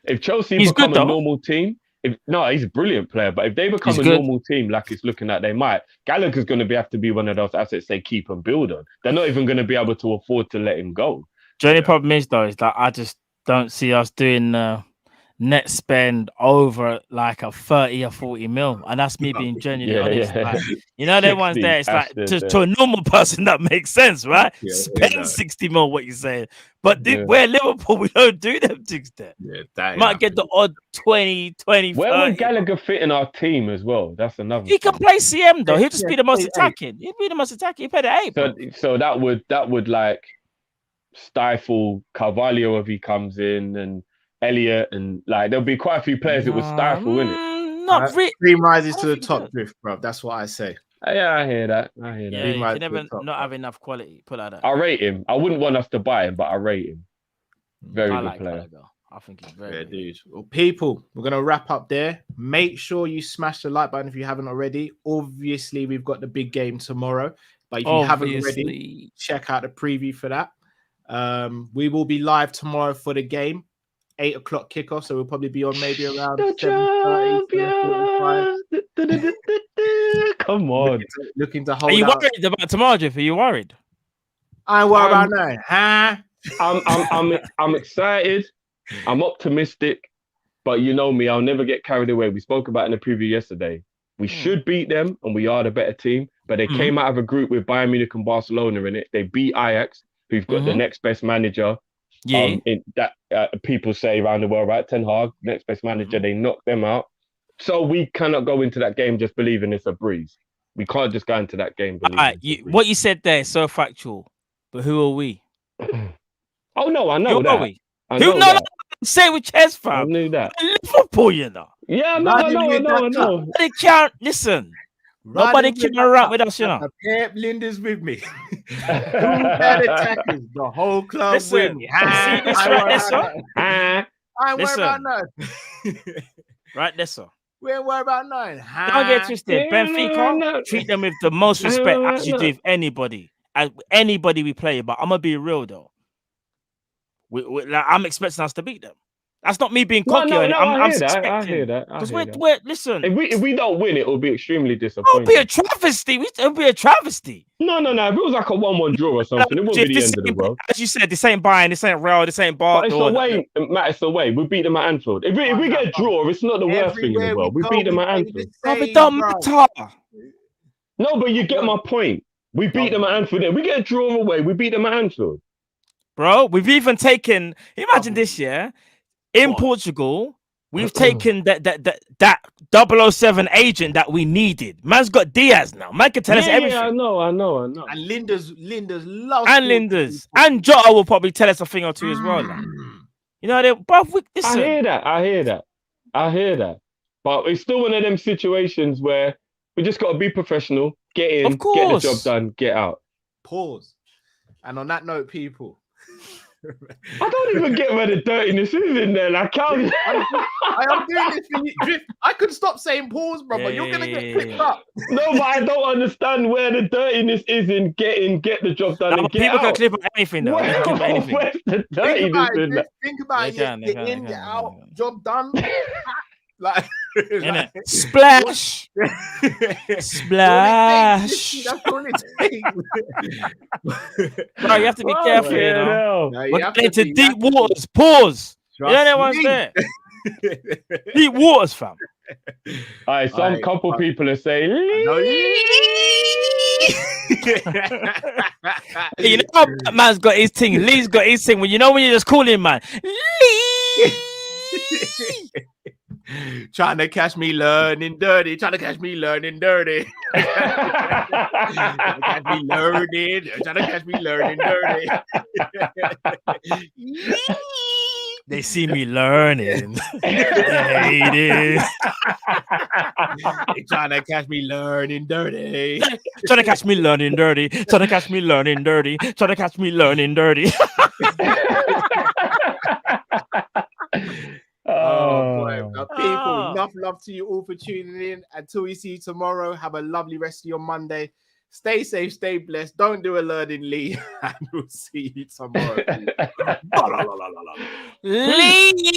If Chelsea become a normal team, he's a brilliant player, but if they become a normal team like it's looking like they might, Gallagher's going to have to be one of those assets they keep and build on. They're not even going to be able to afford to let him go. The only problem is, though, is that I just don't see us doing net spend over like a 30 or 40 mil, and that's me being genuinely honest. Like, you know, them ones 60, there, it's like Ashton, to a normal person that makes sense, right? Yeah, Spend no. 60 mil, what you saying? But Yeah. we're Liverpool, we don't do them things there. Yeah, that ain't Might get the odd 20, 20, Where 30. would Gallagher fit in our team as well? That's another. He can thing. play CM though. He'll just be the most eight. attacking. He'd be the most attacking. He played at 8. So, bro. so that would like stifle Carvalho if he comes in, and Elliot, and like there'll be quite a few players that would stifle, innit? Not really. Cream rises I to don't the think top, so. Drift, bro. That's what I say. Yeah, I hear that. I hear that. Yeah, He you might can be never the top, not bro. have enough quality. Put like that. I rate him. I wouldn't want us to buy him, but I rate him. Very I good like player. Gallagher. I think he's very Yeah, good. dude. Well, people, we're gonna wrap up there. Make sure you smash the like button if you haven't already. Obviously, we've got the big game tomorrow, but if you haven't already, Obviously. check out the preview for that. We will be live tomorrow for the game, 8 o'clock kickoff. So we'll probably be on maybe around 7:30, 7:45. Come on. Looking to Are hold you out. worried about tomorrow, Jeff? Are you worried? I ain't worried about that, huh? I'm excited. I'm optimistic, but you know me, I'll never get carried away. We spoke about in the preview yesterday. We should beat them, and we are the better team. But they came out of a group with Bayern Munich and Barcelona in it. They beat Ajax, who've got the next best manager. Yeah. In that people say around the world, right? Ten Hag, next best manager. They knocked them out. So we cannot go into that game just believing it's a breeze. We can't just go into that game believing. All right, it's a breeze. what you said there is so factual. But who are we? Oh no, I know Who that. are we? I Who? know No, that. no, say it with chest, I fam. knew that. Liverpool, you know. Yeah, no, Not I know. even that Nobody can't listen. Nobody can run with us, you know. Pep Linda's with me. Two bad attackers, the whole club with Listen, me. see this right there, sir? I ain't worried about Listen. nothing. Right there, sir. We ain't worried about nothing. Don't get twisted. Yeah, Benfica, no. treat them with the most respect as you No. do with anybody. Anybody we play, but I'm gonna be real though. Like, I'm expecting us to beat them. That's not me being cocky. No, I'm I hear that. I suspecting. hear that. I Because hear that. we're listen. If we don't win, it will be extremely It'll disappointing. be a travesty. It'll be a travesty. No. If it was like a 1-1 draw or something, it won't be the end of the world. As you said, this ain't Bayern, this ain't Real, this ain't Bar. But it's away, Matt. It's away. We beat them at Anfield. If we get a draw, it's not the worst thing in the world. We beat them at Anfield. It don't matter. No, but you get my point. We beat them at Anfield. If we get a draw away, we beat them at Anfield. Bro, we've even taken. Imagine this year in Portugal. We've taken that 007 agent that we needed. Man's got Diaz now. Man can tell us everything. Yeah, I know. And Linda's loves And Linda's and Jota will probably tell us a thing or two as well. Like. You know, bro. Listen. I hear that. But it's still one of them situations where we just got to be professional, get in, Of course. get the job done, get out. Pause. And on that note, people. I don't even get where the dirtiness is in there. Like, I am doing this for you. Drift. I could stop saying pause, bro, but you're gonna get picked up. No, but I don't understand where the dirtiness is in get the job done and get people out. can clip anything though. They can clip anything. Where's the dirtiness in that? Think about it. Get in, get out, job done. Like, Splash. Splash. That's all it takes. Bro, you have to be careful, you know. No, you We're have getting to to be- deep waters. Pause. You know that one's me. there. Deep waters, fam. All right, some couple people are saying, You know how that man's got his thing. Lee's got his thing. When you just call him, man. Lee. Trying to catch me learning dirty. Trying to catch me learning dirty. Trying to catch me learning dirty. They see me learning. They hate it. They trying to catch me learning dirty. Trying to catch me learning dirty. Trying to catch me learning dirty. Trying to catch me learning dirty. Oh boy. Now, people, enough love to you all for tuning in. Until we see you tomorrow, have a lovely rest of your Monday. Stay safe, stay blessed. Don't do a learning, Lee. And we'll see you tomorrow. Lee.